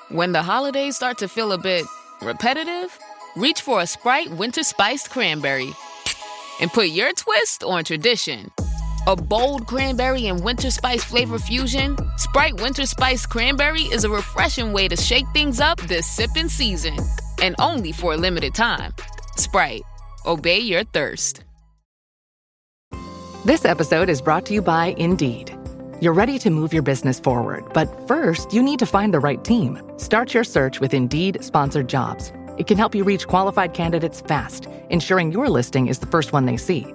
When the holidays start to feel a bit repetitive, reach for a Sprite Winter Spiced Cranberry and put your twist on tradition. A bold cranberry and winter spice flavor fusion, Sprite Winter Spiced Cranberry is a refreshing way to shake things up this sipping season. And only for a limited time. Sprite. Obey your thirst. This episode is brought to you by Indeed. You're ready to move your business forward, but first, you need to find the right team. Start your search with Indeed Sponsored Jobs. It can help you reach qualified candidates fast, ensuring your listing is the first one they see.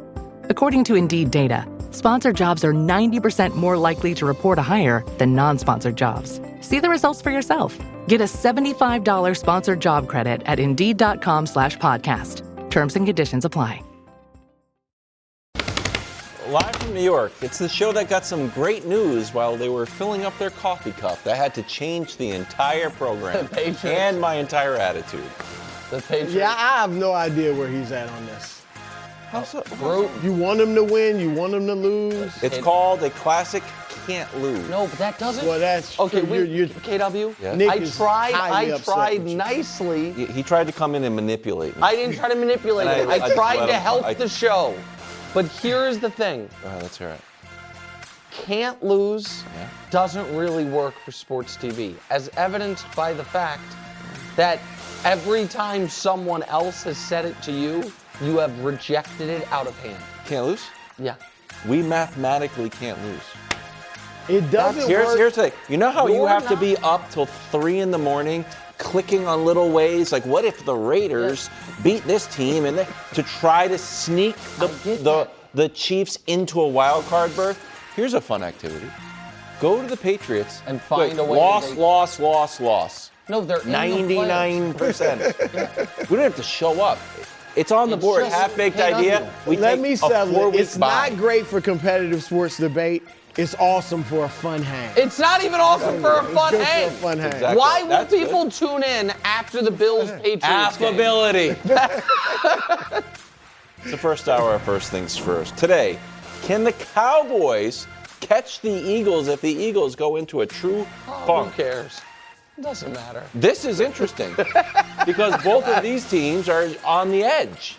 According to Indeed data, sponsored jobs are 90% more likely to report a hire than non-sponsored jobs. See the results for yourself. Get a $75 sponsored job credit at Indeed.com/podcast. Terms and conditions apply. Live from New York, it's the show that got some great news while they were filling up their coffee cup. That had to change the entire program and my entire attitude. The Patriots. Yeah, I have no idea where he's at on this. How's it? You want him to win, you want him to lose. It's called a classic can't lose. No, but that doesn't. Well, that's okay. true. KW. Yeah. Nick I is tried highly upset tried with you. nicely. He tried to come in and manipulate me. I didn't try to manipulate And it. I I just tried let to him- help the show. But here's the thing. Let's hear it. Can't lose doesn't really work for sports TV, as evidenced by the fact that every time someone else has said it to you, you have rejected it out of hand. Can't lose? Yeah. We mathematically can't lose. It doesn't Here's work. the thing. You know how you You're have to not- be up till 3 in the morning clicking on little ways? Like, what if the Raiders beat this team and to try to sneak the Chiefs into a wild card berth? Here's a fun activity. Go to the Patriots And find a way Loss. No, they're 99%. We don't have to show up. It's on the It's board. just- Half-baked hey, idea. nothing. We Let take me a settle it. 4-week It's bye. not great for competitive sports debate. It's awesome for a fun hang. It's not even awesome for a fun It's good hang. for a fun hang. Exactly. Why will That's people good. tune in after the Bills-Patriots game? Affability. It's the first hour of First Things First. Today, can the Cowboys catch the Eagles if the Eagles go into a true Who funk? cares? It doesn't matter. This is interesting because both of these teams are on the edge.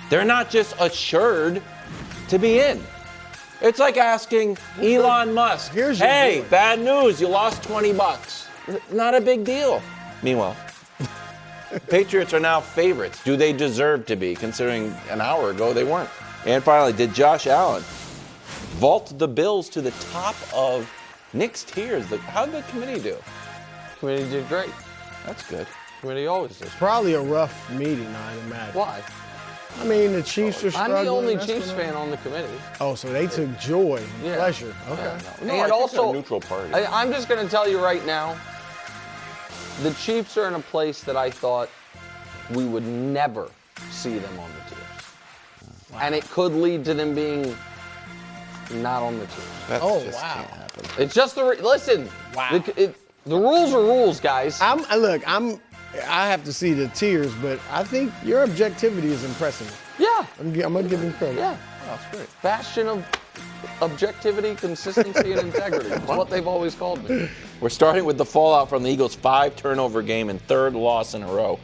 They're not just assured to be in. It's like asking Elon Musk, Here's your hey, deal. bad news, you lost $20. Not a big deal. Meanwhile, Patriots are now favorites. Do they deserve to be, considering an hour ago they weren't? And finally, did Josh Allen vault the Bills to the top of Nick's tiers? How did the committee do? Committee did great. That's good. Committee always does. Probably a rough meeting, I'd imagine. Why? I mean, the Chiefs are I'm struggling. the only that's Chiefs what- fan on the committee. Oh, so they took joy and Yeah. pleasure. Okay. No, I And think also, they're a neutral party. I'm just going to tell you right now, the Chiefs are in a place that I thought we would never see them on the tiers. And it could lead to them being not on the tiers. That Oh, just wow. can't happen. It's just listen. Wow. The rules are rules, guys. I have to see the tiers, but I think your objectivity is impressive. Yeah. I'm gonna give him credit. Yeah. That's great. Bastion of objectivity, consistency, and integrity. That's what they've always called me. We're starting with the fallout from the Eagles' 5-turnover game and third loss in a row.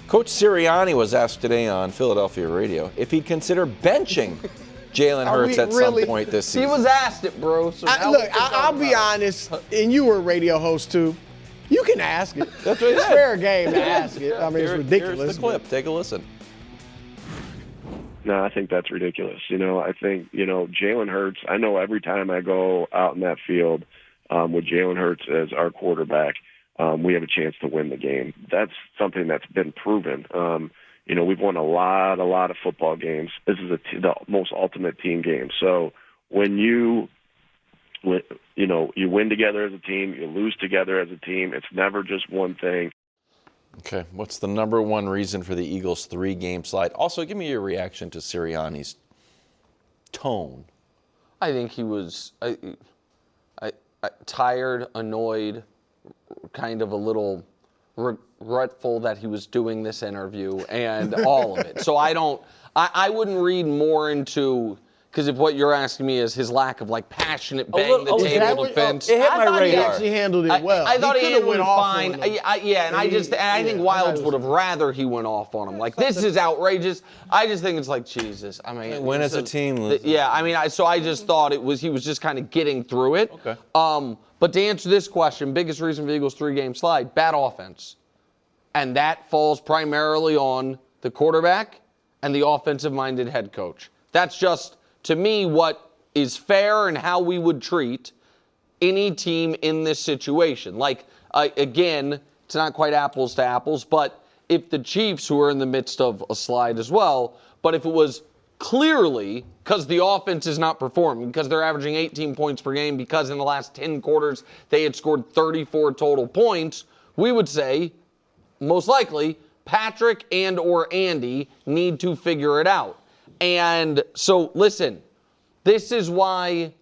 Coach Sirianni was asked today on Philadelphia radio if he'd consider benching Jalen Are we Hurts at really- some point this season. He was asked it, bro. So now we can talk I'll be about it. honest, and you were a radio host too. You can ask it. That's what he It's said. fair game to ask it. I mean, it's ridiculous. Here's the clip. Take a listen. No, I think that's ridiculous. I think, Jalen Hurts, I know every time I go out in that field with Jalen Hurts as our quarterback, we have a chance to win the game. That's something that's been proven. We've won a lot of football games. This is the most ultimate team game. So when you win together as a team, you lose together as a team. It's never just one thing. Okay, what's the number one reason for the Eagles' 3-game slide? Also, give me your reaction to Sirianni's tone. I think he was tired, annoyed, kind of a little regretful that he was doing this interview and all of it. So I wouldn't read more into Because if what you're asking me is his lack of passionate bang the table defense, it hit my radar. He actually handled it well. I thought he handled it off fine. on him. I think Wilds would have rather he went off on him. This is outrageous. I just think it's Jesus. I mean, win as a team. Lose. Yeah, I mean, I just thought he was just kind of getting through it. Okay. But to answer this question, biggest reason for the Eagles' 3-game slide, bad offense. And that falls primarily on the quarterback and the offensive-minded head coach. That's just, to me, what is fair and how we would treat any team in this situation. Again, it's not quite apples to apples, but if the Chiefs, who are in the midst of a slide as well, but if it was clearly because the offense is not performing, because they're averaging 18 points per game, because in the last 10 quarters they had scored 34 total points, we would say, most likely, Patrick and or Andy need to figure it out. And so, listen, this is why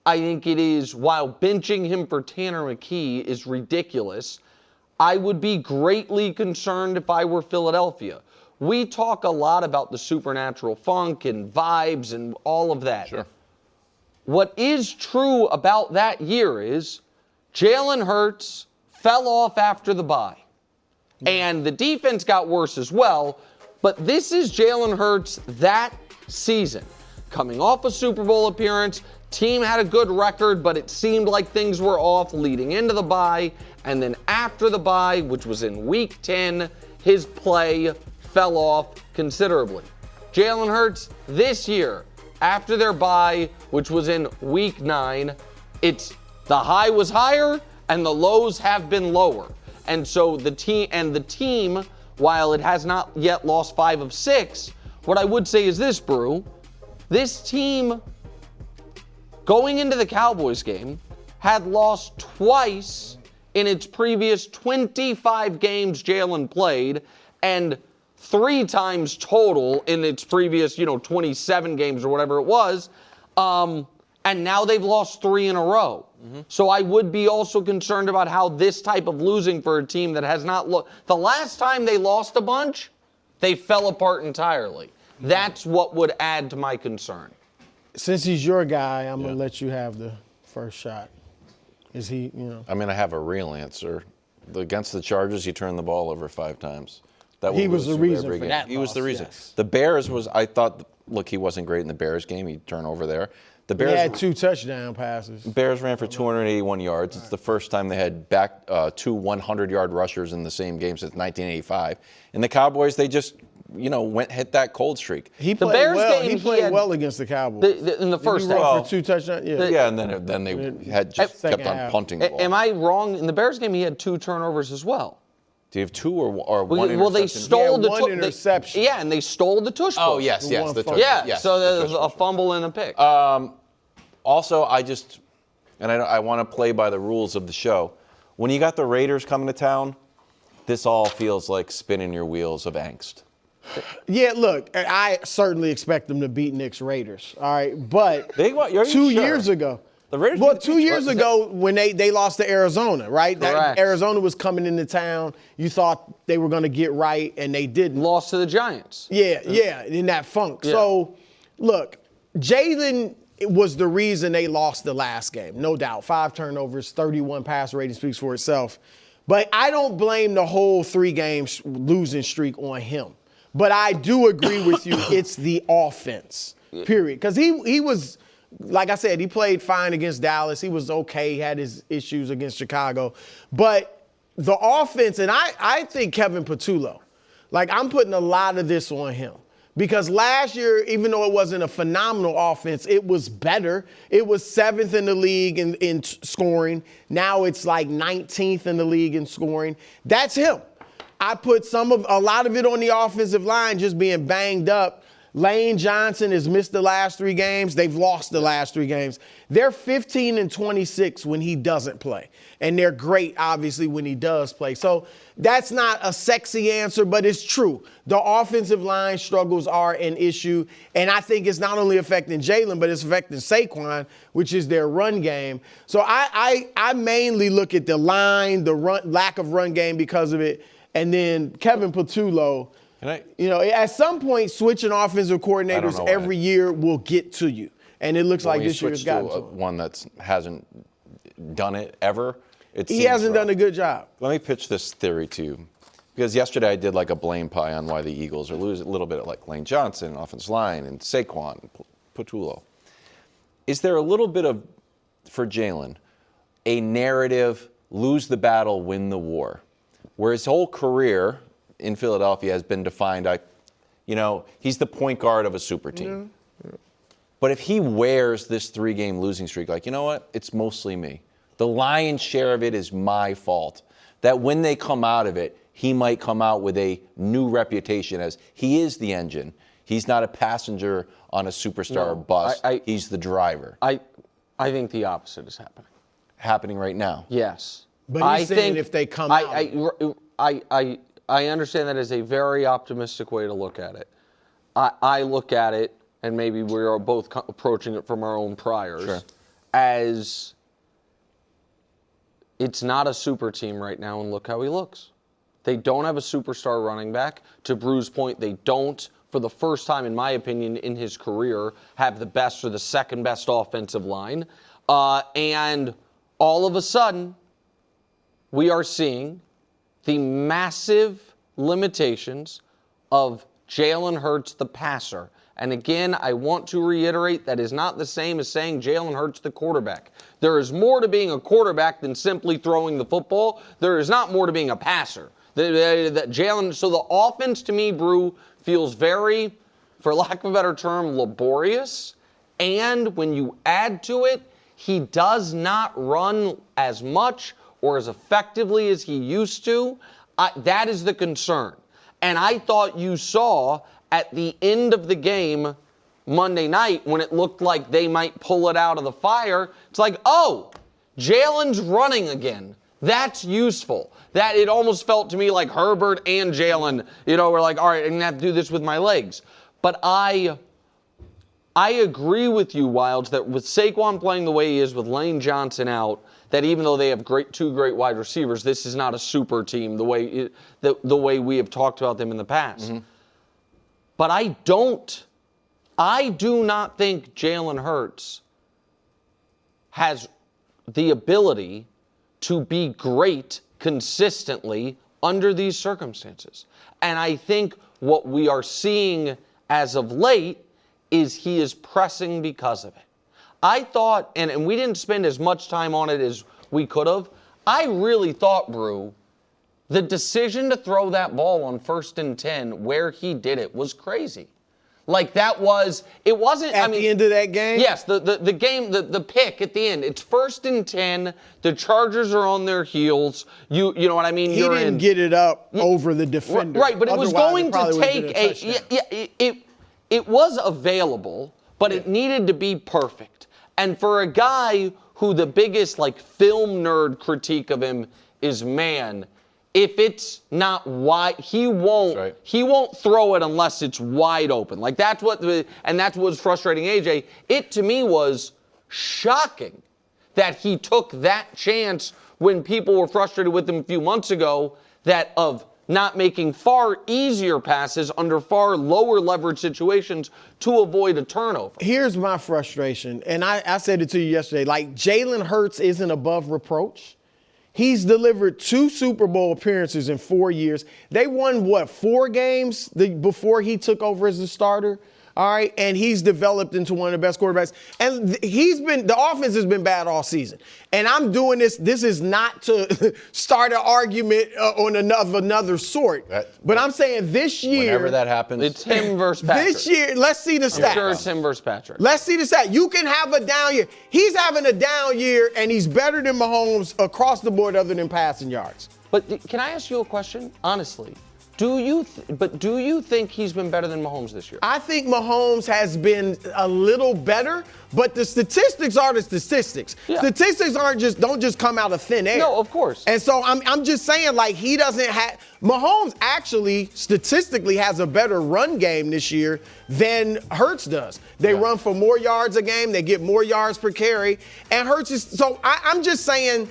I think it is, while benching him for Tanner McKee is ridiculous, I would be greatly concerned if I were Philadelphia. We talk a lot about the supernatural funk and vibes and all of that. Sure. What is true about that year is Jalen Hurts fell off after the bye. And the defense got worse as well. But this is Jalen Hurts that season. Coming off a Super Bowl appearance, team had a good record, but it seemed like things were off leading into the bye. And then after the bye, which was in Week 10, his play fell off considerably. Jalen Hurts this year, after their bye, which was in Week 9, the high was higher and the lows have been lower. And so the team, while it has not yet lost 5 of 6, what I would say is this, Brew. This team, going into the Cowboys game, had lost twice in its previous 25 games Jalen played, and 3 times total in its previous, 27 games or whatever it was. And now they've lost 3 in a row. Mm-hmm. So I would be also concerned about how this type of losing for a team that has not looked. The last time they lost a bunch, they fell apart entirely. Mm-hmm. That's what would add to my concern. Since he's your guy, I'm going to let you have the first shot. Is he, I mean, I have a real answer. Against the Chargers, he turned the ball over 5 times. He was the reason for that. He was the reason. Yes. The Bears I thought, look, he wasn't great in the Bears game. He'd turn over there. The Bears he had 2 touchdown passes. Bears ran for 281 yards. It's the first time they had back 2 100-yard rushers in the same game since 1985. And the Cowboys, they just, hit that cold streak. He played well against the Cowboys. In the first half. For 2 touchdowns? Yeah, and then they had just kept on punting the ball. Am I wrong? In the Bears game, he had 2 turnovers as well. Do you have 2 or 1 interception? Well, they stole the one interception. and they stole the tush push. Oh, yes, the tush. Yeah, yes, so there's a fumble and a pick. Also, I want to play by the rules of the show. When you got the Raiders coming to town, this all feels like spinning your wheels of angst. Yeah, look, I certainly expect them to beat Nick's Raiders. All right, but 2 years ago. The Raiders. Well, 2 years ago when they lost to Arizona, right? Correct. Arizona was coming into town. You thought they were going to get right, and they didn't. Lost to the Giants. Yeah, in that funk. Yeah. So, look, Jalen was the reason they lost the last game, no doubt. 5 turnovers, 31 passer rating speaks for itself. But I don't blame the whole 3-game losing streak on him. But I do agree with you, it's the offense, period. Because he was, like I said, he played fine against Dallas. He was okay, he had his issues against Chicago. But the offense, and I think Kevin Patullo, I'm putting a lot of this on him. Because last year, even though it wasn't a phenomenal offense, it was better. It was 7th in the league in scoring. Now it's 19th in the league in scoring. That's him. I put a lot of it on the offensive line just being banged up. Lane Johnson has missed the last 3 games. They've lost the last 3 games. They're 15-26 when he doesn't play. And they're great, obviously, when he does play. So that's not a sexy answer, but it's true. The offensive line struggles are an issue. And I think it's not only affecting Jalen, but it's affecting Saquon, which is their run game. So I mainly look at the line, the lack of run game because of it. And then Kevin Patullo, at some point, switching offensive coordinators every year will get to you. And it looks like this year's switch gotten to to him. one that hasn't done it ever. He hasn't done a good job. Let me pitch this theory to you. Because yesterday I did like a blame pie on why the Eagles are losing, a little bit like Lane Johnson, offensive line, and Saquon, and Patullo. Is there a little bit of, for Jalen, a narrative, lose the battle, win the war, where his whole career in Philadelphia has been defined, he's the point guard of a super team. Yeah. But if he wears this 3-game losing streak, like, you know what, it's mostly me. The lion's share of it is my fault. That when they come out of it, he might come out with a new reputation as he is the engine. He's not a passenger on a superstar bus. He's the driver. I think the opposite is happening. Happening right now. Yes. But he's saying if they come out. I understand that is a very optimistic way to look at it. I look at it, and maybe we are both approaching it from our own priors, as it's not a super team right now, and look how he looks. They don't have a superstar running back. To Brew's point, they don't, for the first time, in my opinion, in his career, have the best or the second best offensive line. And all of a sudden, we are seeing the massive limitations of Jalen Hurts, the passer. And again, I want to reiterate, that is not the same as saying Jalen Hurts, the quarterback. There is more to being a quarterback than simply throwing the football. There is not more to being a passer. So the offense, to me, Brew, feels very, for lack of a better term, laborious. And when you add to it, he does not run as much or as effectively as he used to. That is the concern. And I thought you saw at the end of the game Monday night, when it looked like they might pull it out of the fire, it's like, oh, Jalen's running again. That's useful. That it almost felt to me like Herbert and Jalen, were like, all right, I'm going to have to do this with my legs. But I agree with you, Wilds, that with Saquon playing the way he is, with Lane Johnson out, that even though they have two great wide receivers, this is not a super team the way we have talked about them in the past. Mm-hmm. But I do not think Jalen Hurts has the ability to be great consistently under these circumstances. And I think what we are seeing as of late is he is pressing because of it. I thought, and we didn't spend as much time on it as we could have, I really thought, Brew, the decision to throw that ball on 1st and 10 where he did it was crazy. Like it wasn't. At the end of that game? Yes, the game, the pick at the end. It's 1st and 10. The Chargers are on their heels. You know what I mean? He didn't get it up over the defender. Right, but it was going to take it was available, but it needed to be perfect. And for a guy who the biggest film nerd critique of him is, man, if it's not wide, he won't throw it unless it's wide open. That's what was frustrating AJ. It to me was shocking that he took that chance when people were frustrated with him a few months ago, that of not making far easier passes under far lower leverage situations to avoid a turnover. Here's my frustration, and I said it to you yesterday. Jalen Hurts isn't above reproach. He's delivered 2 Super Bowl appearances in 4 years. They won, 4 games before he took over as the starter? All right, and he's developed into one of the best quarterbacks. And the offense has been bad all season. And I'm doing this is not to start an argument on another sort. But I'm saying this year. Whenever that happens. It's him versus Patrick. This year, let's see the stats. I'm sure it's him versus Patrick. Let's see the stats. You can have a down year. He's having a down year, and he's better than Mahomes across the board other than passing yards. But can I ask you a question? Honestly. Do you think he's been better than Mahomes this year? I think Mahomes has been a little better, but the statistics are the statistics. Yeah. Statistics don't just come out of thin air. No, of course. And so I'm just saying, he doesn't have. Mahomes actually statistically has a better run game this year than Hurts does. They run for more yards a game. They get more yards per carry, and Hurts is. So I'm just saying.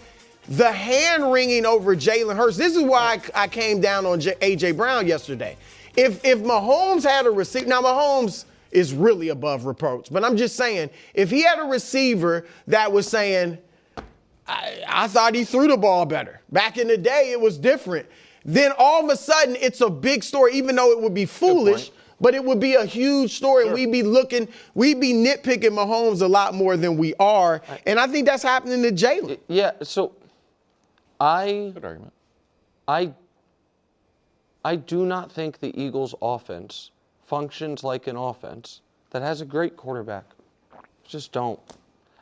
The hand-wringing over Jalen Hurts, this is why I came down on A.J. Brown yesterday. If Mahomes had a receiver, now Mahomes is really above reproach. But I'm just saying, if he had a receiver that was saying, I thought he threw the ball better. Back in the day, it was different. Then all of a sudden, it's a big story, even though it would be foolish, but it would be a huge story. Sure. We'd be nitpicking Mahomes a lot more than we are. And I think that's happening to Jalen. Yeah, so Good argument. I do not think the Eagles' offense functions like an offense that has a great quarterback. Just don't.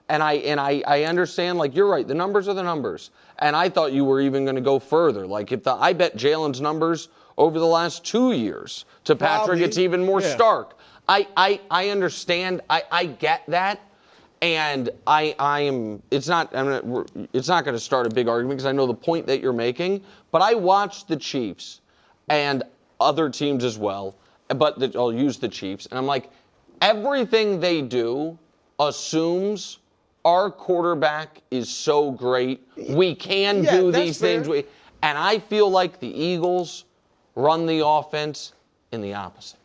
And I understand, like, you're right, the numbers are the numbers. And I thought you were even going to go further. Like, I bet Jalen's numbers over the last 2 years to Patrick, it's even more stark. I understand. I get that. And it's not going to start a big argument because I know the point that you're making. But I watched the Chiefs and other teams as well. But I'll use the Chiefs. And I'm like, everything they do assumes our quarterback is so great. We can do these things. And I feel like the Eagles run the offense in the opposite.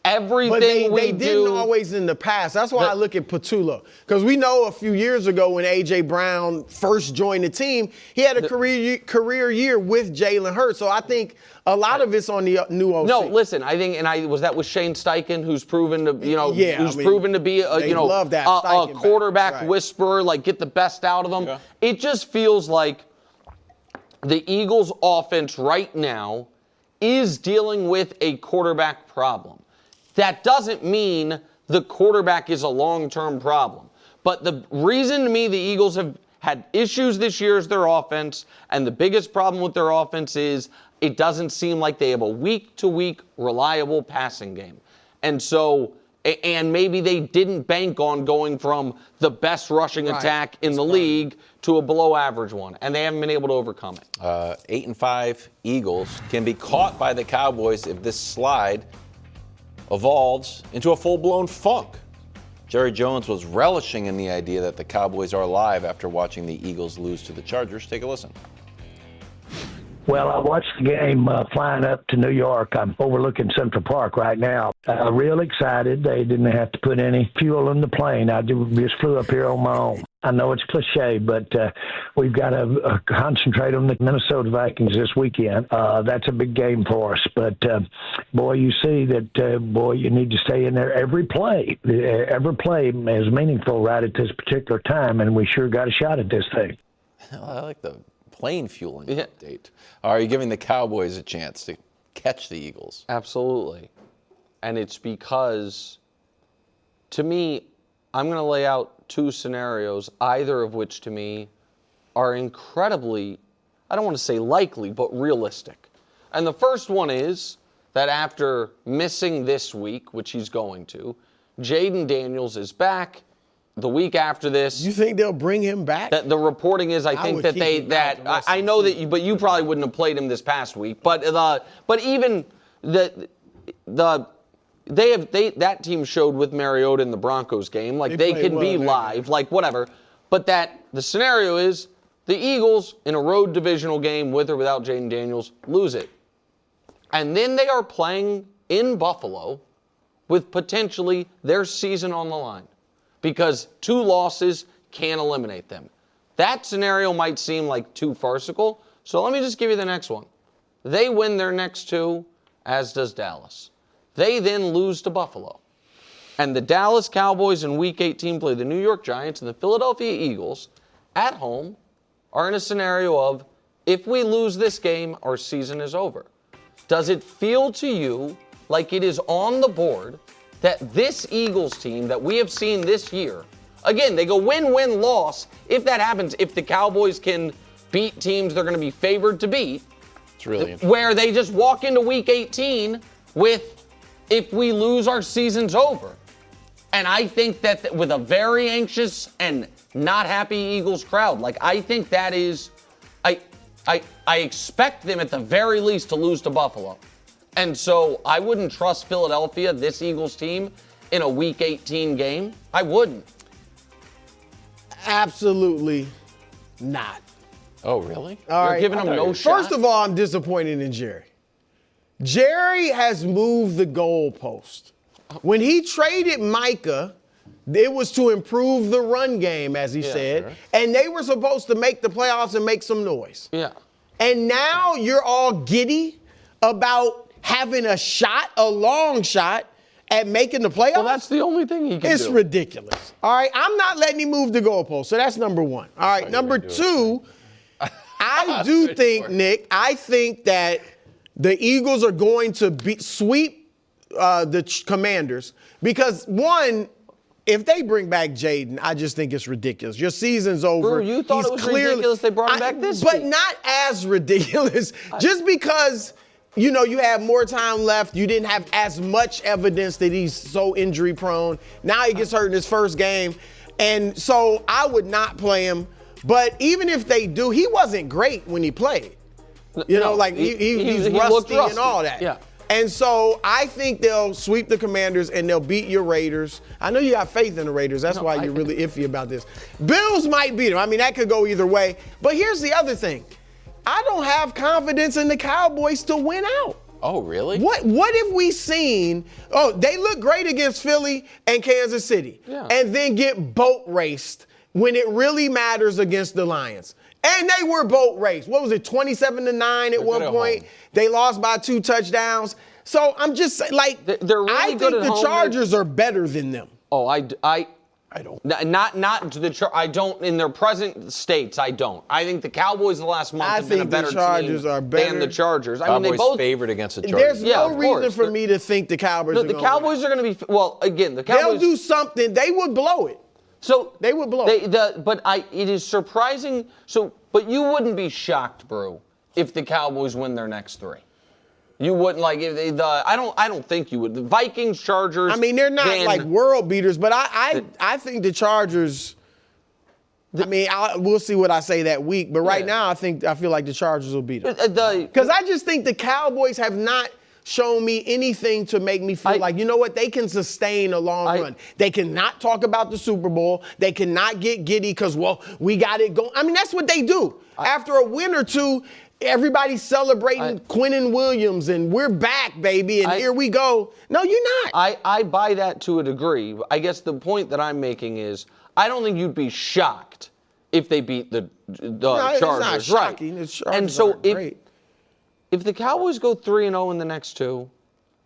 Everything they didn't always in the past. That's why I look at Patullo. Because we know a few years ago when A.J. Brown first joined the team, he had a career year with Jalen Hurts. So I think a lot of it's on the new OC. No, listen, I think, was that with Shane Steichen, who's proven to, proven to be a quarterback whisperer, like get the best out of them. Yeah. It just feels like the Eagles' offense right now is dealing with a quarterback problem. That doesn't mean the quarterback is a long-term problem. But the reason to me the Eagles have had issues this year is their offense, and the biggest problem with their offense is it doesn't seem like they have a week-to-week reliable passing game. And so, and maybe they didn't bank on going from the best rushing attack in the league to a below-average one, and they haven't been able to overcome it. 8-5 Eagles can be caught by the Cowboys if this slide evolves into a full-blown funk. Jerry Jones was relishing in the idea that the Cowboys are alive after watching the Eagles lose to the Chargers. Take a listen. Well, I watched the game flying up to New York. I'm overlooking Central Park right now. Real excited. They didn't have to put any fuel in the plane. I just flew up here on my own. I know it's cliche, but we've got to concentrate on the Minnesota Vikings this weekend. That's a big game for us. But, boy, you see that, you need to stay in there every play. Every play is meaningful right at this particular time, and we sure got a shot at this thing. I like the plane fueling update. Are you giving the Cowboys a chance to catch the Eagles? Absolutely. And it's because, to me, I'm going to lay out two scenarios, either of which to me are incredibly, I don't want to say likely, but realistic. And the first one is that after missing this week, which he's going to, Jaden Daniels is back. The week after this, you think they'll bring him back? The reporting is, I think I know that, but you probably wouldn't have played him this past week. But even that team showed with Mariota in the Broncos game, like they can be live, like whatever. But that the scenario is the Eagles in a road divisional game with or without Jaden Daniels lose it, and then they are playing in Buffalo with potentially their season on the line. Because 2 losses can't eliminate them. That scenario might seem like too farcical, so let me just give you the next one. They win their next 2, as does Dallas. They then lose to Buffalo. And the Dallas Cowboys in Week 18 play the New York Giants, and the Philadelphia Eagles at home are in a scenario of, if we lose this game, our season is over. Does it feel to you like it is on the board that this Eagles team that we have seen this year, again, they go win, loss. If that happens, if the Cowboys can beat teams they're going to be favored to beat, it's really interesting. Where they just walk into Week 18 with, if we lose, our season's over. And I think that with a very anxious and not happy Eagles crowd, like I think that is, I expect them at the very least to lose to Buffalo. And so I wouldn't trust Philadelphia, this Eagles team, in a Week 18 game. I wouldn't. Absolutely not. Oh, really? You're giving them no shot? First of all, I'm disappointed in Jerry. Jerry has moved the goalpost When he traded Micah, it was to improve the run game, as he said, sure. and they were supposed to make the playoffs and make some noise. Yeah. And now you're all giddy about having a shot, a long shot, at making the playoffs? Well, that's the only thing he can do. It's ridiculous. All right, I'm not letting him move the goalpost, so that's number one. All right, number two, I do think, Nick, I think that the Eagles are going to sweep the Commanders because, one, if they bring back Jaden, I just think it's ridiculous. Your season's over. Bro, you thought it was ridiculous they brought him back this week. But not as ridiculous. Just because, you know, you have more time left. You didn't have as much evidence that he's so injury prone. Now he gets hurt in his first game. And so I would not play him. But even if they do, he wasn't great when he played. You know, like he's rusty and all that. Yeah. And so I think they'll sweep the Commanders and they'll beat your Raiders. I know you got faith in the Raiders. That's why you're really iffy about this. Bills might beat them. I mean, that could go either way. But here's the other thing. I don't have confidence in the Cowboys to win out. Oh, really? What have we seen? Oh, they look great against Philly and Kansas City. Yeah. And then get boat raced when it really matters against the Lions. And they were boat raced. What was it, 27-9 at one point? They lost by 2 touchdowns. So I'm just saying, like, they're really I good think at the home. Chargers are better than them. Oh, I don't. Not to the I don't in their present states. I don't. I think the Cowboys the last month have been a better the Chargers team are better than the Chargers. I Cowboys mean, they both favored against the Chargers. There's no of reason course. for me to think the Cowboys No, are the going to Cowboys are going to be well again. The Cowboys They'll do something. They would blow it. So they would blow. It is surprising. So, but you wouldn't be shocked, bro, if the Cowboys win their next 3. You wouldn't like if they, I don't think you would. The Vikings, Chargers. I mean, they're not like world beaters, but I think the Chargers. We'll see what I say that week, but right now I feel like the Chargers will beat them. Because I just think the Cowboys have not shown me anything to make me feel like, you know what, they can sustain a long run. They cannot talk about the Super Bowl. They cannot get giddy because, well, we got it going. I mean, that's what they do. After a win or two, everybody's celebrating Quinnen Williams and we're back, baby, and here we go. No, you're not. I buy that to a degree. I guess the point that I'm making is I don't think you'd be shocked if they beat the Chargers. It's not shocking. Right. The Chargers and so great. If the Cowboys go 3-0 in the next 2,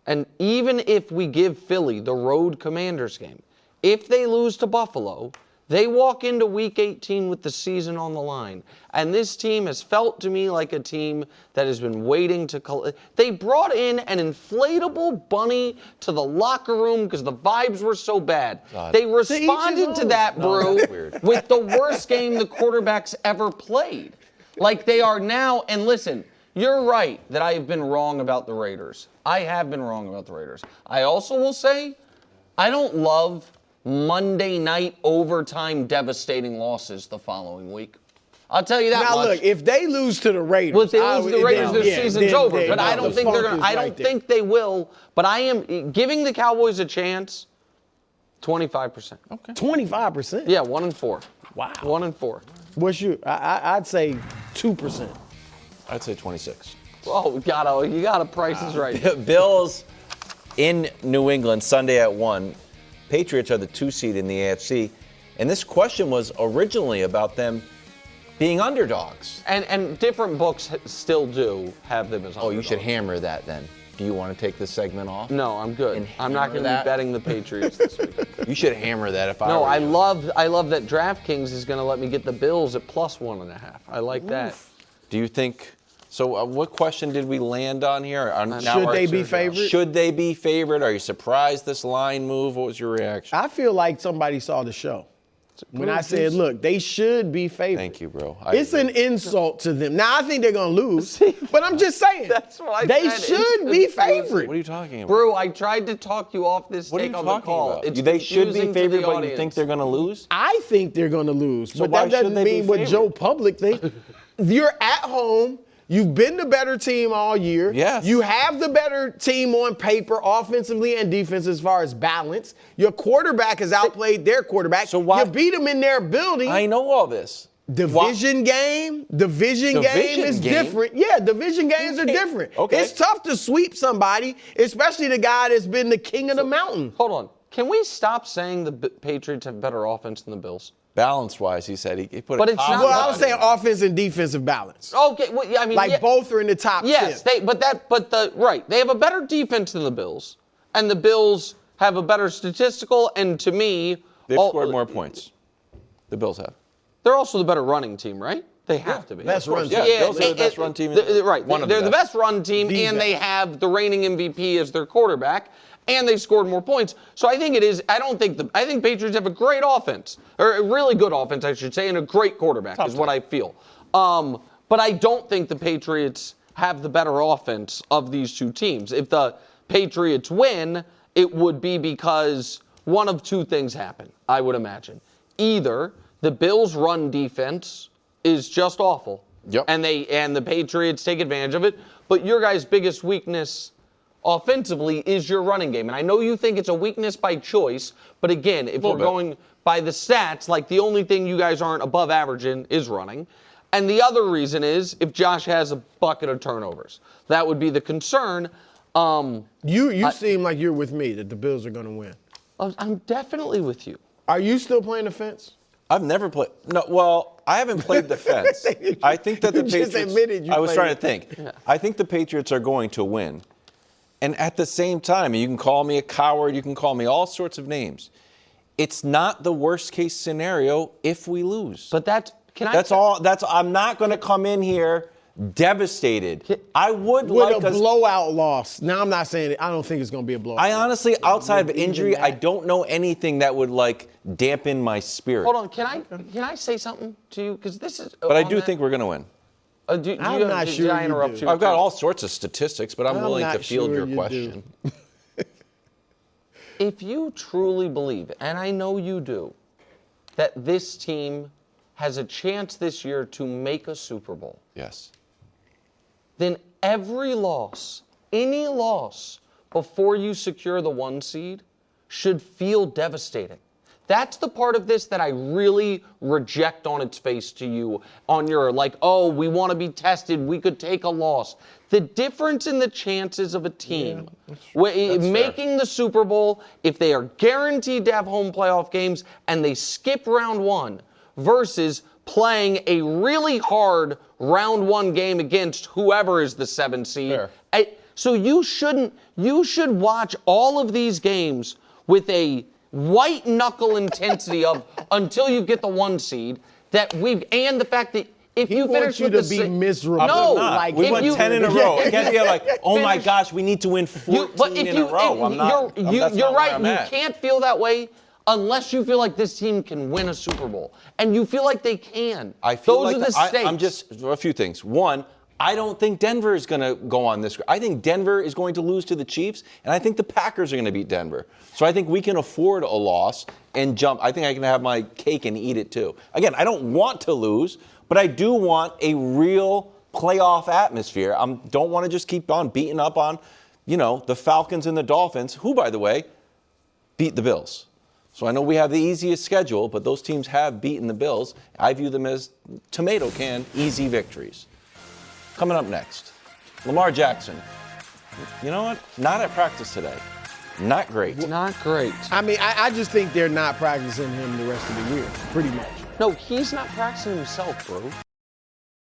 and even if we give Philly the road Commanders game, if they lose to Buffalo, they walk into Week 18 with the season on the line. And this team has felt to me like a team that has been waiting to... They brought in an inflatable bunny to the locker room because the vibes were so bad. God. They responded to that, bro, with the worst game the quarterback's ever played. Like they are now... And listen... You're right that I have been wrong about the Raiders. I have been wrong about the Raiders. I also will say I don't love Monday night overtime devastating losses the following week. I'll tell you that much. Now look, if they lose to the Raiders, well, if they lose to the Raiders, their season's over. But I don't think they're going to. I don't think they will. But I am giving the Cowboys a chance. 25%. Okay. 25%. Yeah, 1-4. Wow. 1-4. What's your? I'd say 2%. I'd say 26. Oh, you got to price is right. Bills in New England Sunday at 1. Patriots are the 2 seed in the AFC. And this question was originally about them being underdogs. And different books still do have them as underdogs. Oh, you should hammer that then. Do you want to take this segment off? No, I'm good. I'm not going to be betting the Patriots this week. You should hammer that if I were No, I you. love that DraftKings is going to let me get the Bills at +1.5. I like that. Do you think... So what question did we land on here? Should they be favored? Should they be favored? Are you surprised this line move? What was your reaction? I feel like somebody saw the show. When I said, look, they should be favored. Thank you, bro. It's an insult to them. Now, I think they're going to lose, but I'm just saying. That's what I They said. should be favored. What are you talking about? Bro, I tried to talk you off this What are take you on the talking call. about? It's They should be confusing to favored, the but you audience. think they're going to lose? I think they're going to lose, So but why that doesn't shouldn't they be mean what favored? Joe Public thinks. You're at home. You've been the better team all year. Yes. You have the better team on paper, offensively and defense as far as balance. Your quarterback has outplayed their quarterback. So why- You beat them in their building. I know all this. Division game is different. Yeah, division games are different. Okay. It's tough to sweep somebody, especially the guy that's been the king of the mountain. Hold on. Can we stop saying the Patriots have better offense than the Bills? Balance-wise, he said he put. But it's not. Well, I was saying offense and defensive balance. Okay, well, yeah, I mean, both are in the top 10. Yes, they have a better defense than the Bills, and the Bills have a better statistical. And to me, they've scored more points. The Bills have. They're also the better running team, right? They have to be. Best run team. Yeah, Bills are the best run team. Right. They're the best run team, and they have the reigning MVP as their quarterback, and they scored more points. So I think it is. I think Patriots have a great offense, or a really good offense, I should say, and a great quarterback is what I feel. But I don't think the Patriots have the better offense of these two teams. If the Patriots win, it would be because one of two things happen, I would imagine. Either the Bills' run defense is just awful, and the Patriots take advantage of it. But your guys' biggest weakness offensively is your running game. And I know you think it's a weakness by choice, but again, if we're going by the stats, like the only thing you guys aren't above average in is running. And the other reason is if Josh has a bucket of turnovers. That would be the concern. You seem like you're with me that the Bills are going to win. I'm definitely with you. Are you still playing the fence? I've never played. No, well, I haven't played the fence. I think that the Patriots. Just admitted you I was played trying to think. Yeah. I think the Patriots are going to win. And at the same time, you can call me a coward, you can call me all sorts of names. It's not the worst case scenario if we lose. But I'm not going to come in here devastated. I would with like a blowout loss. Now I'm not saying it. I don't think it's going to be a blowout. I honestly, outside of injury, I don't know anything that would dampen my spirit. Hold on, can I say something to you? Because this is. But I do think we're going to win. I'm not sure. Did I interrupt you? I've got all sorts of statistics, but I'm willing to field your question. If you truly believe, and I know you do, that this team has a chance this year to make a Super Bowl. Yes. Then every loss, any loss before you secure the 1 seed should feel devastating. That's the part of this that I really reject on its face to you on your we want to be tested, we could take a loss. The difference in the chances of a team making the Super Bowl, if they are guaranteed to have home playoff games and they skip round 1 versus playing a really hard round 1 game against whoever is the 7 seed. So you should watch all of these games with a white knuckle intensity of until you get the 1 seed and the fact that if you finish with to be miserable. No, we won 10 in a row. It can't be oh my gosh, we need to win 14 in a row. You're right. You can't feel that way unless you feel like this team can win a Super Bowl, and you feel like they can. Those are the stakes. I'm just a few things. One, I don't think Denver is going to go on this. I think Denver is going to lose to the Chiefs, and I think the Packers are going to beat Denver. So I think we can afford a loss and jump. I think I can have my cake and eat it too. Again, I don't want to lose, but I do want a real playoff atmosphere. I don't want to just keep on beating up on, the Falcons and the Dolphins, who, by the way, beat the Bills. So I know we have the easiest schedule, but those teams have beaten the Bills. I view them as tomato can easy victories. Coming up next, Lamar Jackson. You know what? Not at practice today. Not great. Not great. I mean, I just think they're not practicing him the rest of the year, pretty much. No, he's not practicing himself, bro.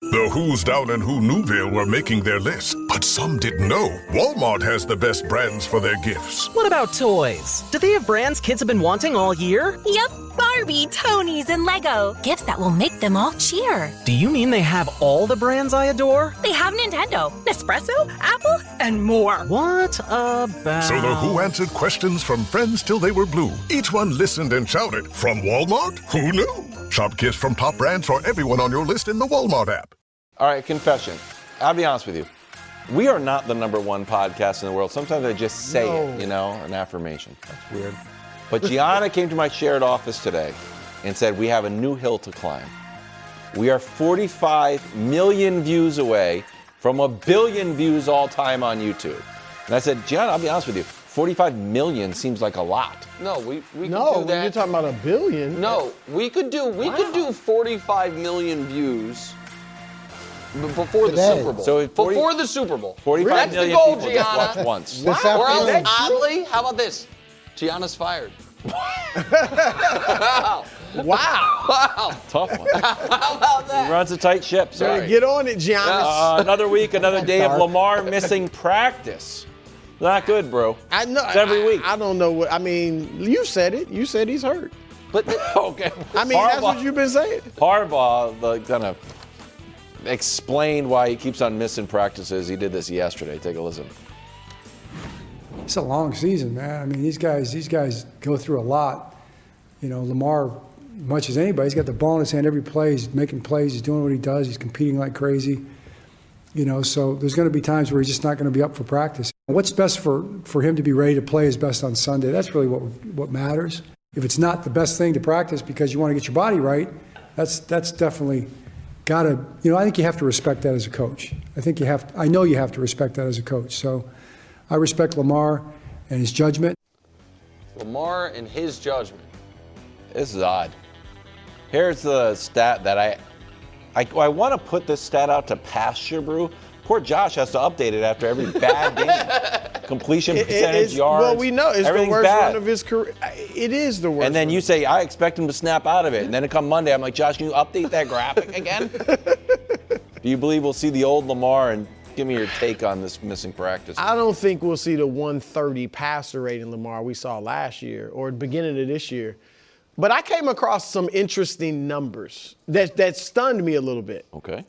The Who's Down in Who Newville were making their list, but some didn't know Walmart has the best brands for their gifts. What about toys? Do they have brands kids have been wanting all year? Yep, Barbie, Tony's, and Lego. Gifts that will make them all cheer. Do you mean they have all the brands I adore? They have Nintendo, Nespresso, Apple, and more. What about... So the Who answered questions from friends till they were blue. Each one listened and shouted, from Walmart? Who knew? Shop gifts from top brands for everyone on your list in the Walmart app. All right, confession. I'll be honest with you. We are not the #1 podcast in the world. Sometimes I just say it, an affirmation. That's weird. But Gianna came to my shared office today and said, we have a new hill to climb. We are 45 million views away from 1 billion views all time on YouTube. And I said, Gianna, I'll be honest with you. $45 million seems like a lot. No, we could do No, that. you're talking about $1 billion. No, we could do 45 million views before the Super Bowl. So before the Super Bowl. 45 That's million the goal, people just Gianna. watch once. Wow. Or else, That's oddly, how about this? Gianna's fired. Wow. Tough one. How about that? He runs a tight ship. Sorry. Get on it, Giannis. Another week, another day of Lamar missing practice. Not good, bro. I know. It's every week. I don't know what. I mean, you said it. You said he's hurt. But Okay. I mean, that's what you've been saying. Harbaugh kind of explained why he keeps on missing practices. He did this yesterday. Take a listen. It's a long season, man. I mean, these guys go through a lot. You know, Lamar, much as anybody, he's got the ball in his hand every play. He's making plays. He's doing what he does. He's competing like crazy. You know, so there's going to be times where he's just not going to be up for practice. What's best for him to be ready to play his best on Sunday? That's really what matters. If it's not the best thing to practice because you want to get your body right, that's definitely got to, you know, I think you have to respect that as a coach. I know you have to respect that as a coach. So I respect Lamar and his judgment. Lamar and his judgment. This is odd. Here's the stat that I want to put this stat out to pasture brew. Poor Josh has to update it after every bad game. Completion percentage, yards. Well, we know it's the worst bad. run of his career. It is the worst. And then you say, I expect him to snap out of it. And then come Monday, I'm like, Josh, can you update that graphic again? Do you believe we'll see the old Lamar? And give me your take on this missing practice. I don't think we'll see the 130 passer rating Lamar we saw last year or the beginning of this year. But I came across some interesting numbers that stunned me a little bit. Okay.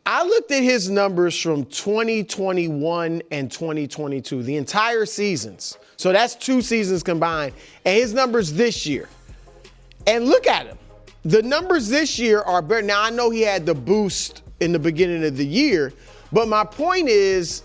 I looked at his numbers from 2021 and 2022, the entire seasons. So that's 2 seasons combined. And his numbers this year. And look at him. The numbers this year are better. Now, I know he had the boost in the beginning of the year, but my point is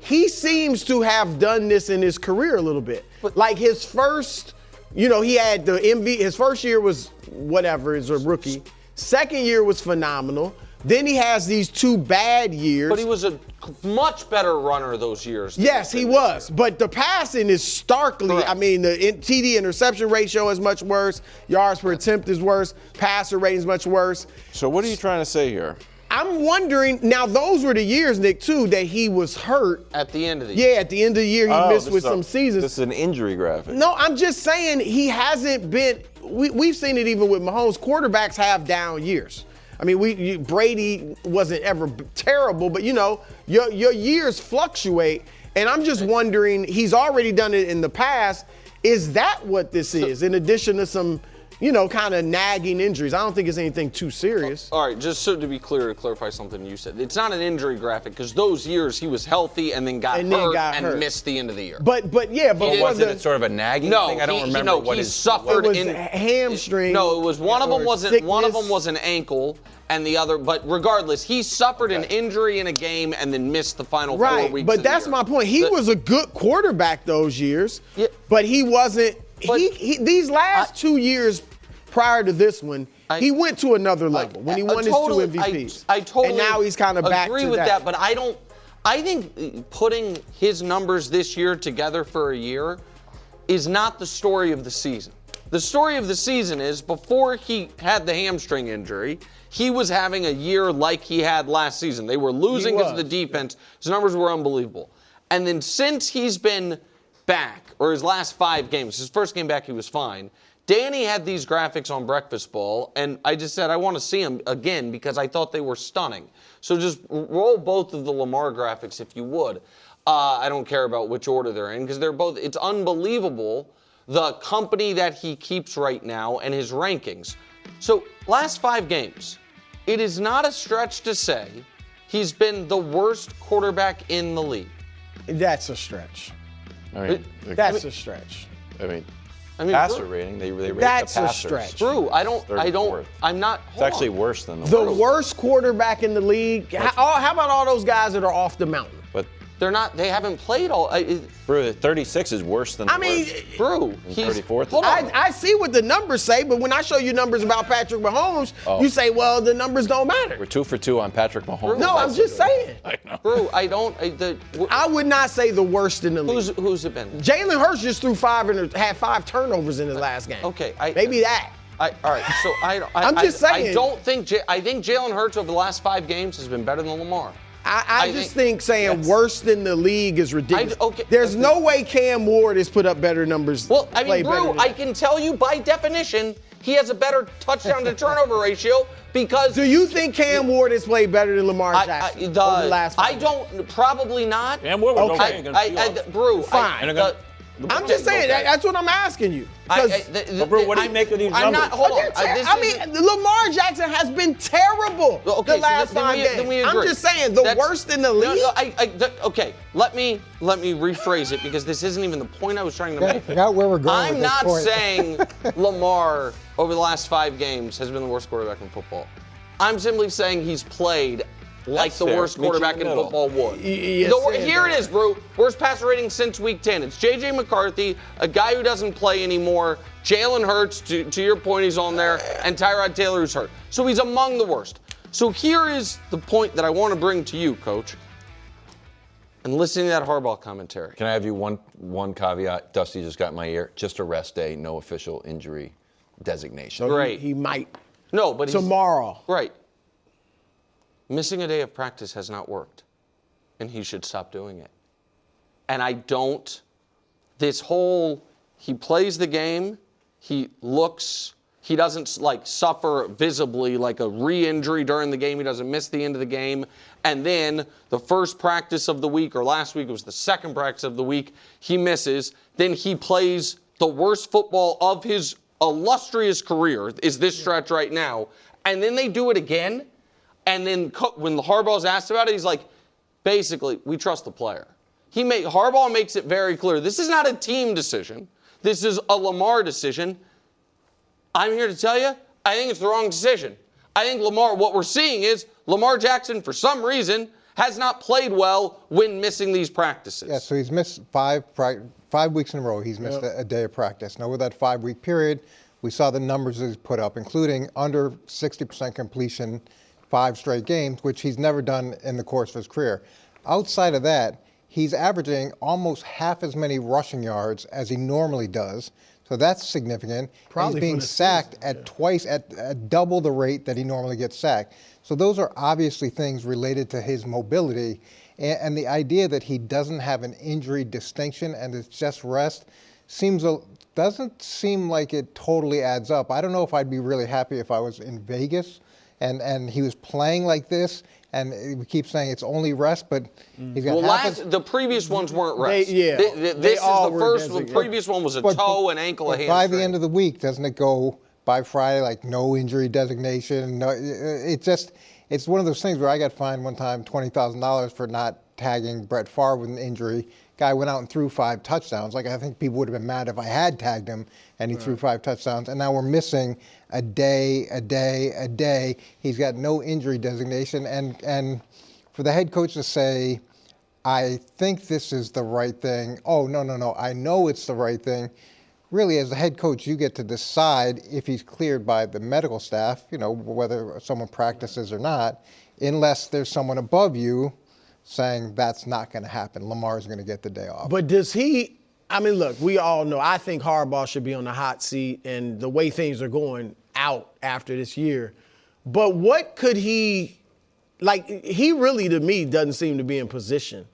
he seems to have done this in his career a little bit. Like his first, you know, he had the MVP. His first year was whatever, as a rookie. Second year was phenomenal. Then he has these 2 bad years. But he was a much better runner those years. Yes, he was. But the passing is starkly, Correct. I mean, the TD interception ratio is much worse. Yards per attempt is worse. Passer rating is much worse. So what are you trying to say here? I'm wondering, now those were the years, Nick, too, that he was hurt. At the end of the year. Yeah, at the end of the year, he missed with some seasons. This is an injury graphic. No, I'm just saying he hasn't been, we've seen it even with Mahomes. Quarterbacks have down years. I mean, Brady wasn't ever terrible, but, you know, your years fluctuate. And I'm just wondering, he's already done it in the past. Is that what this is, in addition to some, you know, kind of nagging injuries? I don't think it's anything too serious. All right, just so to be clear, to clarify something you said. It's not an injury graphic because those years he was healthy and then got hurt and missed the end of the year. But wasn't it sort of a nagging thing? I don't remember what he his suffered. It was in hamstring. No, it was one of them wasn't sickness. one of them was an ankle, and the other. But regardless, he suffered an injury in a game and then missed the final 4 weeks. But that's my point. He was a good quarterback those years, but he wasn't. These last 2 years prior to this one, he went to another level when he won his 2 MVPs. I totally and now he's kind of back to agree with that. But I think putting his numbers this year together for a year is not the story of the season. The story of the season is before he had the hamstring injury, he was having a year like he had last season. They were losing because of the defense. His numbers were unbelievable. And then since he's been back, or his last 5 games, his first game back he was fine, Danny had these graphics on Breakfast Ball, and I just said I want to see them again because I thought they were stunning. So just roll both of the Lamar graphics if you would. I don't care about which order they're in because they're both, it's unbelievable the company that he keeps right now and his rankings. So last 5 games, it is not a stretch to say he's been the worst quarterback in the league. That's a stretch. I mean, That's a stretch. I mean, passer rating, they rate that's the a passers. stretch. True. I'm not. It's actually worse than the worst quarterback in the league. How about all those guys that are off the mountain? But They haven't played all. Brew, 36 is worse than. Brew, he's 34th. Hold on. I see what the numbers say, but when I show you numbers about Patrick Mahomes, you say, well, the numbers don't matter. We're 2 for 2 on Patrick Mahomes. No, I'm just saying. I know. Brew, I would not say the worst in the league. Who's it been? Jalen Hurts just threw had 5 turnovers in his last game. Okay, maybe that. All right, so I'm just saying. I think Jalen Hurts over the last 5 games has been better than Lamar. I just think saying worse than the league is ridiculous. There's no way Cam Ward has put up better numbers. Well, Brew, I can tell you by definition, he has a better touchdown to turnover ratio because. Do you think Cam Ward has played better than Lamar Jackson over the last 5 games? Probably not. Cam Ward was okay against the Seahawks. Brew, fine. I'm just saying, that's what I'm asking you. But bro, what do you make of these numbers? Hold on. Lamar Jackson has been terrible the last 5 games. I'm just saying, the worst in the league. Okay, let me rephrase it because this isn't even the point I was trying to make. I forgot where we're going. I'm not saying Lamar over the last 5 games has been the worst quarterback in football. I'm simply saying he's played like the worst quarterback in football would. Here it is, Brew. Worst passer rating since week 10. It's J.J. McCarthy, a guy who doesn't play anymore. Jalen Hurts, to your point, he's on there, and Tyrod Taylor, who's hurt. So he's among the worst. So here is the point that I want to bring to you, Coach. And listening to that Harbaugh commentary. Can I have you one caveat? Dusty just got in my ear. Just a rest day, no official injury designation. Great. He might. No, but tomorrow. Right. Missing a day of practice has not worked, and he should stop doing it. And he plays the game, he doesn't suffer visibly like a re-injury during the game, he doesn't miss the end of the game, and then the first practice of the week, or last week it was the second practice of the week, he misses, then he plays the worst football of his illustrious career, is this stretch right now, and then they do it again. And then when Harbaugh's asked about it, he's like, basically, we trust the player. Harbaugh makes it very clear. This is not a team decision. This is a Lamar decision. I'm here to tell you, I think it's the wrong decision. I think what we're seeing is Lamar Jackson, for some reason, has not played well when missing these practices. Yeah, so he's missed 5 weeks in a row. He's missed a day of practice. Now, with that 5-week period, we saw the numbers that he's put up, including under 60% completion, 5 straight games, which he's never done in the course of his career. Outside of that, he's averaging almost half as many rushing yards as he normally does. So that's significant. He's being sacked at double the rate that he normally gets sacked. So those are obviously things related to his mobility. And the idea that he doesn't have an injury distinction and it's just rest doesn't seem like it totally adds up. I don't know if I'd be really happy if I was in Vegas and he was playing like this, and we keep saying it's only rest, but he's got the previous ones weren't rest. The previous one was a toe, an ankle, a hamstring. By the end of the week, doesn't it go by Friday like no injury designation? No, it's one of those things where I got fined one time $20,000 for not tagging Brett Favre with an injury. Guy went out and threw 5 touchdowns. I think people would have been mad if I had tagged him and he threw 5 touchdowns. And now we're missing a day. He's got no injury designation. And for the head coach to say, I think this is the right thing. Oh, no, I know it's the right thing. Really, as the head coach, you get to decide if he's cleared by the medical staff, whether someone practices or not, unless there's someone above you saying that's not going to happen. Lamar's going to get the day off. But does he – look, we all know. I think Harbaugh should be on the hot seat and the way things are going out after this year. But what could he – he really, to me, doesn't seem to be in position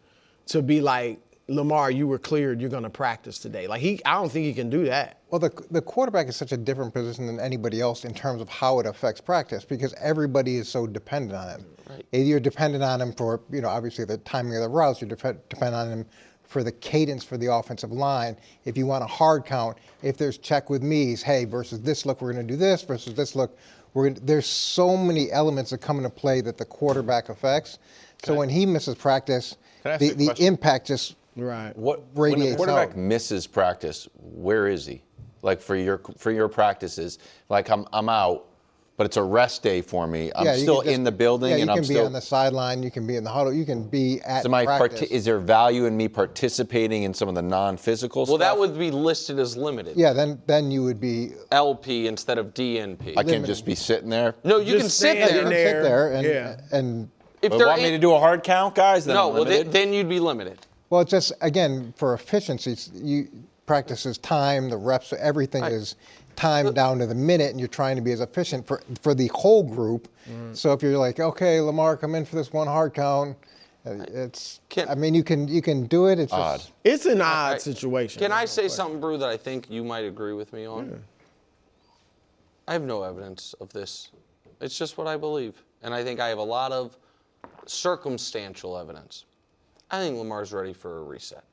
to be like, Lamar, you were cleared. You're going to practice today. I don't think he can do that. Well, the quarterback is such a different position than anybody else in terms of how it affects practice because everybody is so dependent on him. Right. You're dependent on him for, obviously the timing of the routes. You're dependent on him for the cadence for the offensive line. If you want a hard count, if there's check with me's, hey, versus this look, we're going to do this, versus this look, there's so many elements that come into play that the quarterback affects. So when he misses practice, the impact just radiates when a quarterback misses practice, where is he? For your practices, I'm out, but it's a rest day for me. I'm Yeah, you still can just- in the building, and you I'm can be still on the sideline, you can be in the huddle, you can be at practice. Is there value in me participating in some of the non-physical stuff? Well, that would be listed as limited. Yeah, then you would be LP instead of DNP. I can't just be sitting there. No, you can sit there. You can sit there and if they want me to do a hard count, guys, then I'm limited. Well, then you'd be limited. Well, it's just, again, for efficiency, practice is time, the reps, everything is timed down to the minute, and you're trying to be as efficient for the whole group. So if you're like, okay, Lamar, come in for this one hard count, you can do it. It's odd. Just, it's an odd situation. Can I say something, Brew, that I think you might agree with me on? Yeah. I have no evidence of this. It's just what I believe. And I think I have a lot of circumstantial evidence. I think Lamar's ready for a reset.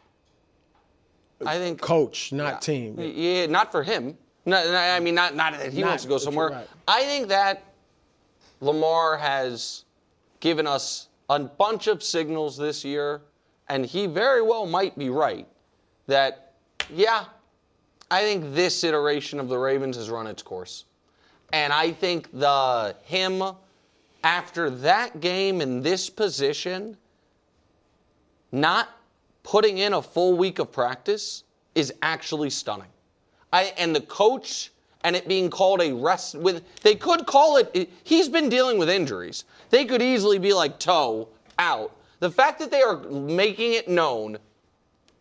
I think coach, not team. Yeah, not for him. Not that he wants to go somewhere. Right. I think that Lamar has given us a bunch of signals this year, and he very well might be right, that, I think this iteration of the Ravens has run its course. And I think him after that game in this position, not putting in a full week of practice is actually stunning. And the coach and it being called a rest they could call it, he's been dealing with injuries. They could easily be like toe out. The fact that they are making it known,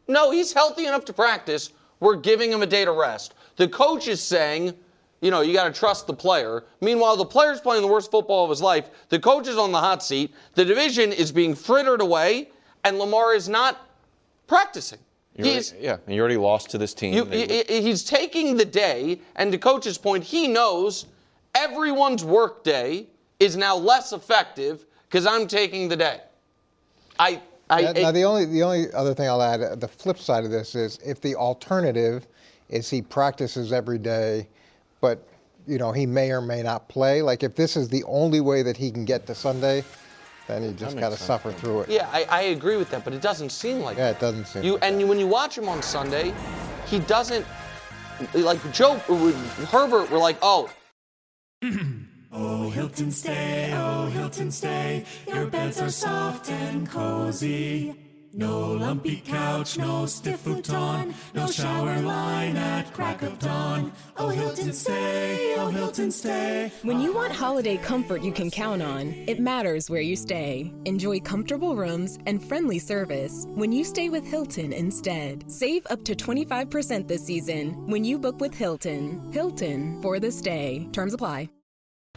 no, he's healthy enough to practice, we're giving him a day to rest. The coach is saying, you got to trust the player. Meanwhile, the player's playing the worst football of his life. The coach is on the hot seat. The division is being frittered away, and Lamar is not practicing. And you already lost to this team. He's taking the day, and to Coach's point, he knows everyone's work day is now less effective because I'm taking the day. Now the only other thing I'll add, the flip side of this is if the alternative is he practices every day, but he may or may not play. Like if this is the only way that he can get to Sunday, then you just got to suffer through it. Yeah, I agree with that, but it doesn't seem like it doesn't seem like and when you watch him on Sunday, he doesn't, like Joe, Herbert were like, oh. Oh, Hilton stay, your beds are soft and cozy. No lumpy couch, no stiff futon, no shower line at crack of dawn. Oh, Hilton stay. When you want holiday comfort you can count on, it matters where you stay. Enjoy comfortable rooms and friendly service when you stay with Hilton instead. Save up to 25% this season when you book with Hilton. Hilton for the stay. Terms apply.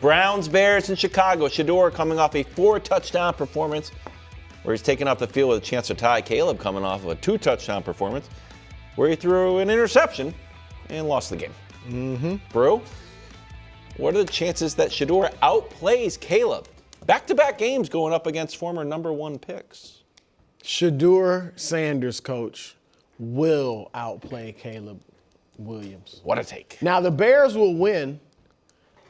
Browns, Bears in Chicago. Shedeur coming off a 4-touchdown performance where he's taken off the field with a chance to tie. Caleb coming off of a 2-touchdown performance where he threw an interception and lost the game. Mm-hmm. Bro, what are the chances that Shedeur outplays Caleb? Back-to-back games going up against former number 1 picks. Shedeur Sanders, coach, will outplay Caleb Williams. What a take. Now, the Bears will win,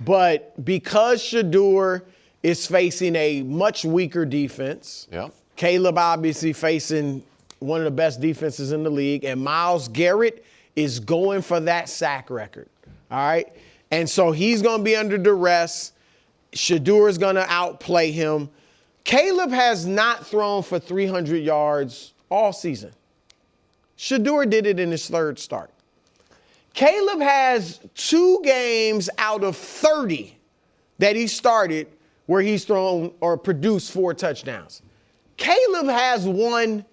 but because Shedeur is facing a much weaker defense. Yep. Caleb obviously facing one of the best defenses in the league, and Myles Garrett is going for that sack record. All right? And so he's going to be under duress. Shedeur is going to outplay him. Caleb has not thrown for 300 yards all season. Shedeur did it in his 3rd start. Caleb has 2 games out of 30 that he started where he's thrown or produced 4 touchdowns. Caleb has 1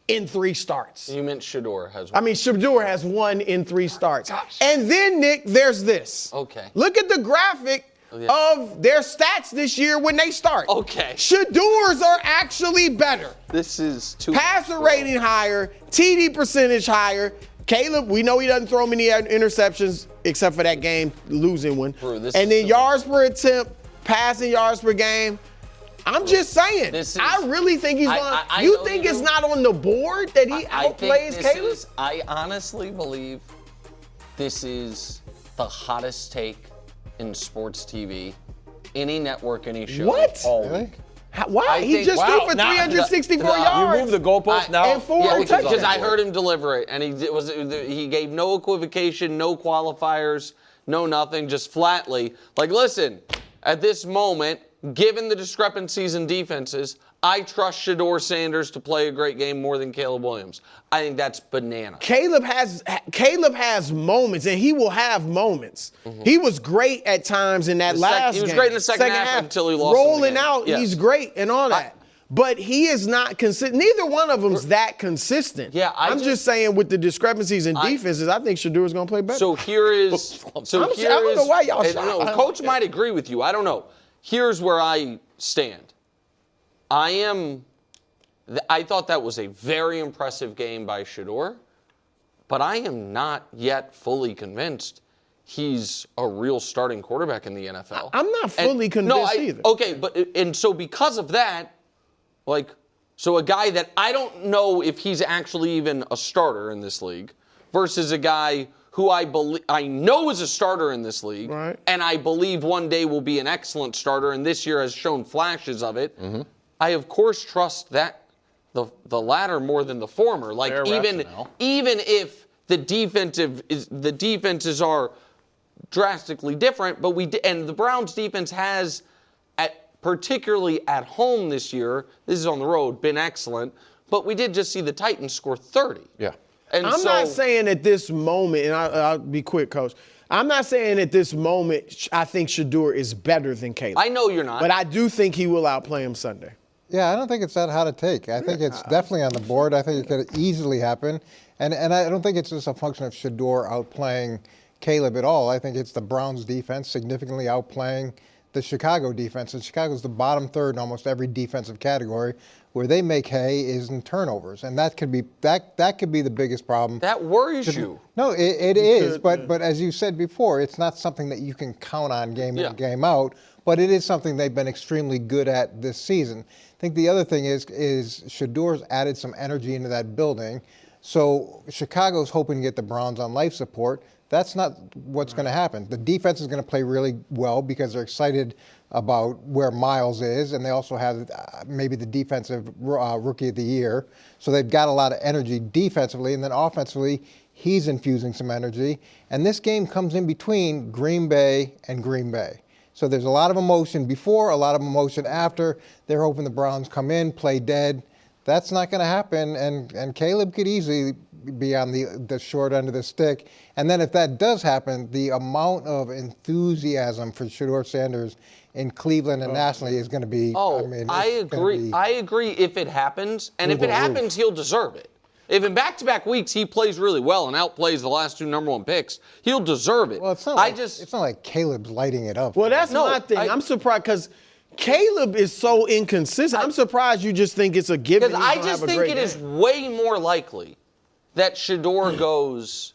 in 3 starts. You meant Shedeur has 1. I mean, Shedeur has 1 in 3 starts. Gosh. And then, Nick, there's this. Okay. Look at the graphic of their stats this year when they start. Okay. Shedeur's are actually better. This is too. Passer rating higher, TD percentage higher. Caleb, we know he doesn't throw many interceptions except for that game, losing one. And then yards per attempt, passing yards per game. I'm just saying. I really think he's going to. You think it's not on the board that he outplays Caleb? I honestly believe this is the hottest take in sports TV. Any network, any show. What? All week. Why? He just threw for 364 yards. You moved the goalpost now. And 4 touchdowns. Because I heard him deliver it, and he gave no equivocation, no qualifiers, no nothing, just flatly. Like, listen, at this moment, given the discrepancies in defenses, I trust Shedeur Sanders to play a great game more than Caleb Williams. I think that's banana. Caleb has moments, and he will have moments. Mm-hmm. He was great at times in that last game. He was great in the second half until he lost. Rolling out, he's great and all that. But he is not consistent. Neither one of them's that consistent. Yeah, I'm just saying with the discrepancies in defenses, I think Shedeur's going to play better. So here is. I don't know why y'all shocked. Coach might agree with you. I don't know. Here's where I stand. I thought that was a very impressive game by Shedeur, but I am not yet fully convinced he's a real starting quarterback in the NFL. I'm not fully convinced either. Okay, so because of that, so a guy that I don't know if he's actually even a starter in this league versus a guy who I know is a starter in this league, right, and I believe one day will be an excellent starter, and this year has shown flashes of it. Mm-hmm. I of course trust that the latter more than the former. Even if the defenses are drastically different, but and the Browns defense has particularly at home this year, this is on the road, been excellent, but we did just see the Titans score 30. Yeah. And I'm not saying at this moment, and I'll be quick, Coach. I'm not saying at this moment I think Shedeur is better than Caleb. I know you're not. But I do think he will outplay him Sunday. Yeah, I don't think it's that hard to take. I think it's definitely on the board. I think it could easily happen. And I don't think it's just a function of Shedeur outplaying Caleb at all. I think it's the Browns defense significantly outplaying the Chicago defense. And Chicago's the bottom third in almost every defensive category. Where they make hay is in turnovers, and that could be the biggest problem. That worries you. No, it is. But as you said before, it's not something that you can count on game in and game out. But it is something they've been extremely good at this season. I think the other thing is Shedeur's added some energy into that building. So Chicago's hoping to get the Browns on life support. That's not what's going to happen. The defense is going to play really well because they're excited about where Miles is, and they also have maybe the defensive rookie of the year. So they've got a lot of energy defensively, and then offensively, he's infusing some energy. And this game comes in between Green Bay and Green Bay. So there's a lot of emotion before, a lot of emotion after. They're hoping the Browns come in, play dead. That's not going to happen, and Caleb could easily be on the short end of the stick. And then if that does happen, the amount of enthusiasm for Shedeur Sanders in Cleveland and nationally is going to be. I agree. I agree if it happens, and if it happens, he'll deserve it. If in back-to-back weeks he plays really well and outplays the last two number one picks, he'll deserve it. Well, it's not like Caleb's lighting it up. Well, that's my thing. I'm surprised because Caleb is so inconsistent. I'm surprised you just think it's a given. Because I just think it is way more likely that Shedeur goes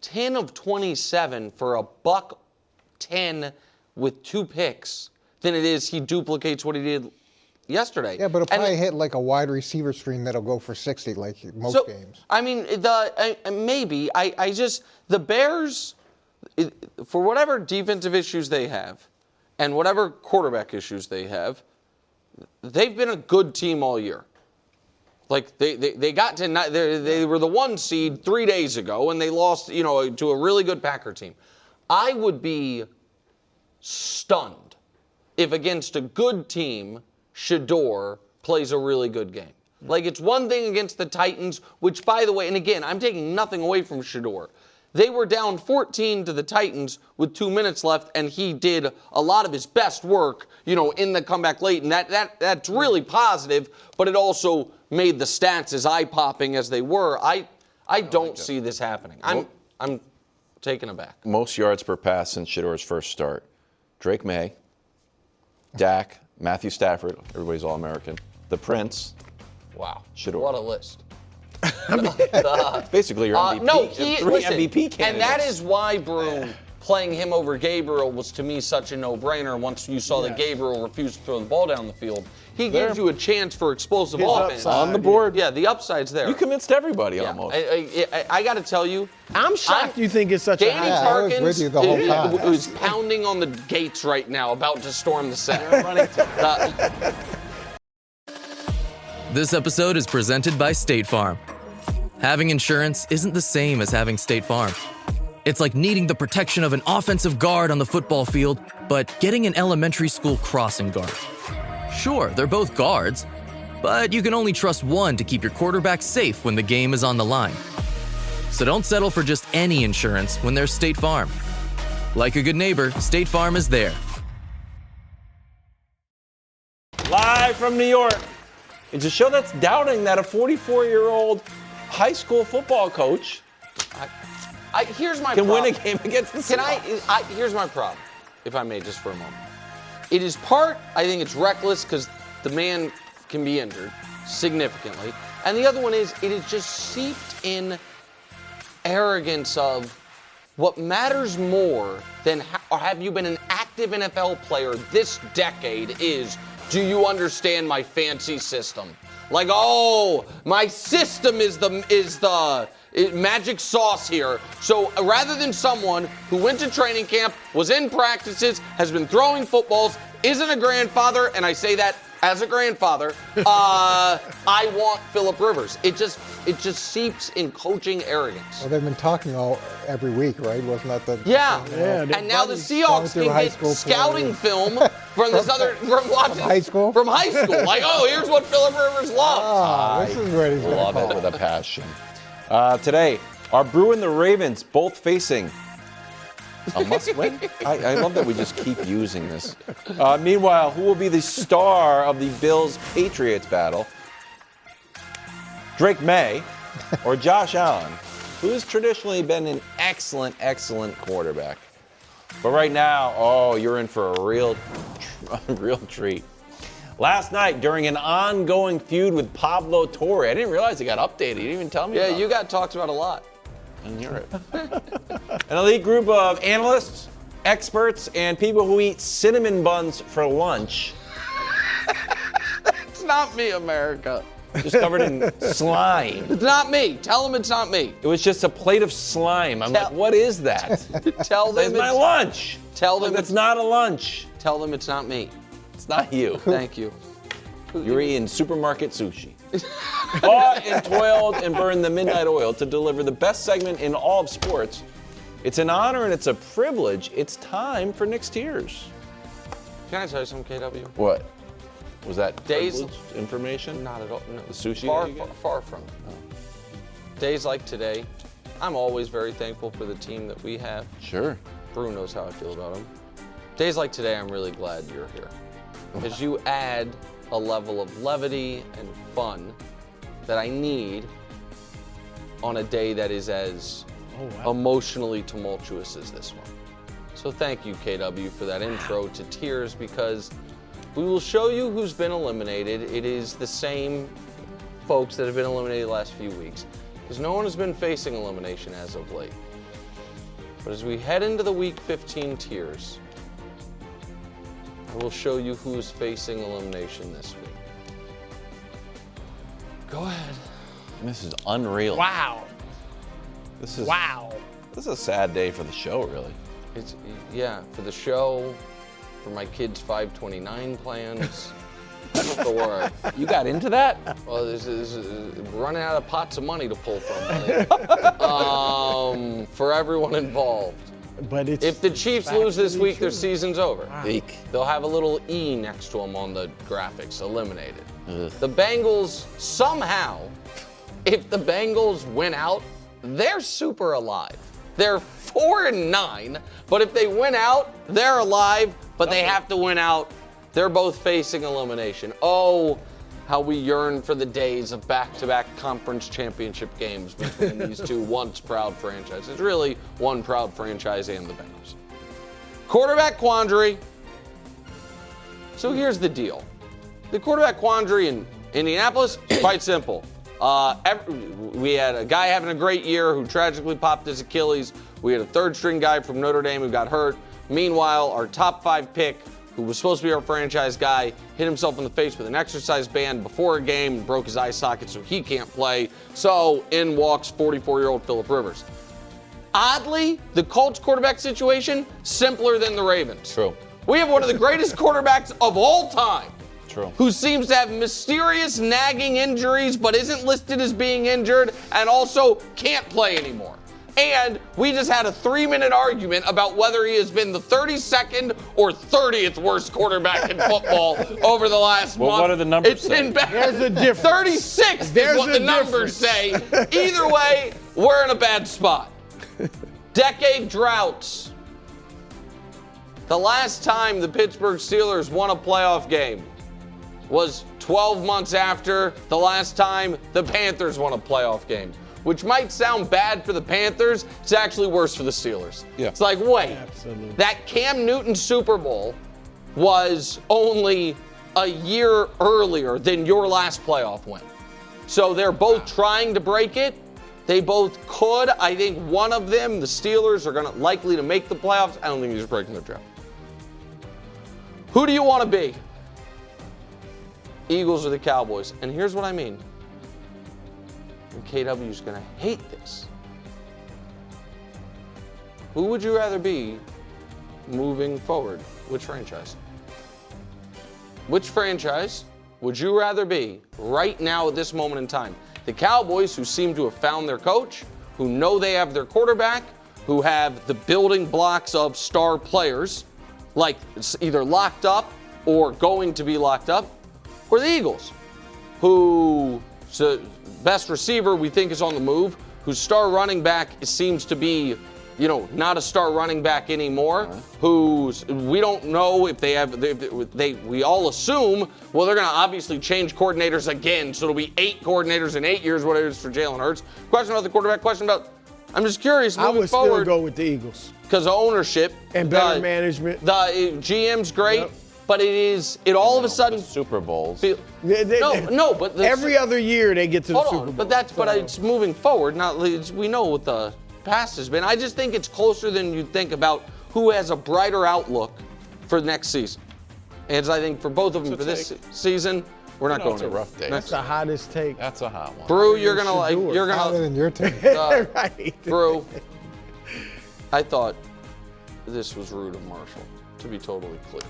10 of 27 for $110 with 2 picks than it is he duplicates what he did yesterday. Yeah, but he'll probably hit like a wide receiver screen that'll go for 60 like most games. I mean, maybe. The Bears, for whatever defensive issues they have and whatever quarterback issues they have, they've been a good team all year. Like they got to they were the 1 seed 3 days ago and they lost, to a really good Packer team. I would be stunned if against a good team Shedeur plays a really good game. Like it's one thing against the Titans, which by the way, and again, I'm taking nothing away from Shedeur. They were down 14 to the Titans with 2 minutes left, and he did a lot of his best work, in the comeback late, and that's really positive, but it also made the stats as eye-popping as they were. I don't see this happening. I'm taken aback. Most yards per pass since Shedeur's first start. Drake Maye, Dak, Matthew Stafford, everybody's All-American. The Prince. Wow. Shedeur. What a list. Basically, your MVP. MVP candidates. And that is why, Broom, playing him over Gabriel was to me such a no-brainer once you saw that Gabriel refused to throw the ball down the field. He gives you a chance for explosive offense. On the board. Yeah, the upside's there. You convinced everybody almost. I got to tell you. I'm shocked you think it's such a high. I was with you the whole time. Who's pounding on the gates right now, about to storm the set. This episode is presented by State Farm. Having insurance isn't the same as having State Farm. It's like needing the protection of an offensive guard on the football field, but getting an elementary school crossing guard. Sure, they're both guards, but you can only trust one to keep your quarterback safe when the game is on the line. So don't settle for just any insurance when there's State Farm. Like a good neighbor, State Farm is there. Live from New York. It's a show that's doubting that a 44-year-old high school football coach here's my can problem. win a game against the Seahawks. Here's my problem, if I may, just for a moment. It is I think it's reckless because the man can be injured significantly. And the other one is, it is just seeped in arrogance of what matters more than have you been an active NFL player this decade is, do you understand my fancy system? Like, oh, my system is the magic sauce here. So rather than someone who went to training camp, was in practices, has been throwing footballs, isn't a grandfather, and I say that as a grandfather, I want Phillip Rivers. It just seeps in coaching arrogance. Well, they've been talking every week, right? Wasn't that the? Yeah. And now the Seahawks can get scouting film from high school. From high school, like, oh, here's what Phillip Rivers loves. This is where he's love it with a passion. Today, are Brew and the Ravens both facing a must-win? I love that we just keep using this. Meanwhile, who will be the star of the Bills-Patriots battle? Drake Maye or Josh Allen, who has traditionally been an excellent, excellent quarterback. But right now, you're in for a real treat. Last night, during an ongoing feud with Pablo Torre, I didn't realize it got updated. You didn't even tell me about it. You got talked about a lot. In Europe. An elite group of analysts, experts, and people who eat cinnamon buns for lunch. It's not me, America. Just covered in slime. It's not me. Tell them it's not me. It was just a plate of slime. I'm like, what is that? Tell them it's my lunch. Tell them it's not a lunch. Tell them it's not me. It's not you. Thank you. You're eating supermarket sushi. Bought and toiled and burned the midnight oil to deliver the best segment in all of sports. It's an honor and it's a privilege. It's time for Nick's Tears. Can I tell you something, KW? What? Was that Days information? Not at all. No. The sushi? Far from it. Oh. Days like today, I'm always very thankful for the team that we have. Sure. Brew knows how I feel about him. Days like today, I'm really glad you're here. Because you add a level of levity and fun that I need on a day that is as emotionally tumultuous as this one. So thank you, KW, for that intro to Tears, because we will show you who's been eliminated. It is the same folks that have been eliminated the last few weeks, because no one has been facing elimination as of late. But as we head into the Week 15 Tiers, I will show you who is facing elimination this week. Go ahead. This is unreal. Wow. This is a sad day for the show, really. It's for the show, for my kids' 529 plans. For you got into that? Well, this is running out of pots of money to pull from. For everyone involved. But if the Chiefs lose this week, their season's over. Wow. They'll have a little E next to them on the graphics, eliminated. The Bengals, somehow, if the Bengals win out, they're super alive. They're 4-9, but if they win out, they're alive, but they have to win out. They're both facing elimination. Oh, how we yearn for the days of back-to-back conference championship games between these two once proud franchises. Really, one proud franchise and the Bengals. Quarterback quandary. So here's the deal. The quarterback quandary in Indianapolis, quite simple. We had a guy having a great year who tragically popped his Achilles. We had a third-string guy from Notre Dame who got hurt. Meanwhile, our top 5 pick, who was supposed to be our franchise guy, hit himself in the face with an exercise band before a game and broke his eye socket, so he can't play. So in walks 44-year-old Phillip Rivers. Oddly, the Colts quarterback situation, simpler than the Ravens. True. We have one of the greatest quarterbacks of all time. True. Who seems to have mysterious nagging injuries but isn't listed as being injured and also can't play anymore. And we just had a 3-minute argument about whether he has been the 32nd or 30th worst quarterback in football over the last month. What are the numbers It's say? been bad. There's a difference. 36 is what the numbers say. Either way, we're in a bad spot. Decade droughts. The last time the Pittsburgh Steelers won a playoff game was 12 months after the last time the Panthers won a playoff game. Which might sound bad for the Panthers, it's actually worse for the Steelers. Yeah. It's like, wait, Absolutely. that Cam Newton Super Bowl was only a year earlier than your last playoff win. So they're both trying to break it. They both could. I think one of them, the Steelers, are likely to make the playoffs. I don't think he's breaking the drought. Who do you want to be? Eagles or the Cowboys? And here's what I mean. And KW is going to hate this. Who would you rather be moving forward? Which franchise? Which franchise would you rather be right now at this moment in time? The Cowboys, who seem to have found their coach, who know they have their quarterback, who have the building blocks of star players, like it's either locked up or going to be locked up, or the Eagles, who best receiver we think is on the move, whose star running back seems to be, not a star running back anymore, who's we don't know if they have, we all assume, well, they're going to obviously change coordinators again, so it'll be 8 coordinators in 8 years, whatever it is for Jalen Hurts. Question about the quarterback, I'm just curious, moving I would forward. still go with the Eagles. Because of ownership. And better management. The GM's great. Yep. But it all of a sudden Super Bowls. But every other year they get to the Super Bowl. But it's moving forward. We know what the past has been. I just think it's closer than you think about who has a brighter outlook for next season. And I think for both of them for this season, we're not going. It's a rough day. That's the hottest take. That's a hot one. Brew, you're gonna Hotter than your take. Right. Brew. I thought this was rude of Marshall, to be totally clear.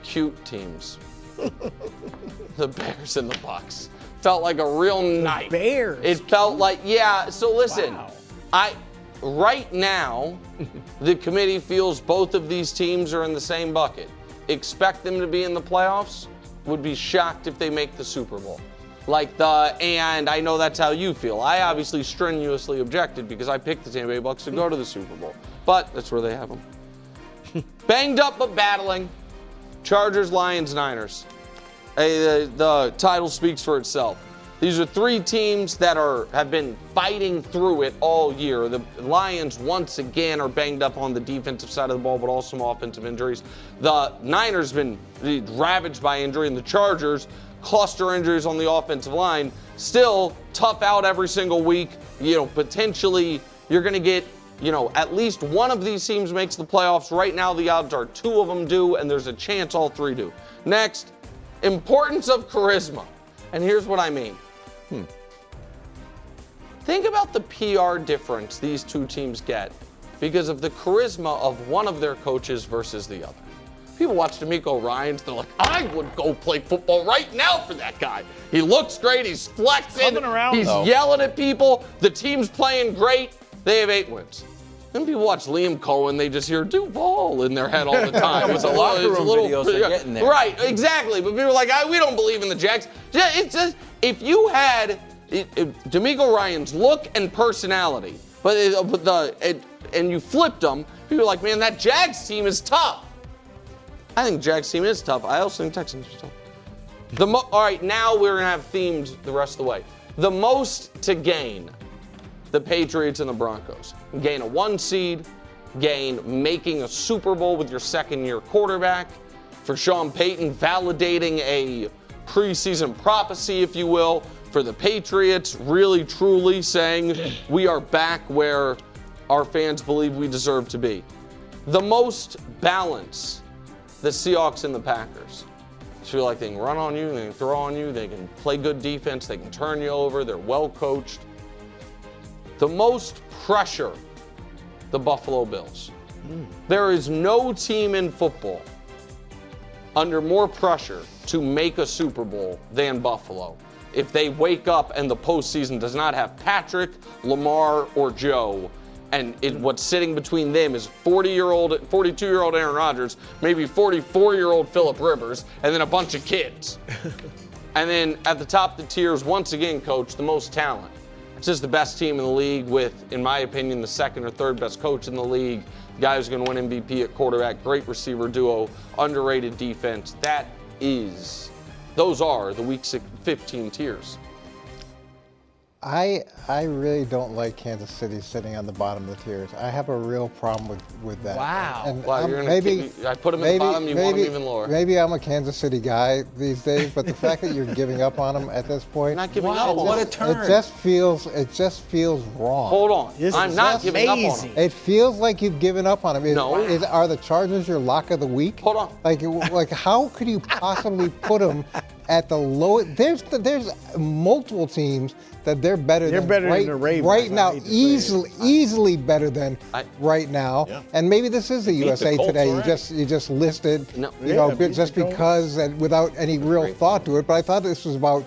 Cute teams. The Bears and the Bucks. Felt like a real night. Bears. It felt like, so listen, right now, the committee feels both of these teams are in the same bucket. Expect them to be in the playoffs. Would be shocked if they make the Super Bowl. And I know that's how you feel. I obviously strenuously objected because I picked the Tampa Bay Bucks to go to the Super Bowl. But that's where they have them. Banged up but battling. Chargers, Lions, Niners. The title speaks for itself. These are 3 teams that have been fighting through it all year. The Lions, once again, are banged up on the defensive side of the ball, but also some offensive injuries. The Niners been ravaged by injury, and the Chargers, cluster injuries on the offensive line. Still tough out every single week. Potentially you're going to get, at least one of these teams makes the playoffs. Right now the odds are 2 of them do, and there's a chance all 3 do. Next, importance of charisma. And here's what I mean. Think about the PR difference these 2 teams get because of the charisma of one of their coaches versus the other. People watch DeMeco Ryans, they're like, I would go play football right now for that guy. He looks great, he's flexing, he's yelling at people, the team's playing great, they have 8 wins. Then people watch Liam Cohen, they just hear Duval in their head all the time. It's a little videos are getting there. Right, exactly. But people are like, we don't believe in the Jags. It's just, if you had DeMeco Ryans' look and personality, and you flipped them, people are like, man, that Jags team is tough. I think Jags team is tough. I also think Texans are tough. All right, now we're going to have themes the rest of the way. The most to gain, the Patriots and the Broncos. Gain a 1 seed, gain making a Super Bowl with your second-year quarterback, for Sean Payton validating a preseason prophecy, if you will, for the Patriots, really, truly saying we are back where our fans believe we deserve to be. The most balance, the Seahawks and the Packers. Feel like they can run on you, they can throw on you, they can play good defense, they can turn you over, they're well coached. The most pressure, the Buffalo Bills. There is no team in football under more pressure to make a Super Bowl than Buffalo. if they wake up and the postseason does not have Patrick, Lamar, or Joe, and what's sitting between them is 42-year-old Aaron Rodgers, maybe 44-year-old Phillip Rivers, and then a bunch of kids. And then at the top of the tiers, once again, Coach, the most talent. It's just the best team in the league with, in my opinion, the second or third best coach in the league, the guy who's going to win MVP at quarterback, great receiver duo, underrated defense. Those are the Week 15 tiers. I really don't like Kansas City sitting on the bottom of the tiers. I have a real problem with that. Wow. And I put them at the bottom, you want them even lower. Maybe I'm a Kansas City guy these days, but the fact that you're giving up on them at this point. Not giving up on what a turn. It just feels wrong. Hold on. I'm not giving up on them. It feels like you've given up on them. Are the Chargers your lock of the week? Hold on. Like how could you possibly put them at the lowest? There's multiple teams that they're better than the Ravens right now, easily better than right now. Yeah. And maybe this is the USA Today. You just listed, just because and without any real thought to it. But I thought this was about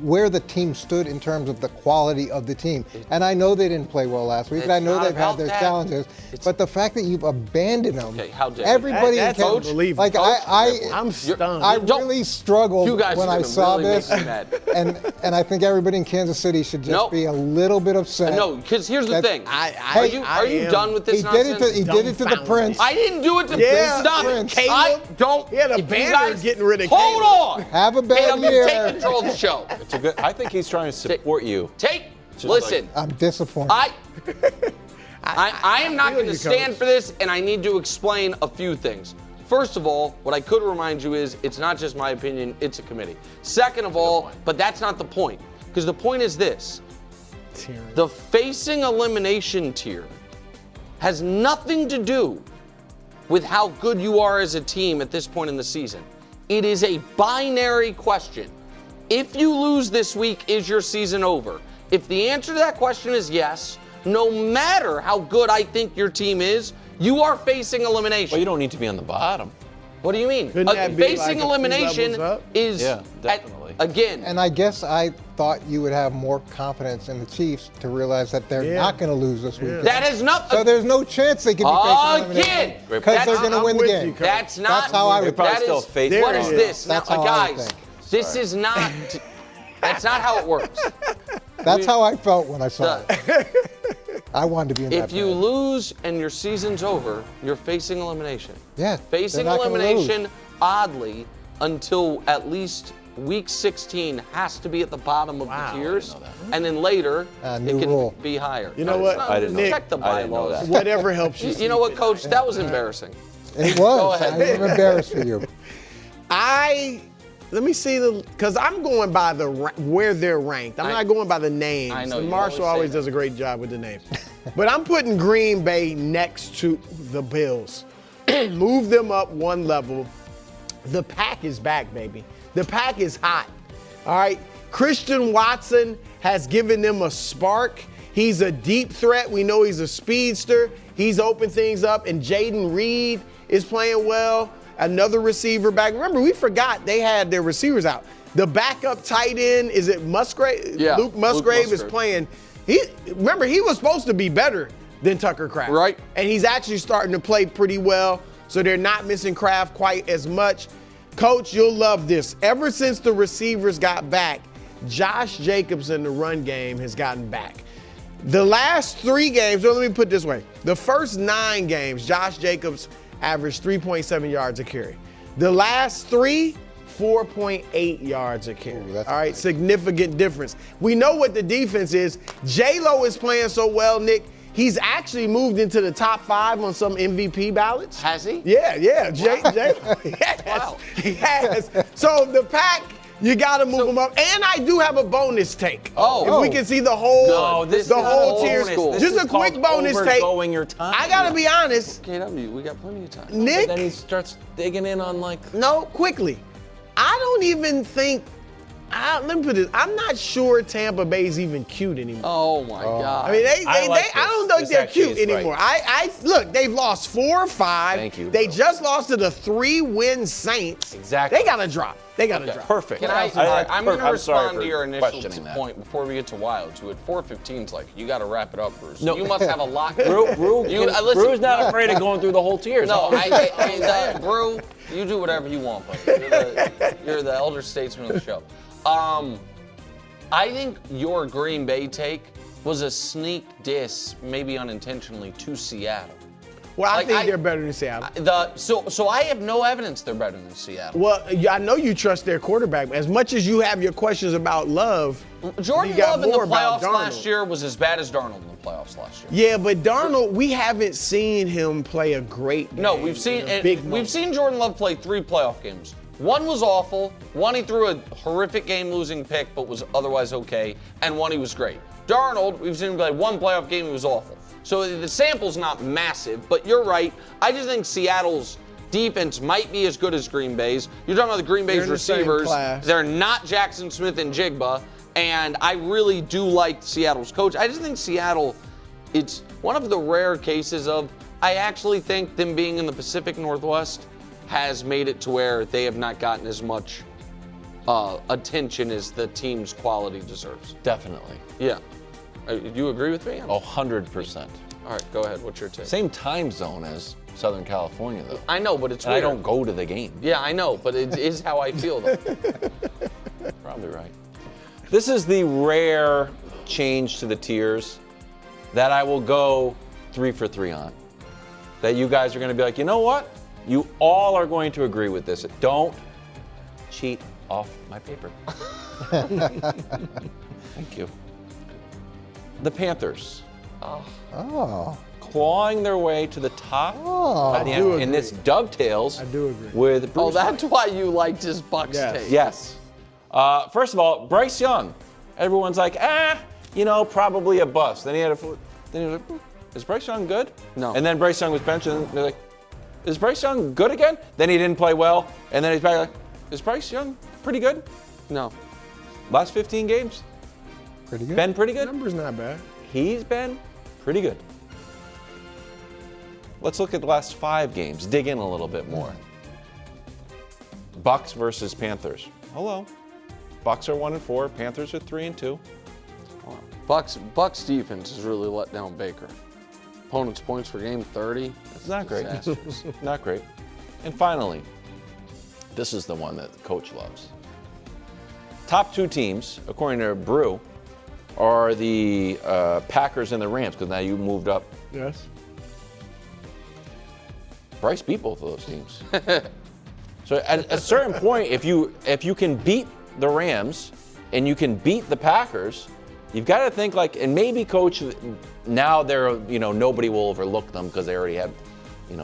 where the team stood in terms of the quality of the team. And I know they didn't play well last week, and I know they've had their challenges. But the fact that you've abandoned them, how dare everybody that's unbelievable. Like I'm stunned. I really struggled when I saw this, and I think everybody in Kansas City should just be a little bit upset. No, because here's the thing. Are you done with this nonsense? He did it to the Prince. I didn't do it to Stop it. Caleb. I don't. He had a banner getting rid of Hold on. Have a bad year. Take control of the show. I think he's trying to support you. Listen. I'm disappointed. I am not going to stand for this, and I need to explain a few things. First of all, what I could remind you is it's not just my opinion, it's a committee. Second of all, but that's not the point, because the point is this. The facing elimination tier has nothing to do with how good you are as a team at this point in the season. It is a binary question. If you lose this week, is your season over? If the answer to that question is yes, no matter how good I think your team is, you are facing elimination. Well, you don't need to be on the bottom. What do you mean? Facing elimination is, definitely. Again. And I guess I thought you would have more confidence in the Chiefs to realize that they're not going to lose this week. That is not. So there's no chance they can be facing elimination because they're going to win the game. That's not. That's how I would. What is this? That's now, how guys, I think. this is not. That's not how it works. That's how I felt when I saw it. I wanted to be in that. If you lose and your season's over, you're facing elimination. Yeah. Facing elimination, oddly, until at least week 16 has to be at the bottom of the tiers, and then later it can be higher. You know what? I didn't know. Check the bylaws. Whatever helps you. You know what, Coach? That was embarrassing. It was. I'm embarrassed for you. Let me see because I'm going by where they're ranked. I'm not going by the names. I know. Marshall always does a great job with the names. But I'm putting Green Bay next to the Bills. Move them up one level. The pack is back, baby. The pack is hot. All right. Christian Watson has given them a spark. He's a deep threat. We know he's a speedster. He's opened things up. And Jaden Reed is playing well. Another receiver back. Remember, we forgot they had their receivers out. The backup tight end, is it Musgrave? Yeah. Luke Musgrave is playing. Remember, he was supposed to be better than Tucker Kraft. Right. And he's actually starting to play pretty well, so they're not missing Kraft quite as much. Coach, you'll love this. Ever since the receivers got back, Josh Jacobs in the run game has gotten back. The last 3 games, let me put it this way. The first 9 games, Josh Jacobs averaged 3.7 yards a carry. The last 3, 4.8 yards a carry. All right, nice. Significant difference. We know what the defense is. J-Lo is playing so well, Nick. He's actually moved into the top 5 on some MVP ballots. Has he? Yeah. J-Lo. Wow. He has. So the pack, you got to move them up. And I do have a bonus take. If we can see the whole, whole tier. Just a quick bonus take. Your time. I got to be honest. KW, we got plenty of time. Nick. But then he starts digging in on quickly. I don't even think. Let me put this. I'm not sure Tampa Bay's even cute anymore. Oh my God. I mean, I don't think they're cute anymore. Right. Look, they've lost 4 or 5. Thank you. They just lost to the 3-win Saints. Exactly. They got to drop. They got to drop. Perfect. I'm going to respond to your initial questioning that. point before we get to Wilds, who at 4:15 is like, you got to wrap it up, Bruce. No. You must have a lot. Brew's not afraid of going through the whole tiers. No, Brew, you do whatever you want, buddy. You're the elder statesman of the show. I think your Green Bay take was a sneak diss, maybe unintentionally, to Seattle. Well, I think they're better than Seattle. So I have no evidence they're better than Seattle. Well, I know you trust their quarterback. As much as you have your questions about Love, Jordan Love in the playoffs last year was as bad as Darnold in the playoffs last year. Yeah, but Darnold, we haven't seen him play a great game. No, we've seen Jordan Love play 3 playoff games. One was awful, one he threw a horrific game-losing pick but was otherwise okay, and one he was great. Darnold, we've seen him play 1 playoff game, he was awful. So the sample's not massive, but you're right. I just think Seattle's defense might be as good as Green Bay's. You're talking about the Green Bay's receivers. They're not Jackson Smith and Jigba, and I really do like Seattle's coach. I just think Seattle, it's one of the rare cases of, I actually think them being in the Pacific Northwest has made it to where they have not gotten as much attention as the team's quality deserves. Definitely. Yeah. Do you agree with me? 100%. All right, go ahead. What's your take? Same time zone as Southern California, though. I know, but it's weird. I don't go to the game. Yeah, I know, but it is how I feel, though. Probably right. This is the rare change to the tiers that I will go 3 for 3 on. That you guys are going to be like, you know what? You all are going to agree with this. Don't cheat off my paper. Thank you. The Panthers. Clawing their way to the top. And this dovetails with Bruce. Oh, that's why you liked his Bucks take. Yes. First of all, Bryce Young. Everyone's like, probably a bust. Then he was like, is Bryce Young good? No. And then Bryce Young was benched, and they're like, is Bryce Young good again? Then he didn't play well, and then he's back like, is Bryce Young pretty good? No. Last 15 games? Pretty good. Been pretty good? Number's not bad. He's been pretty good. Let's look at the last 5 games. Dig in a little bit more. Bucks versus Panthers. Hello. Bucks are 1-4. Panthers are 3-2. Bucks defense has really let down Baker. Opponent's points per game 30. It's not great. Not great. And finally, this is the one that the coach loves. Top 2 teams, according to Brew, are the Packers and the Rams, because now you moved up. Yes. Bryce beat both of those teams. So at a certain point, if you can beat the Rams and you can beat the Packers, you've got to think like, and maybe coach, now they're, nobody will overlook them because they already have,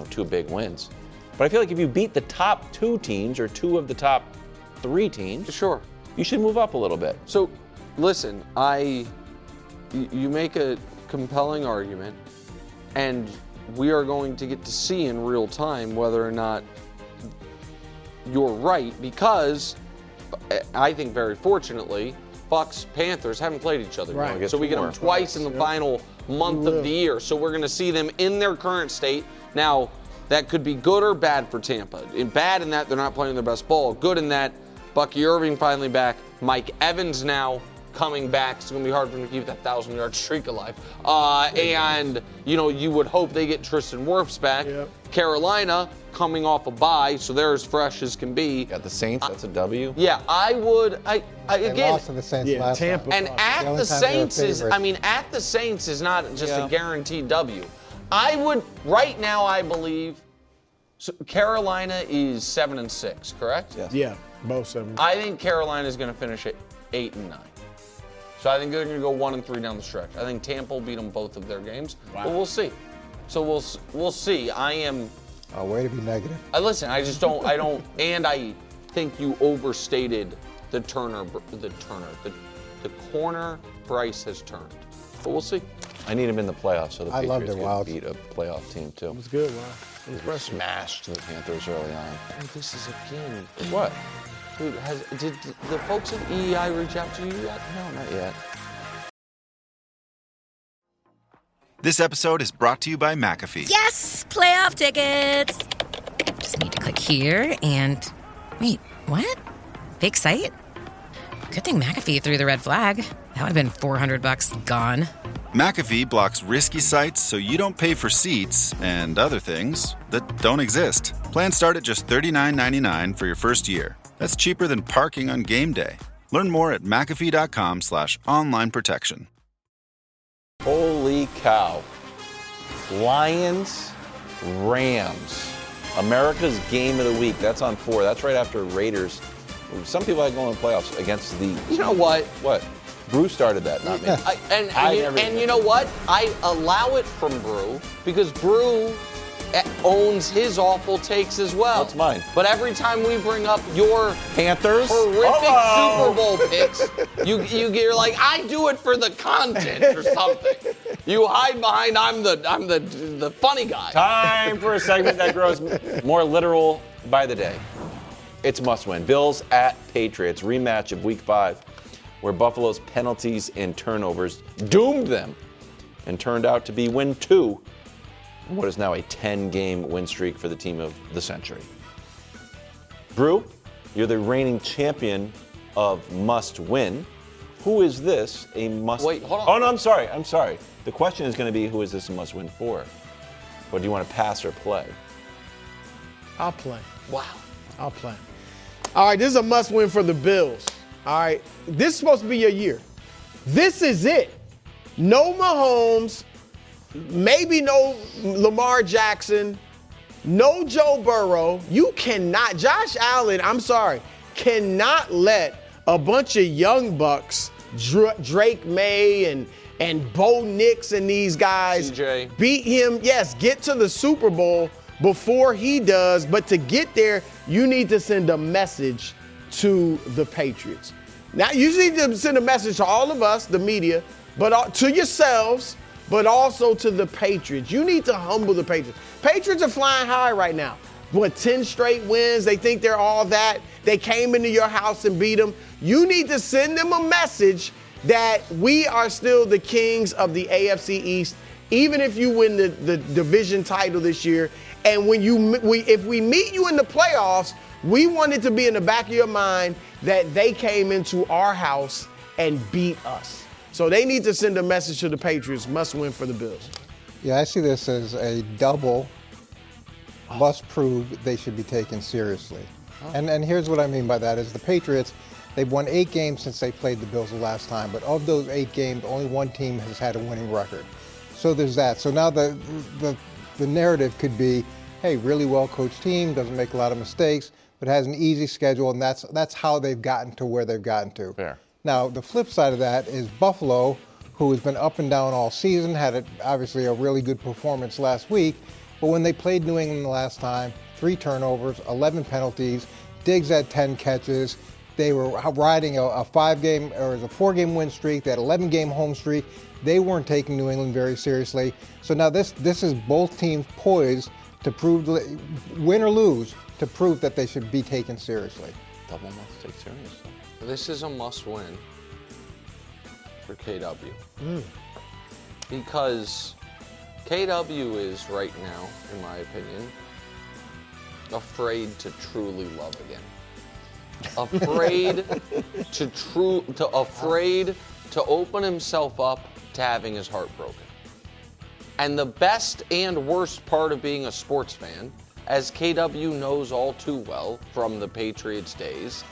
2 big wins. But I feel like if you beat the top 2 teams or 2 of the top 3 teams, sure, you should move up a little bit. So, listen, you make a compelling argument, and we are going to get to see in real time whether or not you're right, because I think very fortunately, Bucks, Panthers haven't played each other yet. Right. So we get them twice in the final month of the year. So we're going to see them in their current state. Now, that could be good or bad for Tampa. Bad in that they're not playing their best ball. Good in that Bucky Irving finally back. Mike Evans now coming back. It's going to be hard for him to keep that 1,000-yard streak alive. And, you would hope they get Tristan Wirfs back. Yep. Carolina coming off a bye, so they're as fresh as can be. Got the Saints. That's a W. Yeah, I would. They again. Lost to the Saints last Tampa. time. And at the Saints is not just a guaranteed W. I would right now. I believe. So Carolina is 7-6, correct? Yes. Yeah, both 7. I think Carolina is going to finish at 8-9. So I think they're going to go 1-3 down the stretch. I think Tampa will beat them both of their games. Wow. But we'll see. So we'll see. I am. Oh, way to be negative. Listen, I just don't. I don't. And I think you overstated the corner Bryce has turned. But we'll see. I need him in the playoffs, so the I love Patriots their Wilds. beat a playoff team too. It was good. Wow. They were smashed the Panthers early on. Oh, this is again. What? Dude, did the folks at EEI reach out to you yet? No, not yet. This episode is brought to you by McAfee. Yes! Playoff tickets! Just need to click here and... Wait, what? Fake site? Good thing McAfee threw the red flag. That would have been $400 gone. McAfee blocks risky sites so you don't pay for seats and other things that don't exist. Plans start at just $39.99 for your first year. That's cheaper than parking on game day. Learn more at McAfee.com/online protection. Holy cow. Lions, Rams. America's game of the week. That's on 4. That's right after Raiders. Some people had going in the playoffs against the... You know what? What? Brew started that, not me. And you know what? I allow it from Brew because Brew owns his awful takes as well. That's mine. But every time we bring up your Panthers horrific Super Bowl picks, you're like, I do it for the content or something. You hide behind I'm the funny guy. Time for a segment that grows more literal by the day. It's must win. Bills at Patriots, rematch of Week 5, where Buffalo's penalties and turnovers doomed them and turned out to be win 2. What is now a 10-game win streak for the team of the century. Brew, you're the reigning champion of must win. Who is this a must? Wait, hold on. Oh no, I'm sorry. The question is going to be, who is this a must win for? Or do you want to pass or play? I'll play. Wow. I'll play. All right, this is a must win for the Bills. All right, this is supposed to be your year. This is it. No Mahomes. Maybe no Lamar Jackson, no Joe Burrow. You cannot, Josh Allen, I'm sorry, cannot let a bunch of young bucks, Drake Maye and Bo Nix and these guys CJ. beat him. Yes, get to the Super Bowl before he does. But to get there, you need to send a message to the Patriots. Now, you need to send a message to all of us, the media, but to yourselves, but also to the Patriots. You need to humble the Patriots. Patriots are flying high right now. 10 straight wins. They think they're all that. They came into your house and beat them. You need to send them a message that we are still the kings of the AFC East, even if you win the division title this year. And when if we meet you in the playoffs, we want it to be in the back of your mind that they came into our house and beat us. So they need to send a message to the Patriots, must win for the Bills. Yeah, I see this as a double must prove they should be taken seriously. And here's what I mean by that is the Patriots, they've won 8 games since they played the Bills the last time, but of those 8 games, only one team has had a winning record. So there's that. So now the narrative could be, hey, really well-coached team, doesn't make a lot of mistakes, but has an easy schedule, and that's how they've gotten to where they've gotten to. Fair. Now, the flip side of that is Buffalo, who has been up and down all season, had obviously a really good performance last week, but when they played New England the last time, 3 turnovers, 11 penalties, Diggs had 10 catches. They were riding a 5-game or a 4-game win streak. They had 11-game home streak. They weren't taking New England very seriously. So now this is both teams poised to prove, win or lose, to prove that they should be taken seriously. Double must take seriously. This is a must-win for KW. Because KW is right now, in my opinion, afraid to truly love again. Afraid to open himself up to having his heart broken. And the best and worst part of being a sports fan, as KW knows all too well from the Patriots days,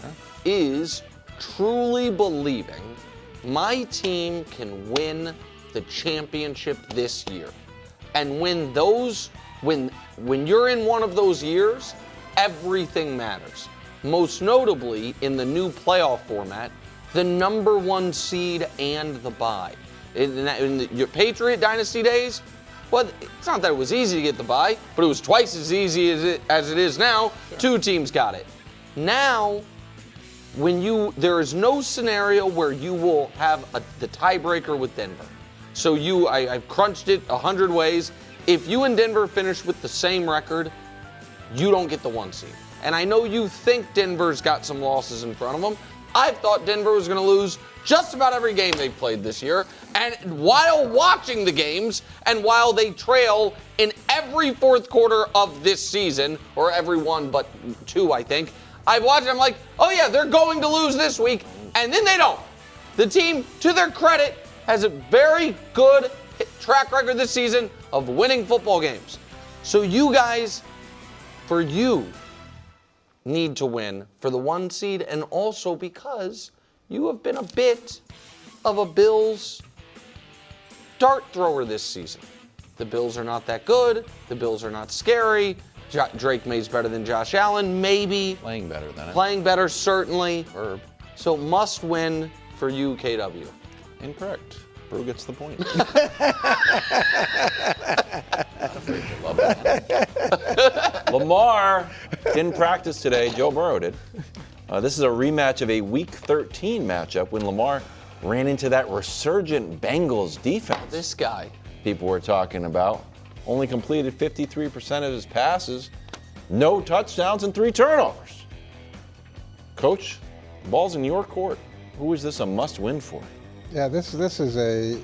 is truly believing my team can win the championship this year. And when you're in one of those years, everything matters. Most notably in the new playoff format, the number 1 seed and the bye. In your Patriot Dynasty days, well, it's not that it was easy to get the bye, but it was twice as easy as it is now. Sure. 2 teams got it. Now, there is no scenario where you will have the tiebreaker with Denver. So I've crunched it 100 ways. If you and Denver finish with the same record, you don't get the 1 seed. And I know you think Denver's got some losses in front of them. I thought Denver was going to lose just about every game they've played this year. And while watching the games and while they trail in every fourth quarter of this season, or every one but 2, I think, I've watched it. I'm like, oh yeah, they're going to lose this week, and then they don't. The team, to their credit, has a very good track record this season of winning football games. So you guys, for you, need to win for the 1 seed, and also because you have been a bit of a Bills dart thrower this season. The Bills are not that good. The Bills are not scary. Drake Maye's better than Josh Allen, maybe. Playing better than it. Playing better, certainly. So must win for you, KW. Incorrect. Brew gets the point. Lamar didn't practice today. Joe Burrow did. This is a rematch of a Week 13 matchup when Lamar ran into that resurgent Bengals defense. This guy. People were talking about. Only completed 53% of his passes. No touchdowns and 3 turnovers. Coach, the ball's in your court. Who is this a must-win for? Yeah, this is a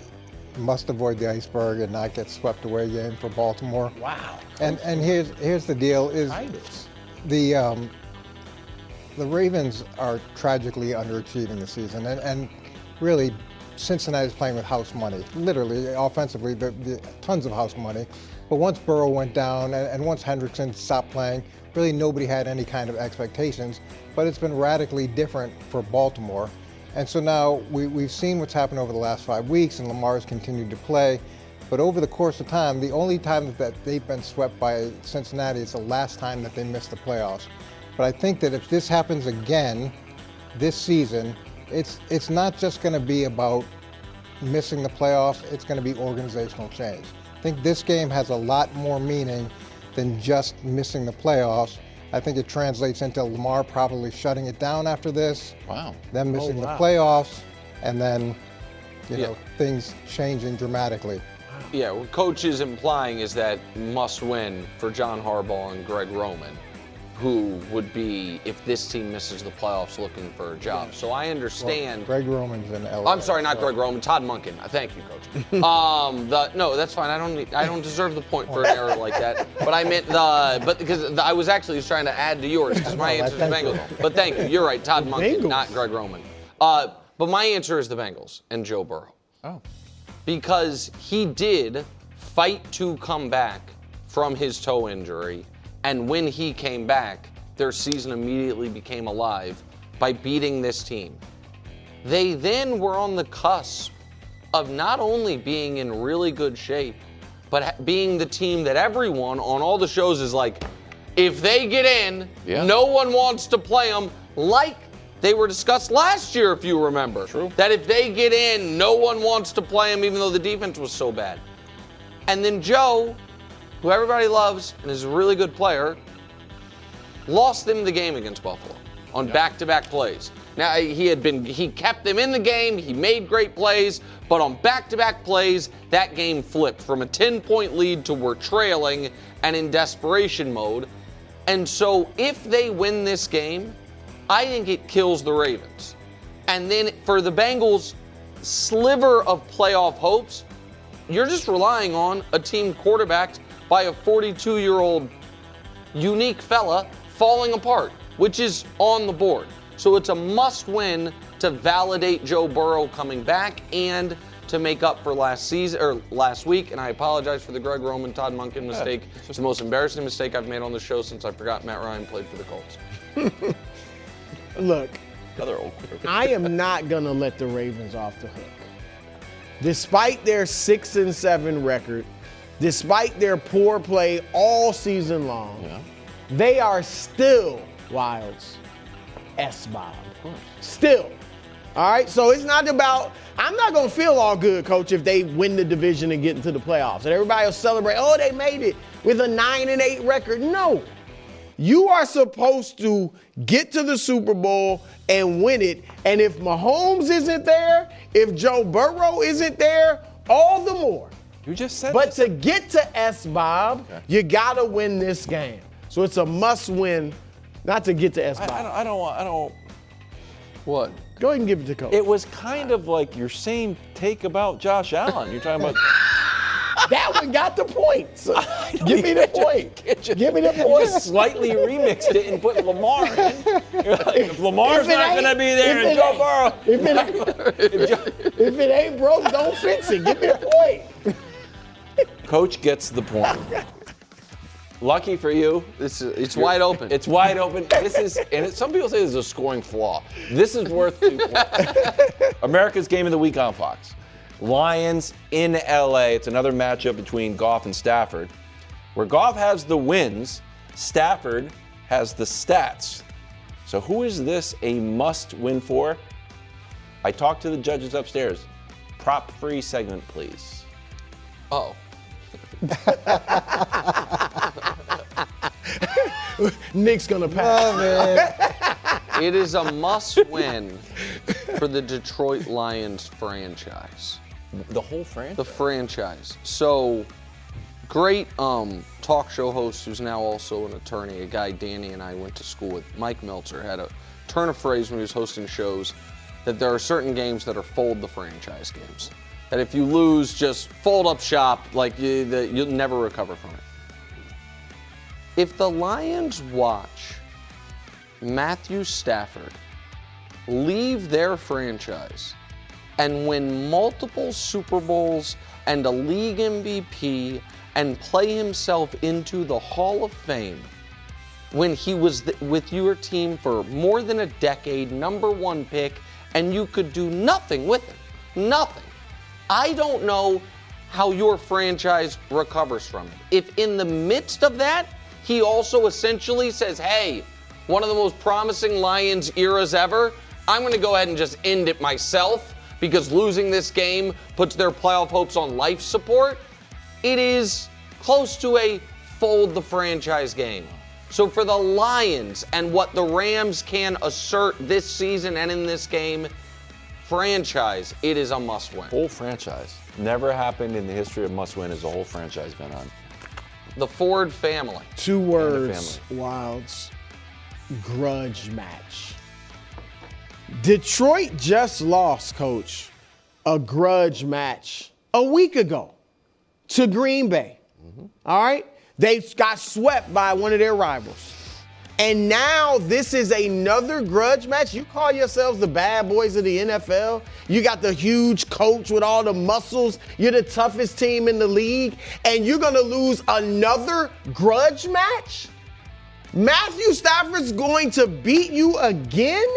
must avoid the iceberg and not get swept away game for Baltimore. Wow. And here's the deal: is the Ravens are tragically underachieving this season, and really Cincinnati's playing with house money. Literally, offensively, the tons of house money. But once Burrow went down and once Hendrickson stopped playing, really nobody had any kind of expectations. But it's been radically different for Baltimore. And so now we've seen what's happened over the last 5 weeks, and Lamar's continued to play. But over the course of time, the only time that they've been swept by Cincinnati is the last time that they missed the playoffs. But I think that if this happens again this season, it's not just going to be about missing the playoffs, it's going to be organizational change. I think this game has a lot more meaning than just missing the playoffs. I think it translates into Lamar probably shutting it down after this. Wow. Then missing the playoffs, and then, things changing dramatically. Yeah, what Coach is implying is that must win for John Harbaugh and Greg Roman, who would be, if this team misses the playoffs, looking for a job. So I understand. Well, Greg Roman's in LA. I'm sorry, not Greg Roman. Todd Monken. Thank you, Coach. No, that's fine. I don't deserve the point for an error like that. But I meant because I was actually just trying to add to yours because my answer is the Bengals. But thank you. You're right, Todd Monken, not Greg Roman. But my answer is the Bengals and Joe Burrow. Oh. Because he did fight to come back from his toe injury. And when he came back, their season immediately became alive by beating this team. They then were on the cusp of not only being in really good shape, but being the team that everyone on all the shows is like, if they get in, no one wants to play them, like they were discussed last year, if you remember. True. That if they get in, no one wants to play them, even though the defense was so bad. And then Joe, who everybody loves and is a really good player, lost them the game against Buffalo on back-to-back plays. Now, he kept them in the game, he made great plays, but on back-to-back plays, that game flipped from a 10-point lead to we're trailing and in desperation mode. And so if they win this game, I think it kills the Ravens. And then for the Bengals' sliver of playoff hopes, you're just relying on a team quarterbacked by a 42-year-old unique fella falling apart, which is on the board. So it's a must-win to validate Joe Burrow coming back and to make up for last week. And I apologize for the Greg Roman, Todd Monken mistake. It's the most embarrassing mistake I've made on the show since I forgot Matt Ryan played for the Colts. Look, another old quarterback. I am not gonna let the Ravens off the hook. Despite their 6-7 record, despite their poor play all season long, they are still Wild's S-Bob. Of course. Still. All right? So it's not about, I'm not going to feel all good, Coach, if they win the division and get into the playoffs. And everybody will celebrate, oh, they made it with a 9-8 record. No. You are supposed to get to the Super Bowl and win it. And if Mahomes isn't there, if Joe Burrow isn't there, all the more. You just said But to get to S-Bob, you got to win this game. So it's a must-win, not to get to S-Bob. I don't. What? Go ahead and give it to Coach. It was kind of like your same take about Josh Allen. You're talking about That one got the point. So give me the point. Give me the point. You just slightly remixed it and put Lamar in. You're like, if Lamar's not going to be there and Joe Burrow. If it ain't broke, don't fix it. Give me the point. Coach gets the point. Lucky for you, it's wide open. It's wide open. Some people say this is a scoring flaw. This is worth 2 points. America's Game of the Week on Fox. Lions in LA. It's another matchup between Goff and Stafford. Where Goff has the wins, Stafford has the stats. So who is this a must-win for? I talked to the judges upstairs. Prop-free segment, please. Oh. Nick's gonna pass. It is a must-win for the Detroit Lions franchise. The whole franchise? The franchise. So, great talk show host who's now also an attorney, a guy Danny and I went to school with, Mike Meltzer, had a turn of phrase when he was hosting shows that there are certain games that are fold the franchise games. That if you lose, just fold up shop, like you'll never recover from it. If the Lions watch Matthew Stafford leave their franchise and win multiple Super Bowls and a league MVP and play himself into the Hall of Fame when he was with your team for more than a decade, #1 pick, and you could do nothing with him, nothing. I don't know how your franchise recovers from it. If in the midst of that, he also essentially says, hey, one of the most promising Lions eras ever, I'm going to go ahead and just end it myself because losing this game puts their playoff hopes on life support. It is close to a fold the franchise game. So for the Lions and what the Rams can assert this season and in this game, franchise, it is a must-win. Whole franchise. Never happened in the history of must-win as a whole franchise been on. The Ford family. 2 words, Wilds. Grudge match. Detroit just lost, Coach, a grudge match a week ago to Green Bay. All right? They got swept by one of their rivals. And now this is another grudge match. You call yourselves the bad boys of the NFL. You got the huge coach with all the muscles. You're the toughest team in the league. And you're going to lose another grudge match? Matthew Stafford's going to beat you again?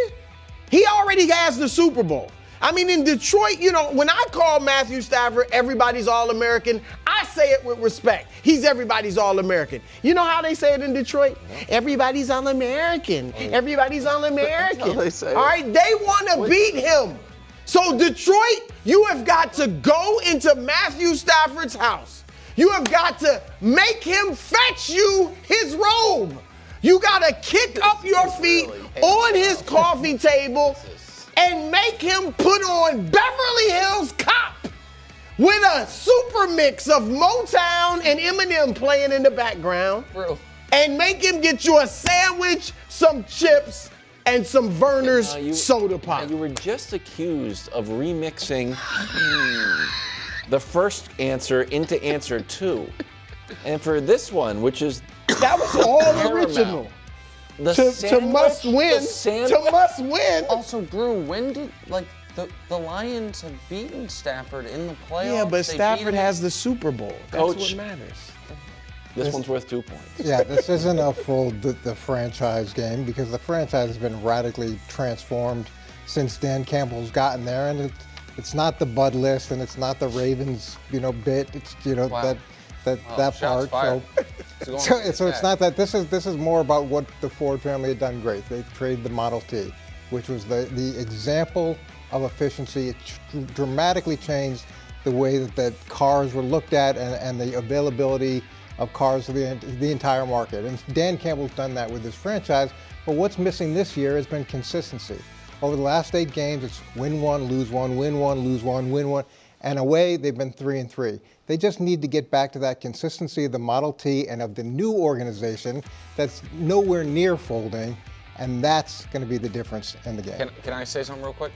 He already has the Super Bowl. I mean, in Detroit, you know, when I call Matthew Stafford everybody's All-American, I say it with respect. He's everybody's All-American. You know how they say it in Detroit? Everybody's All-American. Everybody's All-American. That's how they say it. All right, they want to beat him. So Detroit, you have got to go into Matthew Stafford's house. You have got to make him fetch you his robe. You got to kick up your feet on his coffee table and make him put on Beverly Hills Cop with a super mix of Motown and Eminem playing in the background. Bro. And make him get you a sandwich, some chips, and some Verner's soda pop. You were just accused of remixing the first answer into answer 2. And for this one, which is that was all original. To must win. To must win. Also, Brew, when did the Lions have beaten Stafford in the playoffs? Yeah, but Stafford has the Super Bowl. That's Coach, what matters. This one's worth 2 points. Yeah, this isn't a full the franchise game because the franchise has been radically transformed since Dan Campbell's gotten there, and it's not the Bud list and it's not the Ravens, bit. It's that part. So it's not that. This is more about what the Ford family had done great. They traded the Model T, which was the example of efficiency. It dramatically changed the way that cars were looked at and the availability of cars to the entire market. And Dan Campbell's done that with his franchise. But what's missing this year has been consistency. Over the last 8 games, it's win 1, lose 1, win 1, lose 1, win 1. And away, they've been 3-3. They just need to get back to that consistency of the Model T and of the new organization that's nowhere near folding, and that's going to be the difference in the game. Can I say something real quick?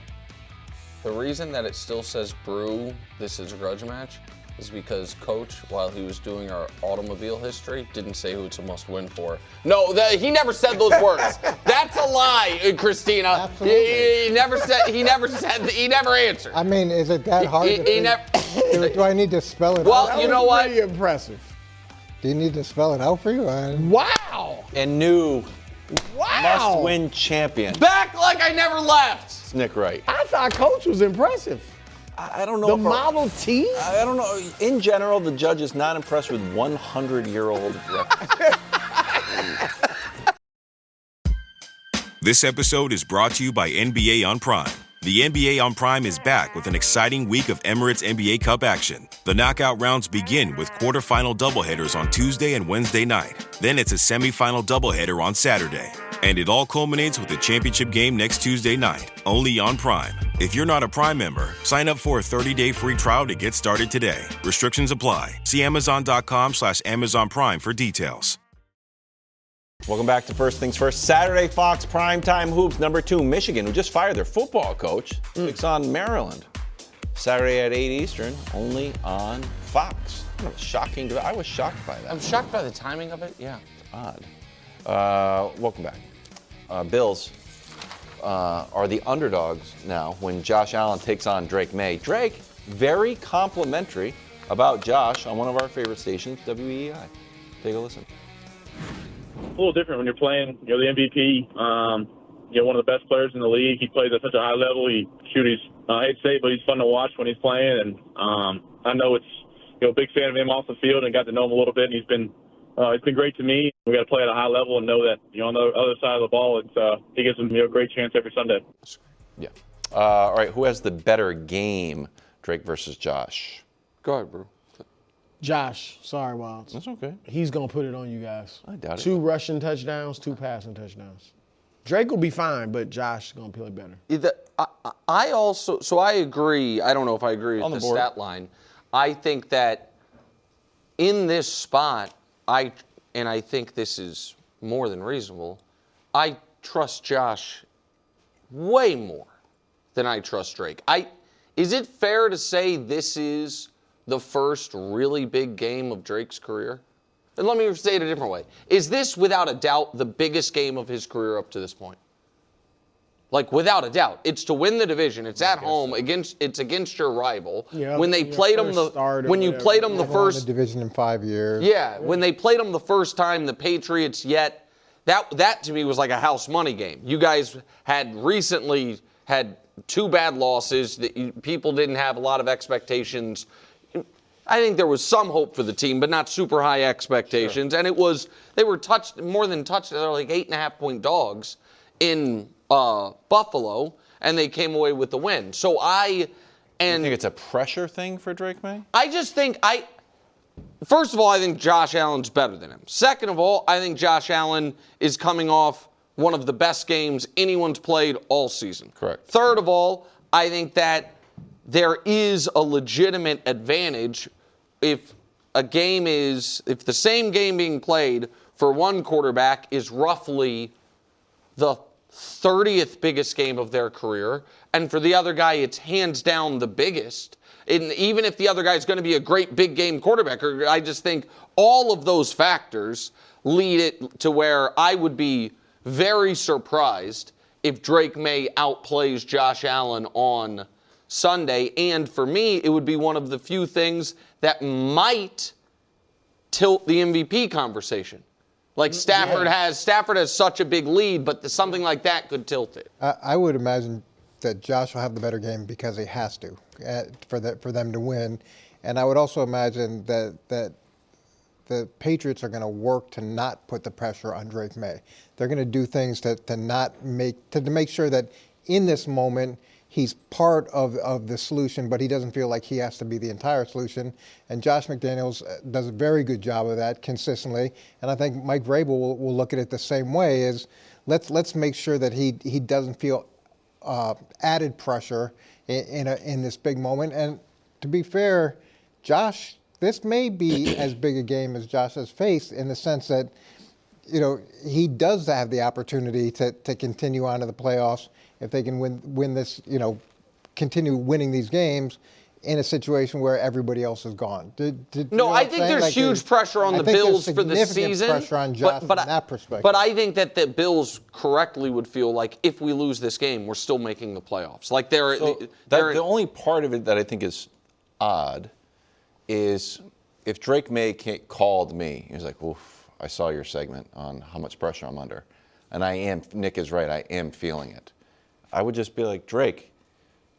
The reason that it still says Brew, this is a grudge match, is because Coach, while he was doing our automobile history, didn't say who it's a must-win for. No, he never said those words. That's a lie, Christina. Absolutely. He never said. He never answered. I mean, is it that hard? Do I need to spell it out? Well, you know what? Pretty impressive. Do you need to spell it out for you? Wow. And new Wow. must-win champion. Back like I never left. It's Nick Wright. I thought Coach was impressive. I don't know. The if Model T? I don't know. In general, the judge is not impressed with 100-year-old records. This episode is brought to you by NBA on Prime. The NBA on Prime is back with an exciting week of Emirates NBA Cup action. The knockout rounds begin with quarterfinal doubleheaders on Tuesday and Wednesday night. Then it's a semifinal doubleheader on Saturday. And it all culminates with a championship game next Tuesday night, only on Prime. If you're not a Prime member, sign up for a 30-day free trial to get started today. Restrictions apply. See Amazon.com/Amazon Prime for details. Welcome back to First Things First. Saturday, Fox Primetime Hoops. Number 2, Michigan, who just fired their football coach, takes on Maryland. Saturday at 8 Eastern, only on Fox. Shocking. I was shocked by that. I'm shocked by the timing of it, yeah. Odd. Welcome back. Bills are the underdogs now when Josh Allen takes on Drake Maye. Drake, very complimentary about Josh on one of our favorite stations, WEEI. Take a listen. A little different when you're playing, the MVP, one of the best players in the league. He plays at such a high level. He's, I hate to say it, but he's fun to watch when he's playing. And I know it's, big fan of him off the field and got to know him a little bit. And it's been great to me. We got to play at a high level and know that, on the other side of the ball, he gives them a great chance every Sunday. Yeah. All right, who has the better game, Drake versus Josh? Go ahead, bro. Josh, sorry, Wilds. That's okay. He's going to put it on you guys. I doubt it. 2 rushing touchdowns, 2 passing touchdowns. Drake will be fine, but Josh is going to play better. I agree. I don't know if I agree with the stat line. I think that in this spot, I think this is more than reasonable, I trust Josh way more than I trust Drake. Is it fair to say this is the first really big game of Drake's career? And let me say it a different way. Is this, without a doubt, the biggest game of his career up to this point? Like, without a doubt. It's to win the division. It's at home. It's against your rival. Yeah, when they played him you played them the first the division in 5 years. Yeah, when they played them the first time, the Patriots, that to me was like a house money game. You guys had recently had 2 bad losses. People didn't have a lot of expectations. I think there was some hope for the team, but not super high expectations. Sure. And they were more than touched. They're like 8.5-point dogs in Buffalo, and they came away with the win. So you think it's a pressure thing for Drake Maye? I just think first of all, I think Josh Allen's better than him. Second of all, I think Josh Allen is coming off one of the best games anyone's played all season. Correct. Third of all, I think that there is a legitimate advantage if the same game being played for one quarterback is roughly the 30th biggest game of their career, and for the other guy it's hands down the biggest. And even if the other guy is going to be a great big game quarterback, I just think all of those factors lead it to where I would be very surprised if Drake Maye outplays Josh Allen on Sunday. And for me, it would be one of the few things that might tilt the MVP conversation. Like Stafford has such a big lead, but something like that could tilt it. I would imagine that Josh will have the better game because he has to for them to win. And I would also imagine that the Patriots are going to work to not put the pressure on Drake Maye. They're going to do things to make sure that in this moment he's part of the solution, but he doesn't feel like he has to be the entire solution. And Josh McDaniels does a very good job of that consistently. And I think Mike Vrabel will look at it the same way: is let's make sure that he doesn't feel added pressure in this big moment. And to be fair, Josh, this may be as big a game as Josh has faced in the sense that he does have the opportunity to continue on to the playoffs if they can win this, continue winning these games. in a situation where everybody else is gone. No, I think there's huge pressure on the Bills for the season. Pressure on Josh from that perspective. But I think that the Bills correctly would feel like if we lose this game, we're still making the playoffs. Like the only part of it that I think is odd is if Drake Maye called me, he was like, "Oof, I saw your segment on how much pressure I'm under," and Nick is right, I am feeling it. I would just be like, Drake,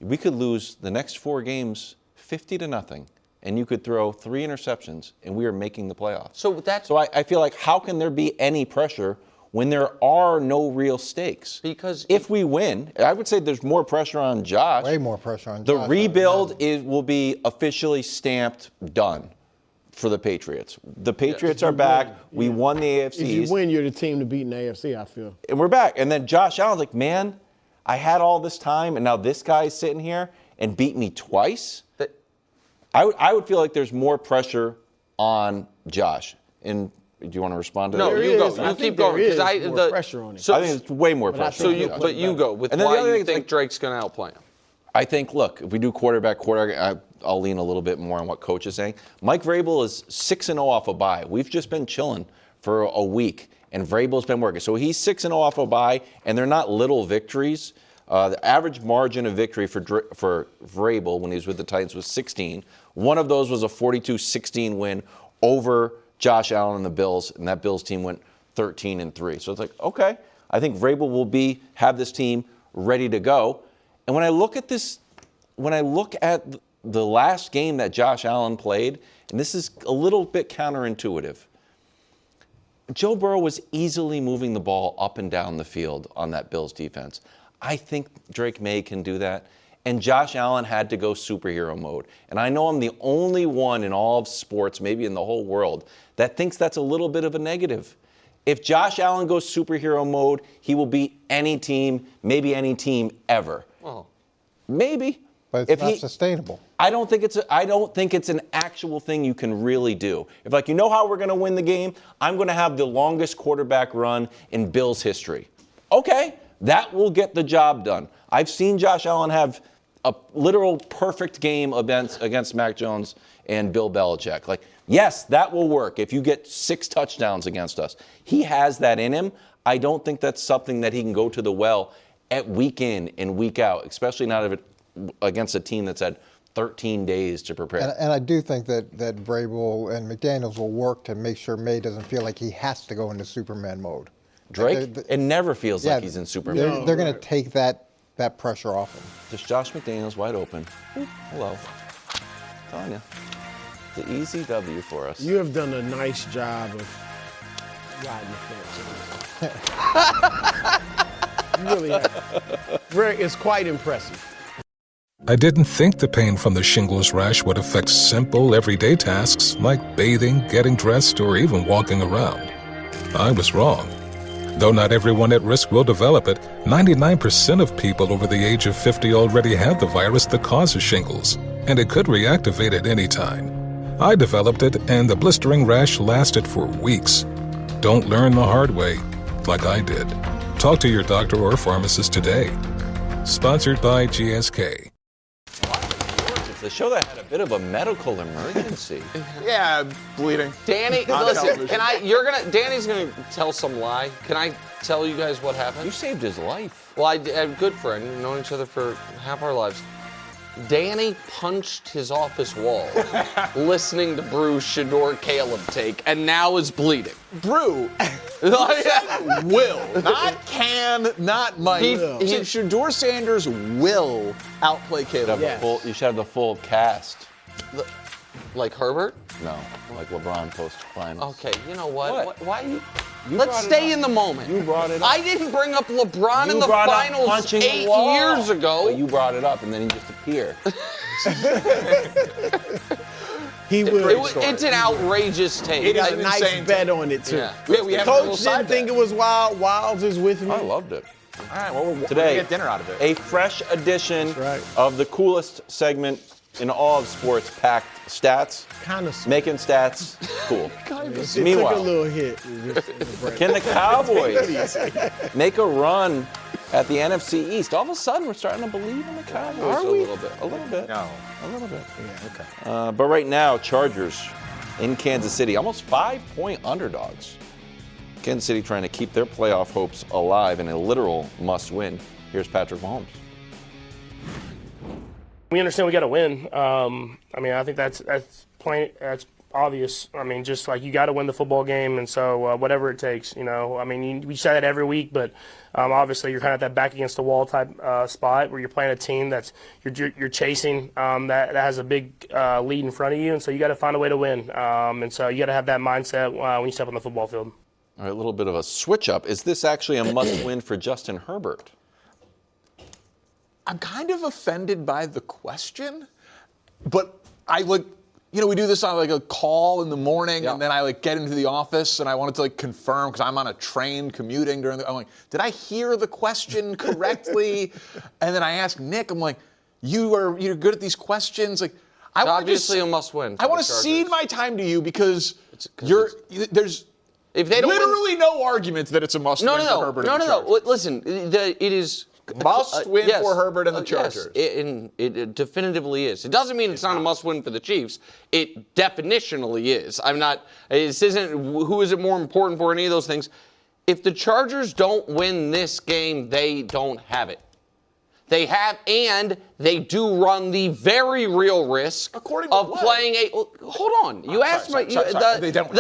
we could lose the next 4 games 50-0, and you could throw 3 interceptions, and we are making the playoffs. So I feel like how can there be any pressure when there are no real stakes? Because if we win, I would say there's more pressure on Josh. Way more pressure on The Josh. rebuild will be officially stamped done for the Patriots. The Patriots are back. We won the AFC. If you win, you're the team to beat in the AFC, I feel. And we're back. And then Josh Allen's like, man, I had all this time, and now this guy's sitting here and beat me twice. I would feel like there's more pressure on Josh. And do you want to respond to that? No, you go. You keep going. There is more pressure on it. I think it's way more pressure. But you go with why you think Drake's going to outplay him. I think, look, if we do quarterback, I'll lean a little bit more on what Coach is saying. Mike Vrabel is 6-0 off a bye. We've just been chilling for a week, and Vrabel's been working. So he's 6-0 off a bye, and they're not little victories. The average margin of victory for Vrabel when he was with the Titans was 16. One of those was a 42-16 win over Josh Allen and the Bills, and that Bills team went 13-3. So it's like, okay, I think Vrabel will have this team ready to go. And when I look at the last game that Josh Allen played, and this is a little bit counterintuitive, Joe Burrow was easily moving the ball up and down the field on that Bills defense. I think Drake Maye can do that. And Josh Allen had to go superhero mode. And I know I'm the only one in all of sports, maybe in the whole world, that thinks that's a little bit of a negative. If Josh Allen goes superhero mode, he will beat any team, maybe any team ever. Well, maybe. But it's not sustainable. I don't think it's an actual thing you can really do. If you know how we're going to win the game, I'm going to have the longest quarterback run in Bills history. Okay, that will get the job done. I've seen Josh Allen have a literal perfect game against Mac Jones and Bill Belichick. Yes, that will work if you get 6 touchdowns against us. He has that in him. I don't think that's something that he can go to the well at week in and week out, especially not against a team that's had 13 days to prepare. And I do think that Vrabel and McDaniels will work to make sure Maye doesn't feel like he has to go into Superman mode. Drake, it never feels like he's in Superman. They're going to take that pressure off him. Just Josh McDaniels wide open. Hello. Telling you. It's an easy W for us. You have done a nice job of riding the fence. You really have. It's quite impressive. I didn't think the pain from the shingles rash would affect simple, everyday tasks like bathing, getting dressed, or even walking around. I was wrong. Though not everyone at risk will develop it, 99% of people over the age of 50 already have the virus that causes shingles, and it could reactivate at any time. I developed it, and the blistering rash lasted for weeks. Don't learn the hard way, like I did. Talk to your doctor or pharmacist today. Sponsored by GSK. The show that had a bit of a medical emergency. Yeah, bleeding. Danny, listen, Danny's gonna tell some lie. Can I tell you guys what happened? You saved his life. Well, I'm a good friend. We've known each other for half our lives. Danny punched his office wall listening to Brew's Shedeur Caleb take, and now is bleeding. Brew. Will. Not can, not might. Shedeur Sanders will outplay Caleb. You should have the full cast. Like Herbert? No, like LeBron post-finals. Okay, you know what? Why you... Let's stay in the moment. You brought it up. I didn't bring up LeBron in the finals 8 years ago. But you brought it up, and then he just appeared. It's an outrageous take. It is a nice bet on it, too. Yeah, we have Coach didn't think it was wild. Wilds is with me. I loved it. All right, well, we're Today, going to get dinner out of it. A fresh edition of the coolest segment in all of sports, packed stats. Kind of making stats cool. It Meanwhile, took a little hit. can the Cowboys make a run at the NFC East. All of a sudden, we're starting to believe in the Cowboys a little bit. A little bit. No. A little bit. Yeah, okay. But right now, Chargers in Kansas City, almost 5-point underdogs. Kansas City trying to keep their playoff hopes alive in a literal must-win. Here's Patrick Mahomes. We understand we got to win. I mean, I think that's plain. That's obvious. I mean, just like you got to win the football game, and so whatever it takes, you know. I mean, we say that every week, but obviously you're kind of at that back against the wall type spot where you're playing a team that's you're chasing that has a big lead in front of you, and so you got to find a way to win. And so you got to have that mindset when you step on the football field. All right, a little bit of a switch up. Is this actually a must-win for Justin Herbert? I'm kind of offended by the question, but I like, you know, we do this on like a call in the morning, and then I like get into the office and I wanted to like confirm because I'm on a train commuting during the. I'm like, did I hear the question correctly? And then I asked Nick, I'm like, you're good at these questions, like. It's obviously a must-win. I want to cede my time to you because there's. If they don't literally no argument that it's a must-win for Herbert and the Chargers. No. Listen, it is. Must-win for Herbert and the Chargers. Yes, it definitively is. It doesn't mean it's not a must-win for the Chiefs. It definitionally is. This isn't who is it more important for, any of those things. If the Chargers don't win this game, they don't have it. They have, and they do run the very real risk of playing a. Well, hold on. You asked me. They don't.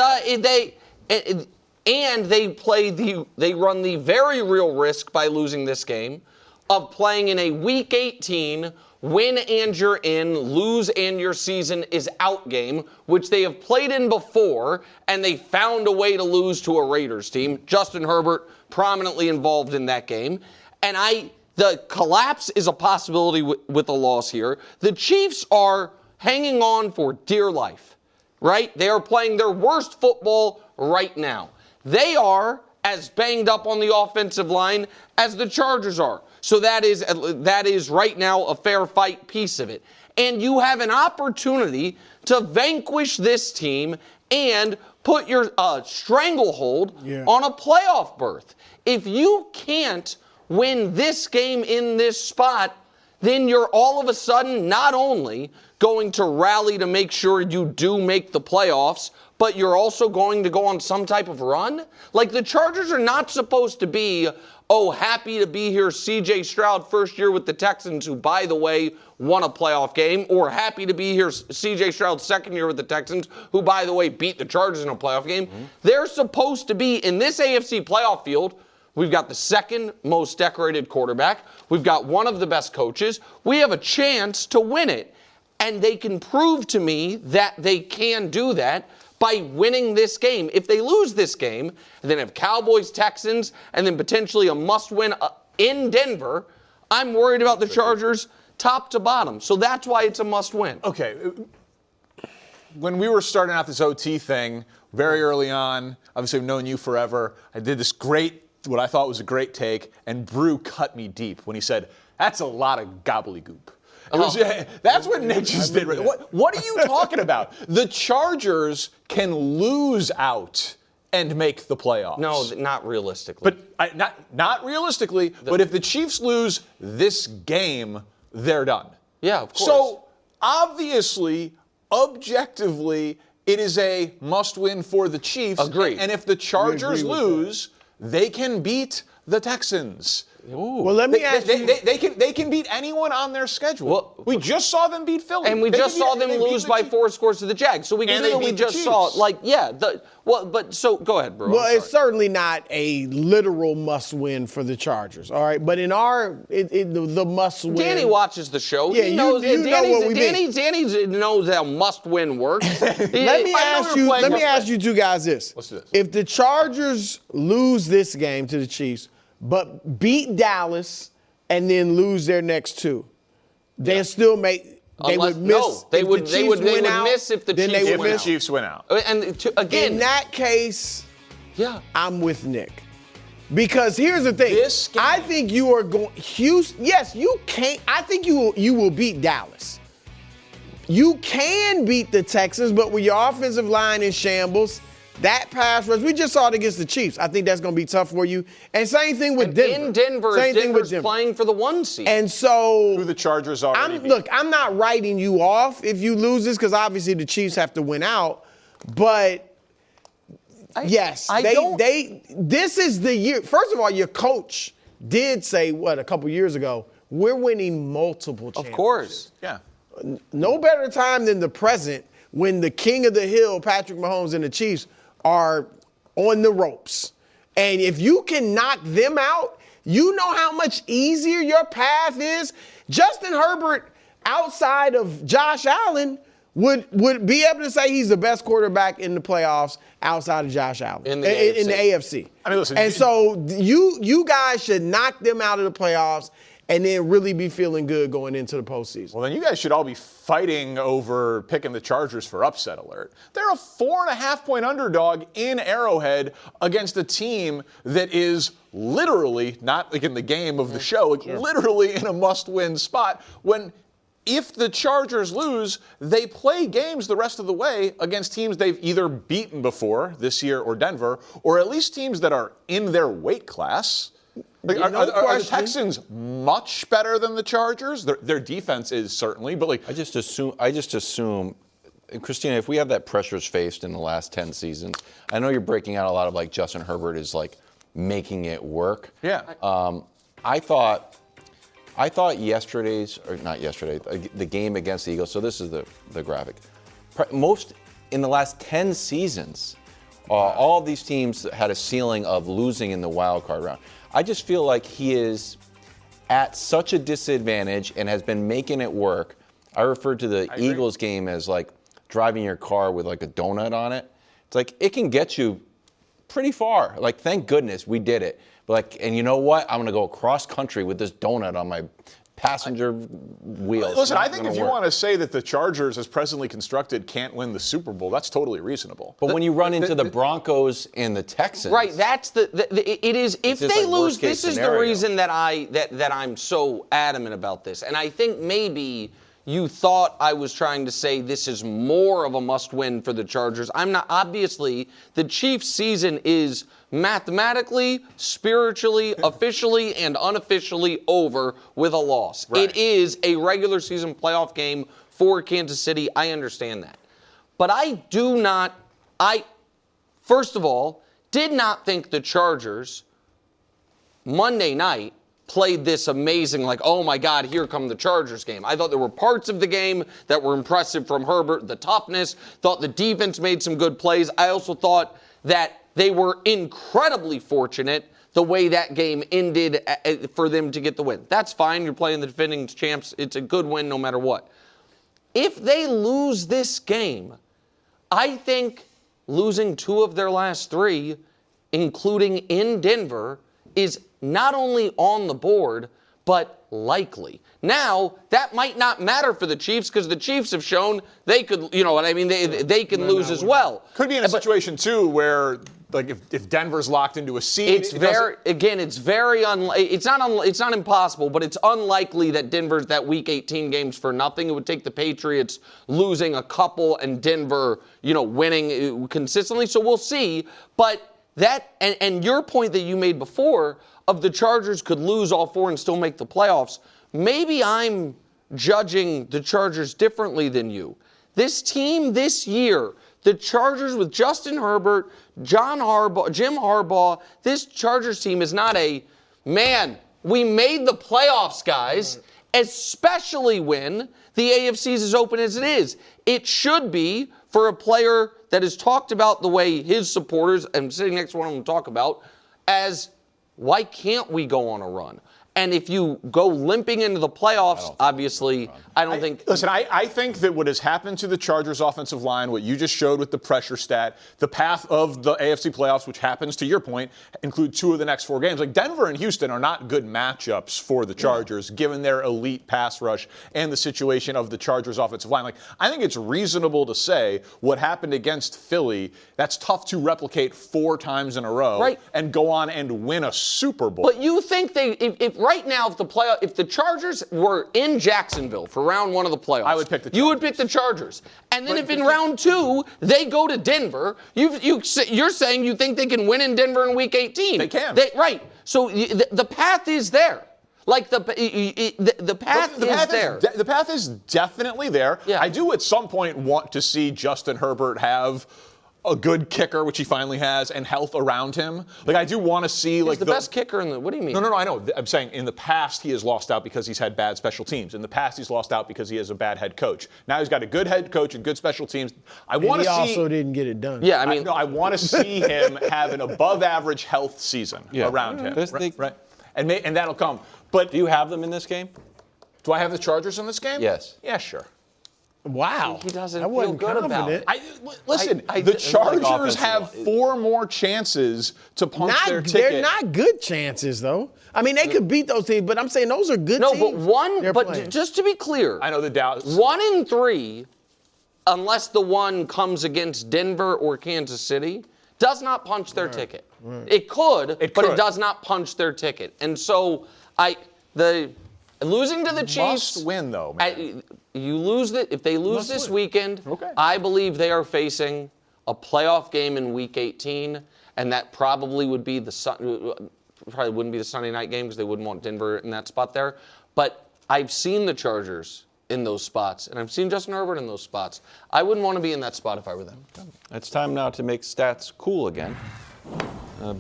And they run the very real risk by losing this game of playing in a Week 18 win and you're in, lose and your season is out game, which they have played in before, and they found a way to lose to a Raiders team. Justin Herbert prominently involved in that game. And the collapse is a possibility with a loss here. The Chiefs are hanging on for dear life, right? They are playing their worst football right now. They are as banged up on the offensive line as the Chargers are. So that is right now a fair fight piece of it. And you have an opportunity to vanquish this team and put your stranglehold on a playoff berth. If you can't win this game in this spot, then you're all of a sudden not only going to rally to make sure you do make the playoffs, but you're also going to go on some type of run? Like, the Chargers are not supposed to be, happy to be here, C.J. Stroud first year with the Texans, who, by the way, won a playoff game, or happy to be here, C.J. Stroud second year with the Texans, who, by the way, beat the Chargers in a playoff game. Mm-hmm. They're supposed to be, in this AFC playoff field, we've got the second most decorated quarterback. We've got one of the best coaches. We have a chance to win it. And they can prove to me that they can do that by winning this game. If they lose this game, and then have Cowboys, Texans, and then potentially a must-win in Denver, I'm worried about the Chargers top to bottom. So that's why it's a must-win. Okay. When we were starting out this OT thing very early on, obviously I've known you forever, I did this what I thought was a great take, and Brew cut me deep when he said, that's a lot of gobbledygook. That's what Nick just did. What are you talking about? The Chargers can lose out and make the playoffs. No, not realistically. But not realistically. But if the Chiefs lose this game, they're done. Yeah, of course. So obviously, objectively, it is a must-win for the Chiefs. Agreed. And if the Chargers lose, they can beat the Texans. Ooh. Well, let me ask you. They can beat anyone on their schedule. Well, we just saw them beat Philly. And we just saw them lose by 4 scores to the Jags. So we can do that. We just saw, so go ahead, bro. Well, it's certainly not a literal must-win for the Chargers, all right? But in the must-win. Danny watches the show. Yeah, he knows, you know what we mean. Danny knows how must-win works. Let me ask you two guys this. Let's do this. If the Chargers lose this game to the Chiefs, but beat Dallas and then lose their next two, they still make. They would miss. No, they would miss if the Chiefs win out. And again, in that case, I'm with Nick. Because here's the thing. I think you are going Houston. Yes, you can't. I think you will beat Dallas. You can beat the Texans, but with your offensive line in shambles, that pass rush, we just saw it against the Chiefs. I think that's going to be tough for you. And same thing with Denver. In Denver, Denver's playing for the 1 seed. And so who the Chargers already beat. Look, I'm not writing you off if you lose this because obviously the Chiefs have to win out. But this is the year. First of all, your coach did say, a couple years ago, we're winning multiple championships. Of course. Yeah. No better time than the present when the king of the hill, Patrick Mahomes, and the Chiefs are on the ropes. And if you can knock them out, you know how much easier your path is. Justin Herbert, outside of Josh Allen, would be able to say he's the best quarterback in the playoffs outside of Josh Allen in the AFC. I mean, listen. And so you guys should knock them out of the playoffs and then really be feeling good going into the postseason. Well, then you guys should all be fighting over picking the Chargers for upset alert. They're a 4.5-point underdog in Arrowhead against a team that is literally, not like in the game of the show, literally in a must-win spot when if the Chargers lose, they play games the rest of the way against teams they've either beaten before this year or Denver, or at least teams that are in their weight class. Like, are the Texans much better than the Chargers? Their defense is certainly, but I just assume, and Christina, if we have that pressures faced in the last 10 seasons, I know you're breaking out a lot of Justin Herbert is making it work. Yeah. I thought the game against the Eagles. So this is the graphic. Most in the last 10 seasons, all of these teams had a ceiling of losing in the wild card round. I just feel like he is at such a disadvantage and has been making it work. I referred to the Eagles game as driving your car with a donut on it. It's it can get you pretty far. Thank goodness we did it. But and you know what? I'm going to go across country with this donut on my passenger wheels. Listen, I think if you want to say that the Chargers, as presently constructed, can't win the Super Bowl, that's totally reasonable. But when you run into the Broncos and the Texans, right? That's it is. If they lose, this is the reason that I'm so adamant about this. And I think maybe you thought I was trying to say this is more of a must-win for the Chargers. I'm not. Obviously, the Chiefs' season is mathematically, spiritually, officially, and unofficially over with a loss. Right. It is a regular season playoff game for Kansas City. I understand that. But I first of all, did not think the Chargers Monday night played this amazing, oh my God, here come the Chargers game. I thought there were parts of the game that were impressive from Herbert, the toughness, thought the defense made some good plays. I also thought that they were incredibly fortunate the way that game ended for them to get the win. That's fine. You're playing the defending champs. It's a good win no matter what. If they lose this game, I think losing 2 of their last 3, including in Denver, is not only on the board, but likely. Now, that might not matter for the Chiefs because the Chiefs have shown they could, you know what I mean, they can lose as well. Could be in a situation, too, where if Denver's locked into a seed, it's not impossible, but it's unlikely that Denver's that Week 18 game's for nothing. It would take the Patriots losing a couple and Denver, winning consistently. So we'll see. But that and your point that you made before of the Chargers could lose all 4 and still make the playoffs. Maybe I'm judging the Chargers differently than you. This team this year, the Chargers with Justin Herbert, Jim Harbaugh, this Chargers team is not we made the playoffs, guys, especially when the AFC is as open as it is. It should be for a player that is talked about the way his supporters, I'm sitting next to one of them talk about, as why can't we go on a run? And if you go limping into the playoffs, obviously, I don't think... Listen, I think that what has happened to the Chargers offensive line, what you just showed with the pressure stat, the path of the AFC playoffs, which happens, to your point, include 2 of the next 4 games. Denver and Houston are not good matchups for the Chargers, given their elite pass rush and the situation of the Chargers offensive line. I think it's reasonable to say what happened against Philly, that's tough to replicate 4 times in a row and go on and win a Super Bowl. But you think if right now, if the Chargers were in Jacksonville for round 1 of the playoffs, I would pick the Chargers. You would pick the Chargers. And then if in round 2 they go to Denver, you're saying you think they can win in Denver in Week 18. They can. Right. So the path is there. Like the path is there. The path is definitely there. Yeah. I do at some point want to see Justin Herbert have a good kicker, which he finally has, and health around him. Like, I do want to see He's the best kicker in the. What do you mean? No, I know. I'm saying in the past he has lost out because he's had bad special teams. In the past he's lost out because he has a bad head coach. Now he's got a good head coach and good special teams. I want to see. He also didn't get it done. Yeah, I mean, I want to see him have an above-average health season around him. Right. And that'll come. But do you have them in this game? Do I have the Chargers in this game? Yes. Yeah, sure. Wow. He doesn't I feel good about it. Listen, the Chargers have 4 more chances to punch their ticket. They're not good chances, though. I mean, they could beat those teams, but I'm saying those are good teams. No, but just to be clear, I know the Dallas. 1 in 3, unless the one comes against Denver or Kansas City, does not punch their ticket. Right. It could, but it does not punch their ticket. And so losing to the Chiefs. Must win, though, man. If they lose this weekend, I believe they are facing a playoff game in Week 18, and that probably would be probably wouldn't be the Sunday night game because they wouldn't want Denver in that spot there. But I've seen the Chargers in those spots, and I've seen Justin Herbert in those spots. I wouldn't want to be in that spot if I were them. It's time now to make stats cool again.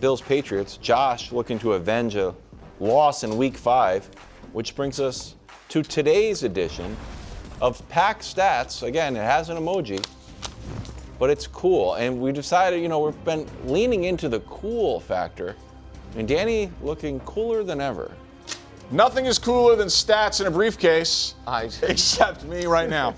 Bills Patriots. Josh looking to avenge a loss in Week 5, which brings us to today's edition of Pack Stats. Again, it has an emoji, but it's cool. And we decided, we've been leaning into the cool factor. And Danny looking cooler than ever. Nothing is cooler than stats in a briefcase, except me right now.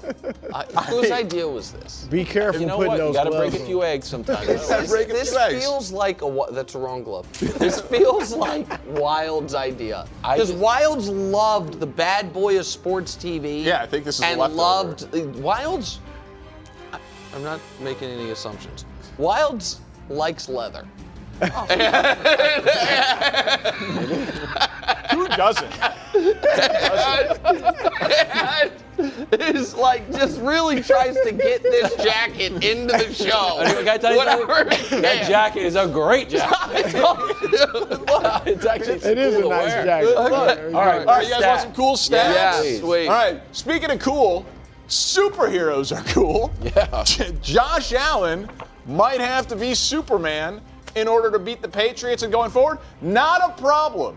Whose idea was this? Be careful You know putting what? those You got to gloves break a on. few eggs sometimes. This feels like that's a wrong glove. This feels like Wild's idea. Because Wild's loved the bad boy of sports TV. Yeah, I think this is and a leftover. loved Wild's. I'm not making any assumptions. Wild's likes leather. Who doesn't? Is like just really tries to get this jacket into the show. I gotta tell you something, that jacket is a great jacket. It's actually It is a cool to nice wear. jacket. All right, you guys want some cool stats? Yeah, sweet. All right, speaking of cool, superheroes are cool. Yeah. Josh Allen might have to be Superman in order to beat the Patriots and going forward. Not a problem.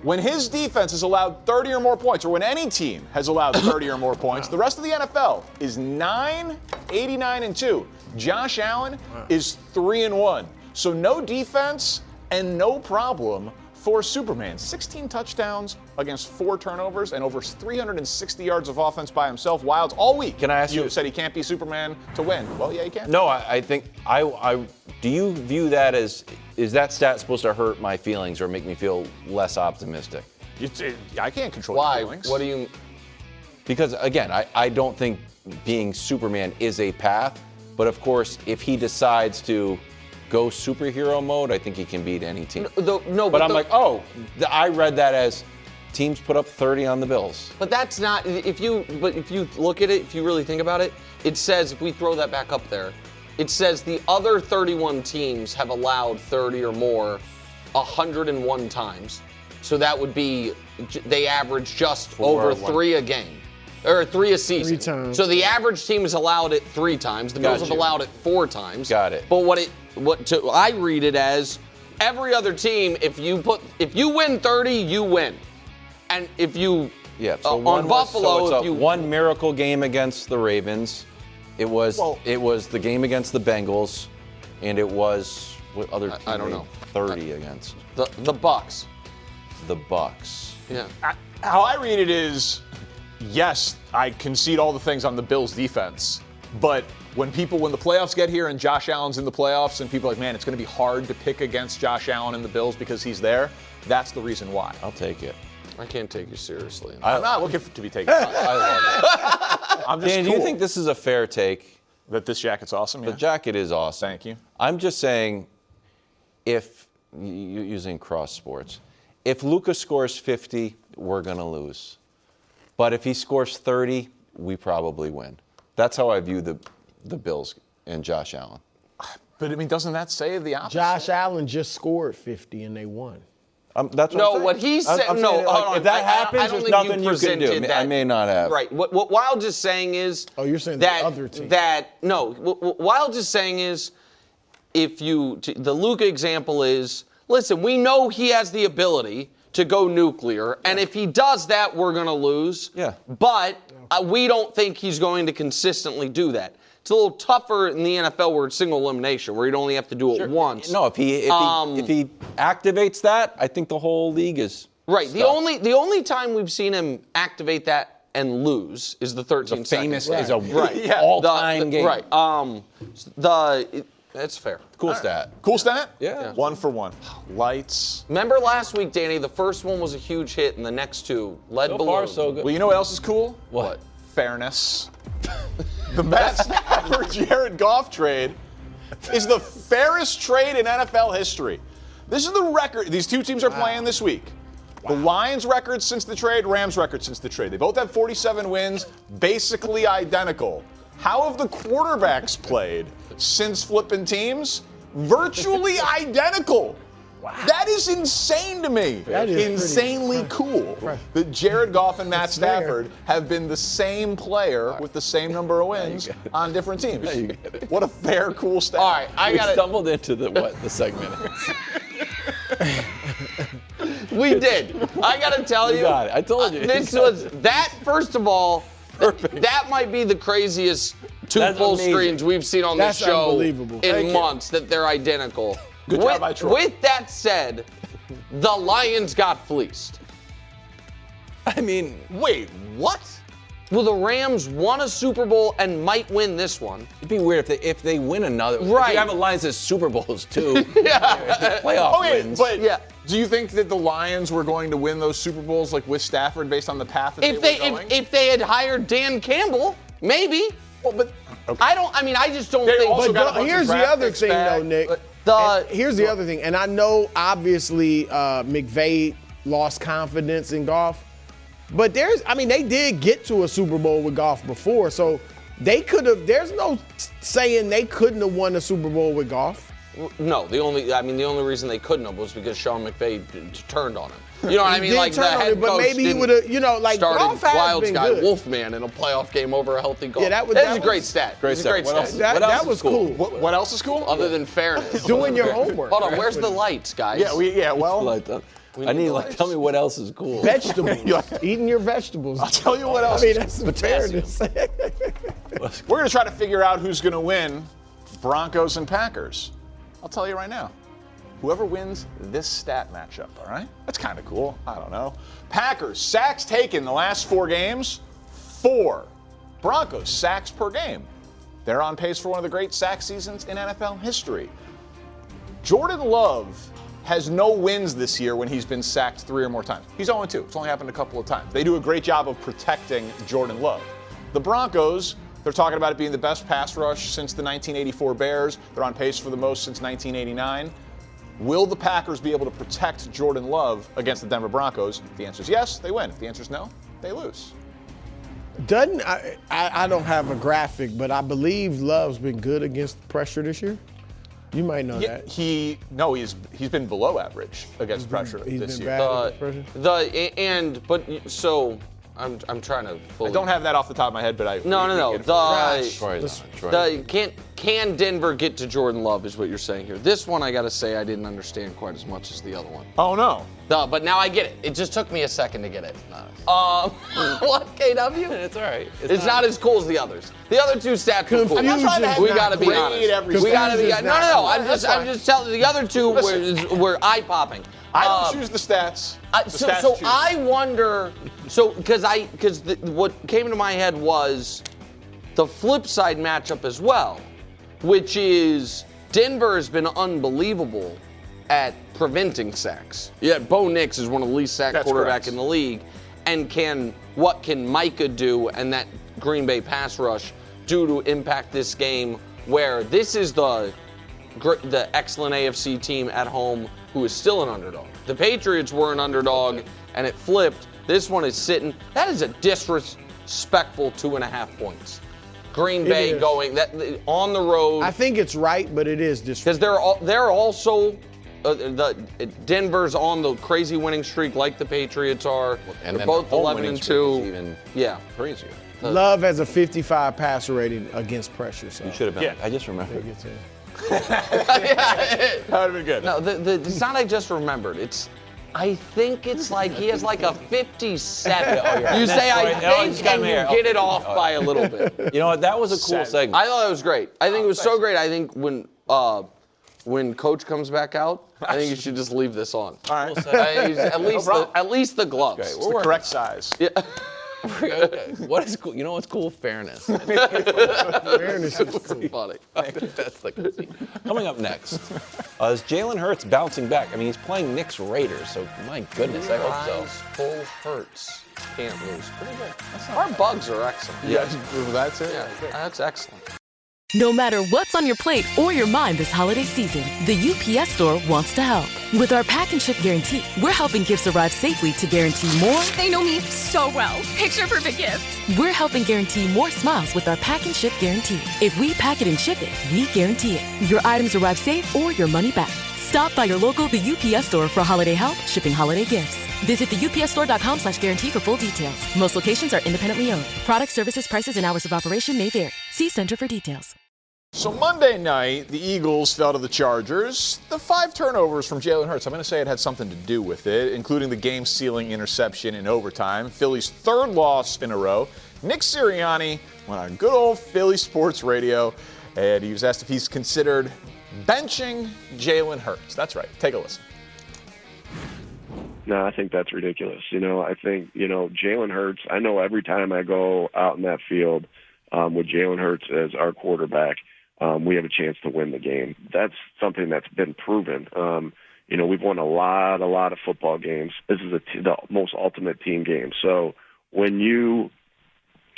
When his defense has allowed 30 or more points, or when any team has allowed 30 or more points, the rest of the NFL is 89-2. Josh Allen is 3-1. So no defense and no problem for Superman. 16 touchdowns against 4 turnovers and over 360 yards of offense by himself. Wilds all week. Can I ask you? Said he can't be Superman to win. Well, yeah, he can. No, I think do you view that as, is that stat supposed to hurt my feelings or make me feel less optimistic? I can't control Why? your feelings. What do you? Because again, I don't think being Superman is a path, but of course, if he decides to go superhero mode, I think he can beat any team. But I'm like, I read that as teams put up 30 on the Bills. But that's not. If you look at it, if you really think about it, it says, if we throw that back up there, it says the other 31 teams have allowed 30 or more 101 times. So that would be, they average just over 3 a game. Or 3 a season. 3 times. So the average team has allowed it 3 times. The Bills have allowed it 4 times. Got it. But I read it as every other team, if you win 30, you win. And if you so on Buffalo, so it's one miracle game against the Ravens. It was the game against the Bengals, and it was what other team? I don't know. 30 against the Bucs. The Bucs. Yeah. How I read it is, yes, I concede all the things on the Bills' defense, but when the playoffs get here and Josh Allen's in the playoffs and people are like, man, it's going to be hard to pick against Josh Allen and the Bills because he's there, that's the reason why. I'll take it. I can't take you seriously. I'm not looking to be taken. I love it. I'm just Dan, cool. do you think this is a fair take? That this jacket's awesome? The jacket is awesome. Thank you. I'm just saying, if using cross sports, if Luka scores 50, we're going to lose. But if he scores 30, we probably win. That's how I view the Bills and Josh Allen. But, I mean, doesn't that say the opposite? Josh Allen just scored 50 and they won. That's what he said. Saying, hold on. If that happens, I don't there's think nothing you you can do. presented I may not have. Right. What Wild is saying is. Oh, you're saying that, the other team. What Wild is saying is, the Luka example is, listen, we know he has the ability to go nuclear, and if he does that, we're going to lose. Yeah. But we don't think he's going to consistently do that. It's a little tougher in the NFL where it's single elimination, where you'd only have to do it once. No, if he activates that, I think the whole league is right. stuck. The only time we've seen him activate that and lose is the 13 famous seconds. is a all-time game. Right. That's fair. Cool stat. Cool stat? Yeah. 1 for 1. Lights. Remember last week, Danny, the first one was a huge hit, and the next two led So below. far, so good. Well, you know what else is cool? What? Fairness. The Matt Stafford Jared Goff trade is the fairest trade in NFL history. This is the record. These two teams are playing this week. The Lions record since the trade, Rams record since the trade. They both have 47 wins, basically identical. How have the quarterbacks played since flipping teams? Virtually identical. Wow. That is insane to me. That is insanely cool that Jared Goff and Matt Stafford have been the same player with the same number of wins on different teams. What a fair, cool stat. All right, I got stumbled into the segment. We did. I got to tell you. You got it. I told you. This was that. First of all, that might be the craziest two full screens we've seen on this show unbelievable. in months. That they're identical. Good job by Troy. With that said, the Lions got fleeced. I mean, wait, what? Well, the Rams won a Super Bowl and might win this one. It'd be weird if they win another. Right. If you have a Lions as Super Bowls too. Yeah. Playoff Okay, wins. but do you think that the Lions were going to win those Super Bowls like with Stafford based on the path that they were going? If they had hired Dan Campbell, maybe. Well, but okay. I just don't think. But here's the other thing, though, Nick. Here's the other thing, and I know obviously McVay lost confidence in Goff, but they did get to a Super Bowl with Goff before, so they could have. There's no saying they couldn't have won a Super Bowl with Goff. No, the only reason they couldn't have was because Sean McVay turned on him. You know what I mean? Like the head but coach maybe he would have, like Goff has Wild's been guy good. Wolfman in a playoff game over a healthy Goff. Yeah, that was a great stat. Great stat. Great stat. That was cool. What else is cool? Other than fairness. Doing your homework. Hold on, where's the lights, guys? Well, I need tell me what else is cool. Vegetables. Eating your vegetables. I'll tell you what else. I mean, that's some fairness. We're going to try to figure out who's going to win Broncos and Packers. I'll tell you right now. Whoever wins this stat matchup, all right? That's kind of cool. I don't know. Packers, sacks taken the last 4 games, 4. Broncos, sacks per game. They're on pace for one of the great sack seasons in NFL history. Jordan Love has no wins this year when he's been sacked 3 or more times. He's 0-2. It's only happened a couple of times. They do a great job of protecting Jordan Love. The Broncos, they're talking about it being the best pass rush since the 1984 Bears. They're on pace for the most since 1989. Will the Packers be able to protect Jordan Love against the Denver Broncos? If the answer is yes, they win. If the answer is no, they lose. I don't have a graphic, but I believe Love's been good against pressure this year. You might know that. He's been below average against pressure this year. I'm trying to fully. I don't have that off the top of my head, but No. Can Denver get to Jordan Love is what you're saying here. This one I got to say I didn't understand quite as much as the other one. Oh no. But now I get it. It just took me a second to get it. What, KW? It's all right. It's not as cool as the others. The other two stats were cool. We got to be honest. We got to be honest. No. I'm just telling you, the other two were eye-popping. I don't choose the stats. I wonder. Because what came into my head was the flip side matchup as well, which is Denver has been unbelievable at preventing sacks. Yeah, Bo Nix is one of the least sacked quarterbacks in the league. And what can Micah do and that Green Bay pass rush do to impact this game? Where this is the excellent AFC team at home who is still an underdog. The Patriots were an underdog, and it flipped. This one is sitting. That is a disrespectful 2.5 points. Green Bay going on the road. I think it's right, but it is disrespectful. Because they're also Denver's on the crazy winning streak like the Patriots are. And they're both 11-2. Even crazier. Love has a 55 passer rating against pressure. So. You should have been. Yeah. I just remembered. That would have been good. No, it's not I just remembered. I think it's like he has like a 57. You say I think, and you get it off by a little bit. You know what? That was a cool segment. I thought it was great. I think it was so great. I think when Coach comes back out, I think you should just leave this on. All right. At least the gloves. It's the correct size. Yeah. What is cool? You know what's cool? Fairness. Fairness is cool. Funny. That's the cool thing. Coming up next, is Jalen Hurts bouncing back? I mean, he's playing Knicks Raiders, so my goodness, I hope so. Full Hurts can't lose. Pretty good. Our bugs are excellent. Yeah, that's it. Yeah, that's excellent. No matter what's on your plate or your mind this holiday season, the UPS Store wants to help. With our pack and ship guarantee, we're helping gifts arrive safely to guarantee more. They know me so well. Picture perfect gifts. We're helping guarantee more smiles with our pack and ship guarantee. If we pack it and ship it, we guarantee it. Your items arrive safe or your money back. Stop by your local The UPS Store for holiday help, shipping holiday gifts. Visit theupsstore.com/guarantee for full details. Most locations are independently owned. Product, services, prices, and hours of operation may vary. See Center for details. So Monday night, the Eagles fell to the Chargers. The 5 turnovers from Jalen Hurts, I'm going to say it had something to do with it, including the game-sealing interception in overtime, Philly's 3rd loss in a row. Nick Sirianni went on good old Philly sports radio, and he was asked if he's considered benching Jalen Hurts. That's right. Take a listen. No, I think that's ridiculous. I think, Jalen Hurts, I know every time I go out in that field with Jalen Hurts as our quarterback, we have a chance to win the game. That's something that's been proven. We've won a lot of football games. This is the most ultimate team game. So when you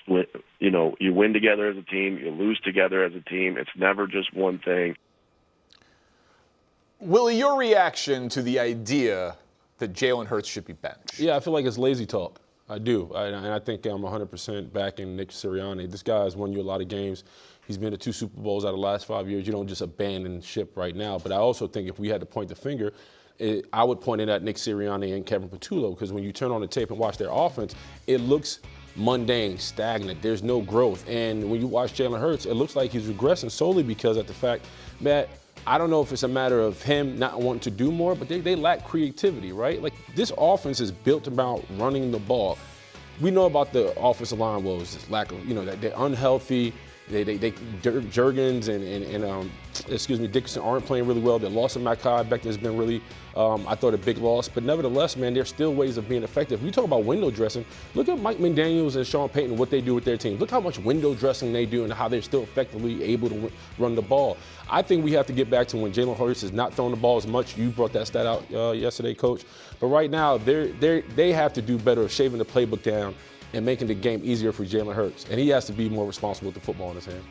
win together as a team, you lose together as a team. It's never just one thing. Willie, your reaction to the idea that Jalen Hurts should be benched? Yeah, I feel like it's lazy talk. I do. And I think I'm 100% backing Nick Sirianni. This guy has won you a lot of games. He's been to 2 Super Bowls out of the last 5 years. You don't just abandon ship right now. But I also think if we had to point the finger, I would point it at Nick Sirianni and Kevin Patullo, because when you turn on the tape and watch their offense, it looks mundane, stagnant. There's no growth. And when you watch Jalen Hurts, it looks like he's regressing solely because of the fact that I don't know if it's a matter of him not wanting to do more, but they lack creativity, right? Like, this offense is built about running the ball. We know about the offensive line woes, this lack of, that they're unhealthy. Juergens and Dickerson aren't playing really well. The loss of Mekhi Becton has been really, I thought, a big loss. But nevertheless, man, there's still ways of being effective. We talk about window dressing. Look at Mike McDaniels and Sean Payton, what they do with their team. Look how much window dressing they do and how they're still effectively able to run the ball. I think we have to get back to when Jalen Hurts is not throwing the ball as much. You brought that stat out yesterday, Coach. But right now, they have to do better of shaving the playbook down and making the game easier for Jalen Hurts. And he has to be more responsible with the football in his hand.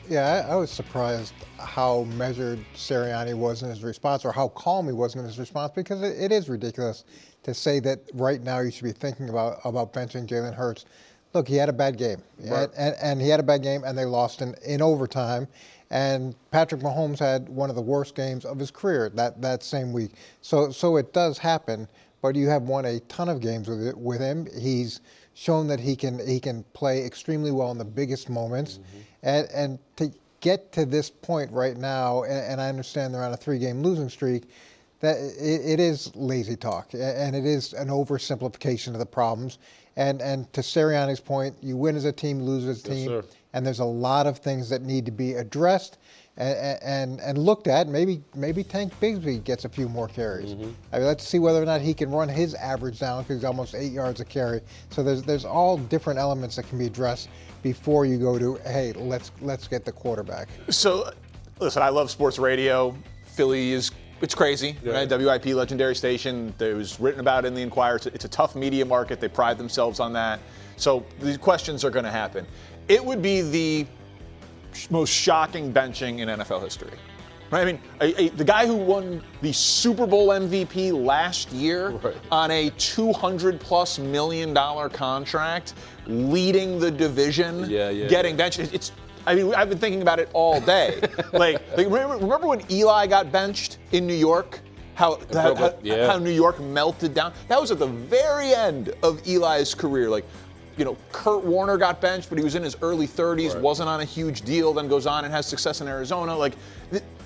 Yeah, I was surprised how measured Sirianni was in his response, or how calm he was in his response, because it is ridiculous to say that right now you should be thinking about benching Jalen Hurts. Look, he had a bad game, right. and he had a bad game, and they lost in overtime. And Patrick Mahomes had one of the worst games of his career that same week. So it does happen, but you have won a ton of games with him. He's shown that he can play extremely well in the biggest moments, and to get to this point right now, and I understand they're on a 3-game losing streak, that it is lazy talk, and it is an oversimplification of the problems. And to Sirianni's point, you win as a team, lose as a team, and there's a lot of things that need to be addressed and looked at. Maybe Tank Bigsby gets a few more carries. I mean, let's see whether or not he can run his average down, because he's almost 8 yards a carry. So there's all different elements that can be addressed before you go to, hey, let's get the quarterback. So, listen, I love sports radio. Philly it's crazy, right? WIP, legendary station. It was written about in the Inquirer. It's a tough media market. They pride themselves on that. So these questions are going to happen. It would be the most shocking benching in NFL history. Right? I mean, the guy who won the Super Bowl MVP last year on a $200+ million contract, leading the division, getting benched. I mean, I've been thinking about it all day. like remember when Eli got benched in New York? How New York melted down? That was at the very end of Eli's career. Like, you know, Kurt Warner got benched, but he was in his early 30s, wasn't on a huge deal, then goes on and has success in Arizona. Like,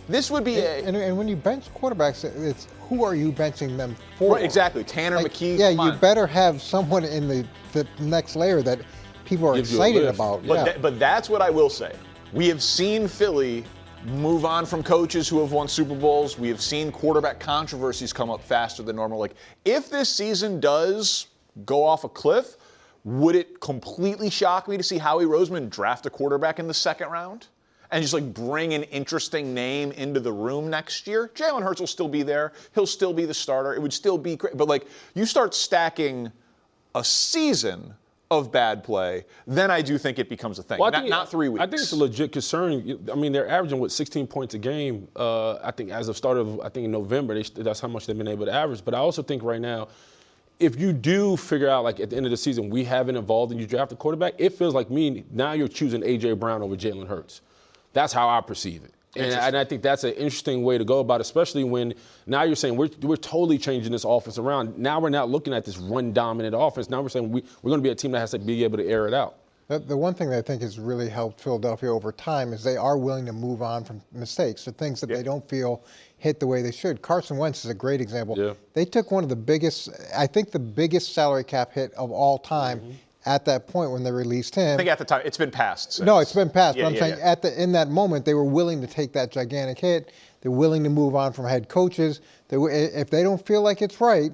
this would be and when you bench quarterbacks, it's who are you benching them for? Right, exactly. Tanner McKee. Yeah, you better have someone in the next layer that people are excited about. But that's what I will say. We have seen Philly move on from coaches who have won Super Bowls. We have seen quarterback controversies come up faster than normal. Like, if this season does go off a cliff, would it completely shock me to see Howie Roseman draft a quarterback in the second round and just like bring an interesting name into the room next year? Jalen Hurts will still be there. He'll still be the starter. It would still be great. But like, you start stacking a season of bad play, then I do think it becomes a thing. Well, not 3 weeks. I think it's a legit concern. I mean, they're averaging 16 points a game. I think as of start of in November, that's how much they've been able to average. But I also think right now, if you do figure out, like, at the end of the season, we haven't evolved and you draft a quarterback, it feels like now you're choosing A.J. Brown over Jalen Hurts. That's how I perceive it. And I think that's an interesting way to go about it, especially when now you're saying we're totally changing this offense around. Now we're not looking at this run-dominant offense. Now we're saying we're going to be a team that has to be able to air it out. The one thing that I think has really helped Philadelphia over time is they are willing to move on from mistakes, the things that they don't feel hit the way they should. Carson Wentz is a great example. Yeah. They took one of the biggest, I think the biggest salary cap hit of all time at that point when they released him. I think at the time, it's been passed since. No, it's been passed, but I'm saying in that moment, they were willing to take that gigantic hit. They're willing to move on from head coaches. If they don't feel like it's right,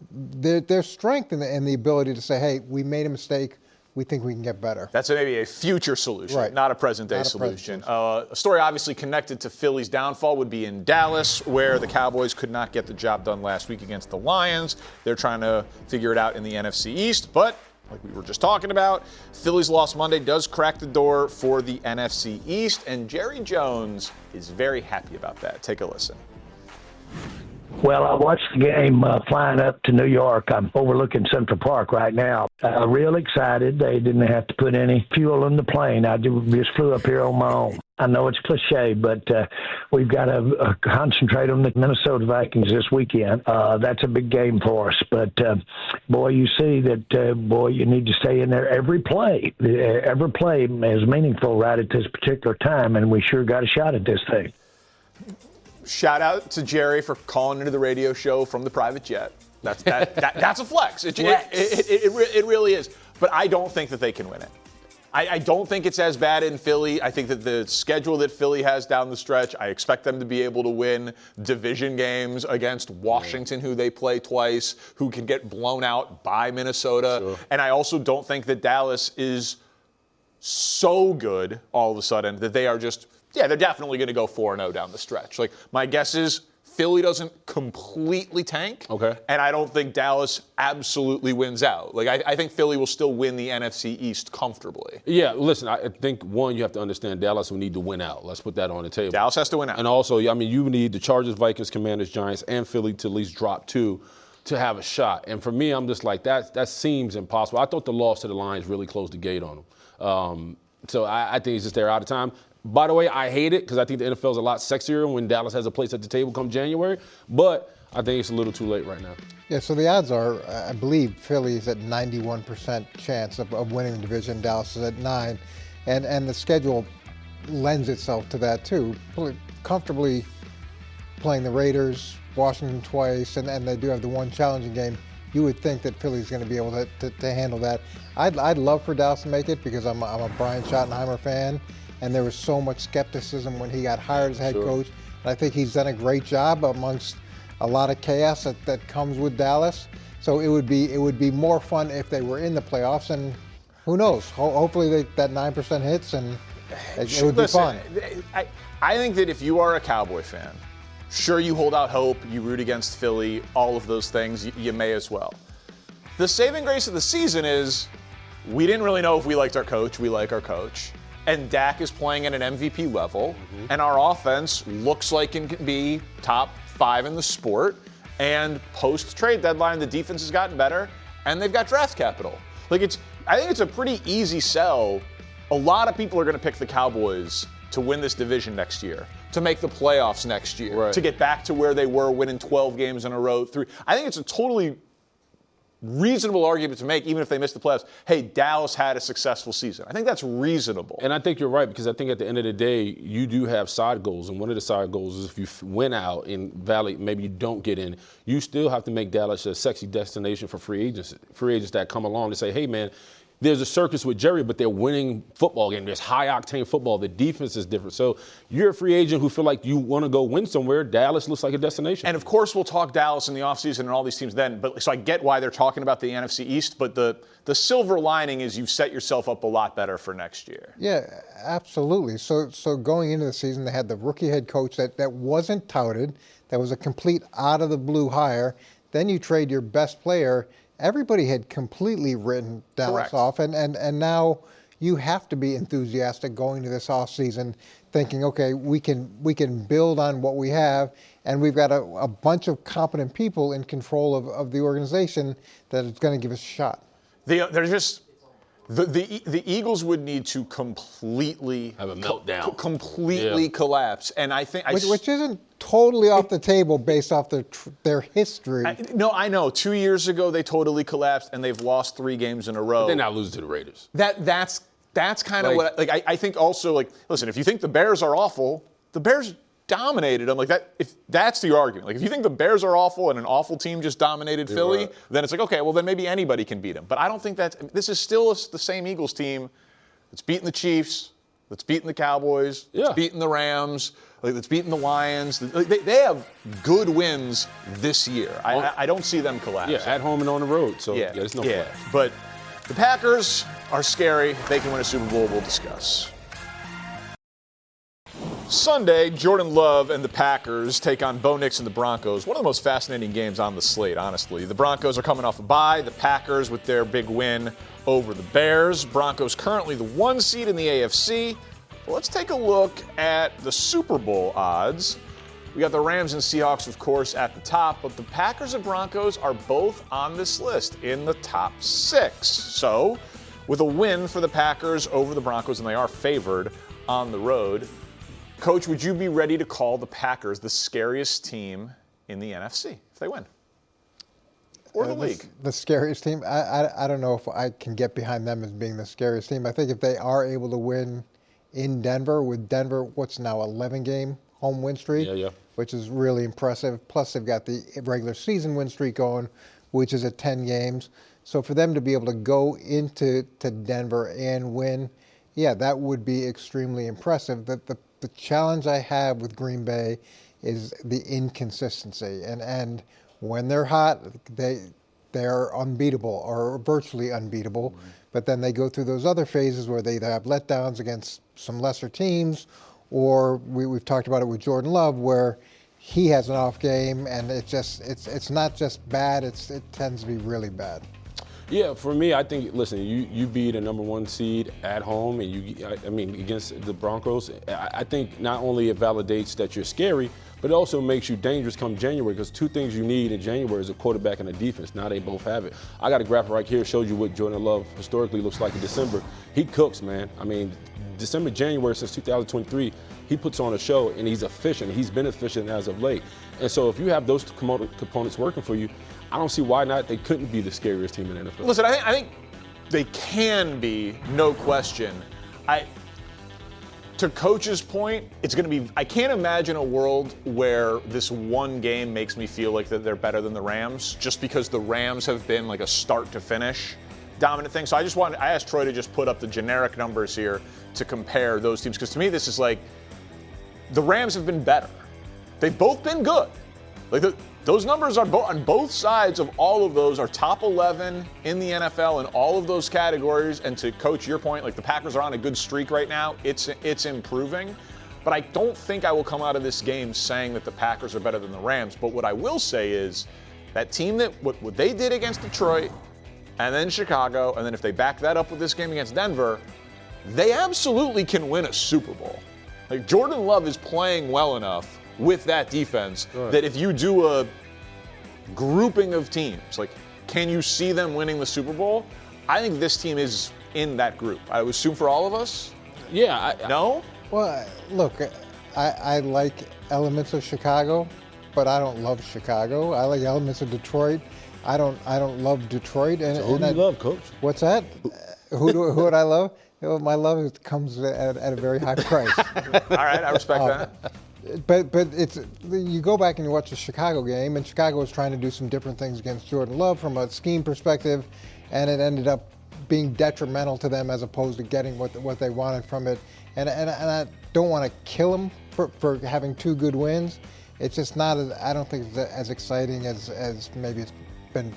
their strength in the ability to say, hey, we made a mistake. We think we can get better. That's maybe a future solution, not a present-day solution. A story obviously connected to Philly's downfall would be in Dallas, where the Cowboys could not get the job done last week against the Lions. They're trying to figure it out in the NFC East, but like we were just talking about, Philly's loss Monday does crack the door for the NFC East, and Jerry Jones is very happy about that. Take a listen. Well, I watched the game flying up to New York. I'm overlooking Central Park right now. Real excited. They didn't have to put any fuel in the plane. I just flew up here on my own. I know it's cliche, but we've got to concentrate on the Minnesota Vikings this weekend. That's a big game for us. But, boy, you see that, you need to stay in there every play. Every play is meaningful right at this particular time, and we sure got a shot at this thing. Shout out to Jerry for calling into the radio show from the private jet. That's a flex. It really is. But I don't think that they can win it. I don't think it's as bad in Philly. I think that the schedule that Philly has down the stretch, I expect them to be able to win division games against Washington, who they play twice, who can get blown out by Minnesota. Sure. And I also don't think that Dallas is so good all of a sudden that they are just, they're definitely going to go 4-0 down the stretch. Like, my guess is Philly doesn't completely tank. Okay. And I don't think Dallas absolutely wins out. Like, I think Philly will still win the NFC East comfortably. Yeah, listen, I think, one, you have to understand Dallas will need to win out. Let's put that on the table. Dallas has to win out. And also, I mean, you need the Chargers, Vikings, Commanders, Giants, and Philly to at least drop 2 to have a shot. And for me, I'm just like, that seems impossible. I thought the loss to the Lions really closed the gate on them. So I think it's just they're out of time. By the way, I hate it because I think the NFL is a lot sexier when Dallas has a place at the table come January. But I think it's a little too late right now. Yeah, so the odds are, I believe Philly is at 91% chance of winning the division. Dallas is at 9%. And the schedule lends itself to that, too. Comfortably playing the Raiders, Washington twice, and they do have the one challenging game. You would think that Philly's going to be able to handle that. I'd love for Dallas to make it because I'm a Brian Schottenheimer fan. And there was so much skepticism when he got hired as head coach. And I think he's done a great job amongst a lot of chaos that comes with Dallas. So it would be more fun if they were in the playoffs. And who knows? Hopefully that 9% hits and it would be fun. I think that if you are a Cowboy fan, sure, you hold out hope, you root against Philly, all of those things, you may as well. The saving grace of the season is we didn't really know if we liked our coach. We like our coach. and Dak is playing at an MVP level, and our offense looks like it can be top 5 in the sport, and post-trade deadline, the defense has gotten better, and they've got draft capital. Like, I think it's a pretty easy sell. A lot of people are going to pick the Cowboys to win this division next year, to make the playoffs next year, to get back to where they were winning 12 games in a row. I think it's a totally reasonable argument to make, even if they miss the playoffs. Hey, Dallas had a successful season. I think that's reasonable. And I think you're right, because I think at the end of the day, you do have side goals. And one of the side goals is if you win out in Valley, maybe you don't get in, you still have to make Dallas a sexy destination for free agents that come along to say, hey, man, there's a circus with Jerry, but they're winning football game. There's high-octane football. The defense is different. So you're a free agent who feel like you want to go win somewhere. Dallas looks like a destination. And, of course, we'll talk Dallas in the offseason and all these teams then. But so I get why they're talking about the NFC East, but the silver lining is you've set yourself up a lot better for next year. Yeah, absolutely. So going into the season, they had the rookie head coach that wasn't touted, that was a complete out-of-the-blue hire. Then you trade your best player. Everybody had completely written Dallas off, and now you have to be enthusiastic going to this offseason, thinking, okay, we can build on what we have, and we've got a bunch of competent people in control of the organization that is going to give us a shot. They're just the Eagles would need to completely have a meltdown, completely collapse, and I think which isn't totally off the table based off their history. No, I know. 2 years ago they totally collapsed, and they've lost 3 games in a row. But they're not losing to the Raiders. That's kind of what I think. Also, like, listen, if you think the Bears are awful, the Bears dominated them like that. If that's the argument, like if you think the Bears are awful and an awful team just dominated Philly, then it's like, okay, well then maybe anybody can beat them. But I don't think this is still the same Eagles team that's beating the Chiefs, that's beating the Cowboys, that's beating the Rams, that's beating the Lions. They have good wins this year. I don't see them collapse. Yeah, at home and on the road. So there's no collapse. But the Packers are scary. They can win a Super Bowl. We'll discuss. Sunday, Jordan Love and the Packers take on Bo Nix and the Broncos. One of the most fascinating games on the slate, honestly. The Broncos are coming off a bye. The Packers with their big win over the Bears. Broncos currently the 1 seed in the AFC. But let's take a look at the Super Bowl odds. We got the Rams and Seahawks, of course, at the top, but the Packers and Broncos are both on this list in the top 6. So, with a win for the Packers over the Broncos, and they are favored on the road, Coach, would you be ready to call the Packers the scariest team in the NFC if they win? Or the league? The scariest team? I don't know if I can get behind them as being the scariest team. I think if they are able to win in Denver, with Denver, what's now 11-game home win streak, which is really impressive. Plus, they've got the regular season win streak going, which is at 10 games. So for them to be able to go into Denver and win, that would be extremely impressive. The challenge I have with Green Bay is the inconsistency. And when they're hot, they're unbeatable or virtually unbeatable. Mm-hmm. But then they go through those other phases where they either have letdowns against some lesser teams, or we've talked about it with Jordan Love, where he has an off game and it's not just bad, it tends to be really bad. Yeah, for me, I think, listen, you beat a number 1 seed at home, and against the Broncos. I think not only it validates that you're scary, but it also makes you dangerous come January, because 2 things you need in January is a quarterback and a defense. Now they both have it. I got a graphic right here, showed you what Jordan Love historically looks like in December. He cooks, man. I mean, December, January since 2023, he puts on a show, and he's efficient. He's been efficient as of late. And so if you have those components working for you, I don't see why not. They couldn't be the scariest team in the NFL. Listen, I think they can be, no question. To Coach's point, it's going to be, I can't imagine a world where this one game makes me feel like that they're better than the Rams, just because the Rams have been like a start to finish dominant thing. So I asked Troy to just put up the generic numbers here to compare those teams, because to me this is like, the Rams have been better. They've both been good. Like those numbers are on both sides of all of those are top 11 in the NFL in all of those categories. And to Coach, your point, like the Packers are on a good streak right now. It's improving. But I don't think I will come out of this game saying that the Packers are better than the Rams. But what I will say is that team that what they did against Detroit and then Chicago, and then if they back that up with this game against Denver, they absolutely can win a Super Bowl. Like, Jordan Love is playing well enough with that defense that if you do a grouping of teams, like, can you see them winning the Super Bowl? I think this team is in that group. I would assume for all of us. Yeah. No? Well, look, I like elements of Chicago, but I don't love Chicago. I like elements of Detroit. I don't love Detroit. And, So who do you love, Coach? What's that? Who would I love? My love comes at a very high price. All right, I respect that. But it's you go back and you watch the Chicago game, and Chicago was trying to do some different things against Jordan Love from a scheme perspective, and it ended up being detrimental to them as opposed to getting what they wanted from it. And I don't want to kill them for having 2 good wins. It's just not I don't think it's as exciting as maybe it's been.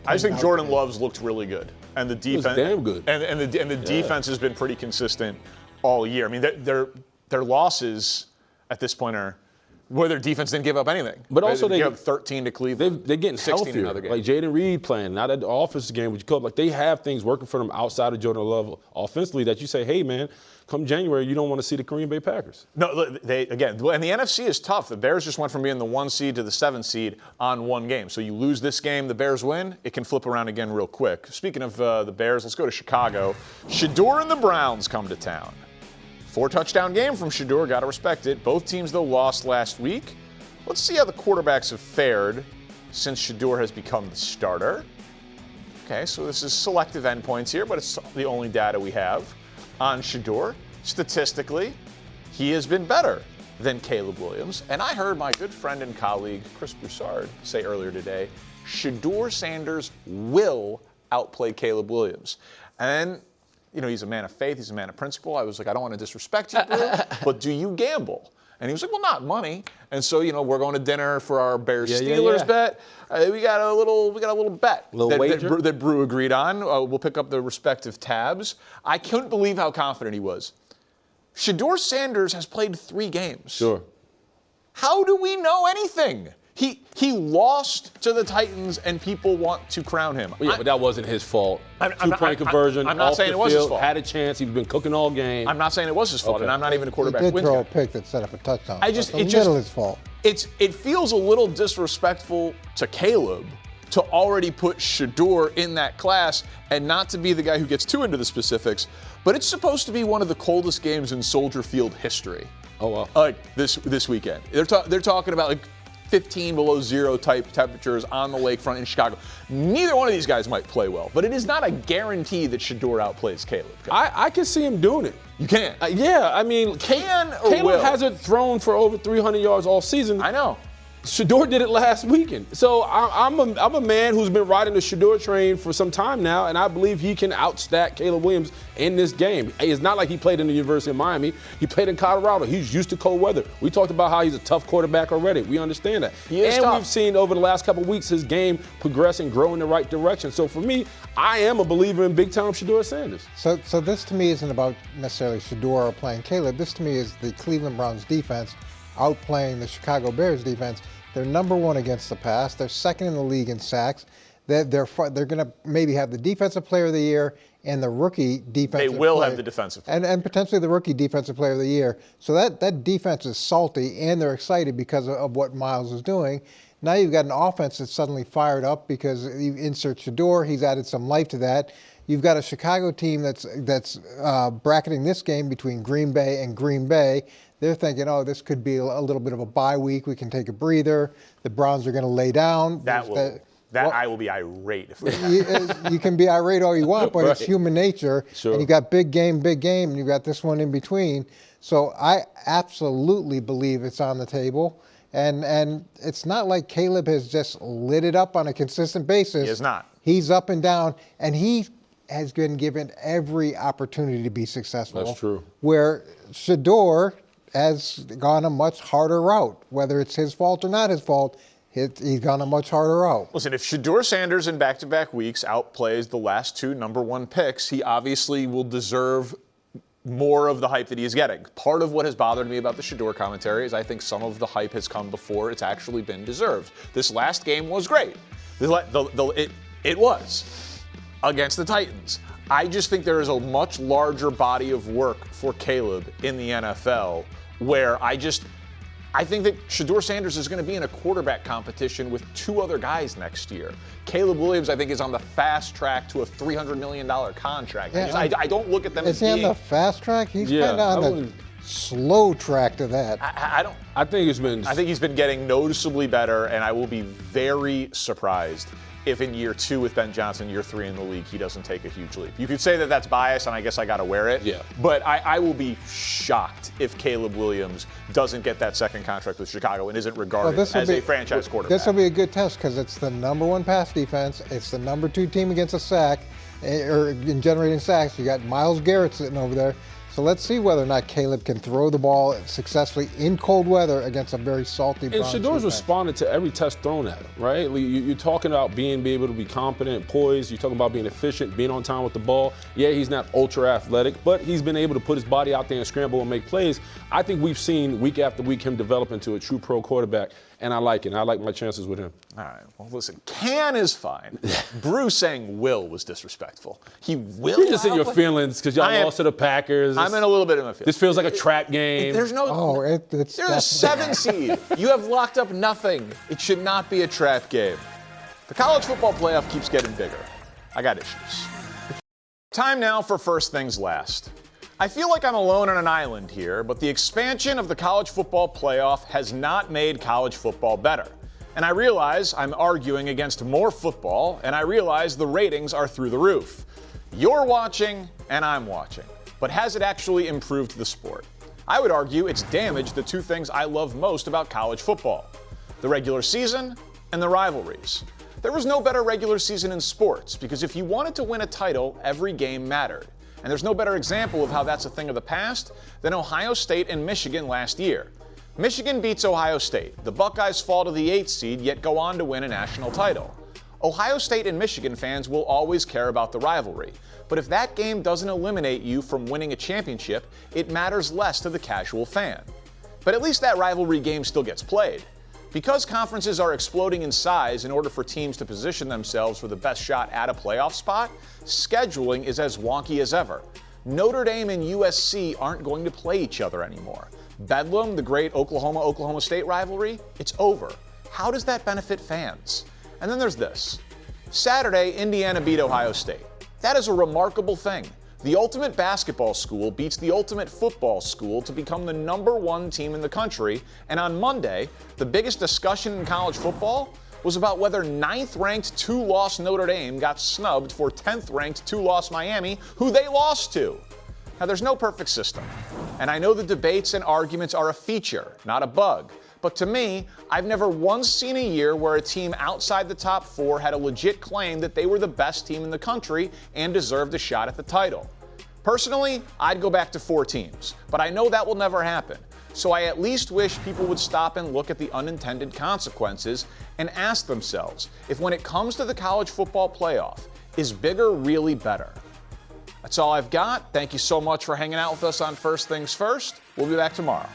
I just think Jordan Love's looked really good, and the defense damn good, and the defense has been pretty consistent all year. I mean, their losses at this point are where their defense didn't give up anything. But also they gave up 13 to Cleveland. They're getting 16 healthier. in other games. Like Jaden Reed playing, not at the offensive game, which you call like they have things working for them outside of Jordan Love offensively that you say, hey man, come January, you don't want to see the Green Bay Packers. No, and the NFC is tough. The Bears just went from being the 1 seed to the 7 seed on 1 game. So you lose this game, the Bears win, it can flip around again real quick. Speaking of the Bears, let's go to Chicago. Shedeur and the Browns come to town. 4-touchdown game from Shedeur, got to respect it. Both teams, though, lost last week. Let's see how the quarterbacks have fared since Shedeur has become the starter. Okay, so this is selective endpoints here, but it's the only data we have on Shedeur. Statistically, he has been better than Caleb Williams. And I heard my good friend and colleague, Chris Broussard, say earlier today, Shedeur Sanders will outplay Caleb Williams. And he's a man of faith. He's a man of principle. I was like, I don't want to disrespect you, Brew, but do you gamble? And he was like, well, not money. And so, we're going to dinner for our Bears-Steelers bet. We got a little bet that Brew agreed on. We'll pick up the respective tabs. I couldn't believe how confident he was. Shedeur Sanders has played 3 games. Sure. How do we know anything? He lost to the Titans, and people want to crown him. Well, yeah, but that wasn't his fault. Two-point conversion. I'm not saying it was his fault. Had a chance. He's been cooking all game. I'm not saying it was his fault, and I'm not even a quarterback. He did throw a pick that set up a touchdown. It's his fault. It feels a little disrespectful to Caleb to already put Shedeur in that class, and not to be the guy who gets too into the specifics, but it's supposed to be one of the coldest games in Soldier Field history. Oh wow! Like this weekend, they're talking about 15 below zero type temperatures on the lakefront in Chicago. Neither one of these guys might play well, but it is not a guarantee that Shedeur outplays Caleb. I can see him doing it. You can? Yeah, I mean, Caleb hasn't thrown for over 300 yards all season. I know. Shedeur did it last weekend. So I'm a man who's been riding the Shedeur train for some time now, and I believe he can outstack Caleb Williams in this game. It's not like he played in the University of Miami. He played in Colorado. He's used to cold weather. We talked about how he's a tough quarterback already. We understand that. We've seen over the last couple of weeks his game progress and grow in the right direction. So for me, I am a believer in big-time Shedeur Sanders. So this to me isn't about necessarily Shedeur or playing Caleb. This to me is the Cleveland Browns defense outplaying the Chicago Bears defense. They're number 1 against the pass. They're 2nd in the league in sacks. They're going to maybe have the defensive player of the year and the rookie defensive player. They will have the defensive player. And potentially the rookie defensive player of the year. So that defense is salty, and they're excited because of what Miles is doing. Now you've got an offense that's suddenly fired up because you insert Shedeur. He's added some life to that. You've got a Chicago team that's bracketing this game between Green Bay and Green Bay. They're thinking, this could be a little bit of a bye week. We can take a breather. The Browns are going to lay down. I will be irate if that you can be irate all you want, but right. It's human nature. Sure. And you got big game, and you got this one in between. So I absolutely believe it's on the table. And it's not like Caleb has just lit it up on a consistent basis. He is not. He's up and down, and he has been given every opportunity to be successful. That's true. Where Shedeur has gone a much harder route, whether it's his fault or not his fault. He's gone a much harder route. Listen, if Shedeur Sanders in back-to-back weeks outplays the last 2 number 1 picks, he obviously will deserve more of the hype that he's getting. Part of what has bothered me about the Shedeur commentary is I think some of the hype has come before it's actually been deserved. This last game was great. It was against the Titans. I just think there is a much larger body of work for Caleb in the NFL where I think that Shedeur Sanders is going to be in a quarterback competition with 2 other guys next year. Caleb Williams, I think, is on the fast track to a $300 million contract. Yeah, I don't look at them as being... Is he on the fast track? He's kind of on the slow track to that. I think he's been getting noticeably better, and I will be very surprised if in year 2 with Ben Johnson, year 3 in the league, he doesn't take a huge leap. You could say that that's bias, and I guess I got to wear it. Yeah. But I will be shocked if Caleb Williams doesn't get that second contract with Chicago and isn't regarded as a franchise quarterback. This will be a good test because it's the number 1 pass defense. It's the number 2 team against a sack, or in generating sacks. You got Myles Garrett sitting over there. So let's see whether or not Caleb can throw the ball successfully in cold weather against a very salty Broncos. And Shedeur's responded to every test thrown at him, right? You're talking about being able to be competent, poised. You're talking about being efficient, being on time with the ball. Yeah, he's not ultra athletic, but he's been able to put his body out there and scramble and make plays. I think we've seen week after week him develop into a true pro quarterback, and I like it. I like my chances with him. All right. Well, listen, can is fine. Bruce saying will was disrespectful. He will. You're just in your feelings because y'all lost to the Packers. I'm in a little bit of my feelings. This feels like a trap game. There's no. Oh, they're the 7 seed. You have locked up nothing. It should not be a trap game. The college football playoff keeps getting bigger. I got issues. Time now for first things last. I feel like I'm alone on an island here, but the expansion of the college football playoff has not made college football better. And I realize I'm arguing against more football, and I realize the ratings are through the roof. You're watching, and I'm watching. But has it actually improved the sport? I would argue it's damaged the 2 things I love most about college football: the regular season and the rivalries. There was no better regular season in sports because if you wanted to win a title, every game mattered. And there's no better example of how that's a thing of the past than Ohio State and Michigan last year. Michigan beats Ohio State. The Buckeyes fall to the 8th seed, yet go on to win a national title. Ohio State and Michigan fans will always care about the rivalry. But if that game doesn't eliminate you from winning a championship, it matters less to the casual fan. But at least that rivalry game still gets played. Because conferences are exploding in size in order for teams to position themselves for the best shot at a playoff spot, scheduling is as wonky as ever. Notre Dame and USC aren't going to play each other anymore. Bedlam, the great Oklahoma State rivalry, it's over. How does that benefit fans? And then there's this. Saturday, Indiana beat Ohio State. That is a remarkable thing. The ultimate basketball school beats the ultimate football school to become the number 1 team in the country. And on Monday, the biggest discussion in college football was about whether 9th-ranked 2-loss Notre Dame got snubbed for 10th-ranked 2-loss Miami, who they lost to. Now, there's no perfect system. And I know the debates and arguments are a feature, not a bug. But to me, I've never once seen a year where a team outside the top 4 had a legit claim that they were the best team in the country and deserved a shot at the title. Personally, I'd go back to 4 teams, but I know that will never happen. So I at least wish people would stop and look at the unintended consequences and ask themselves if when it comes to the college football playoff, is bigger really better? That's all I've got. Thank you so much for hanging out with us on First Things First. We'll be back tomorrow.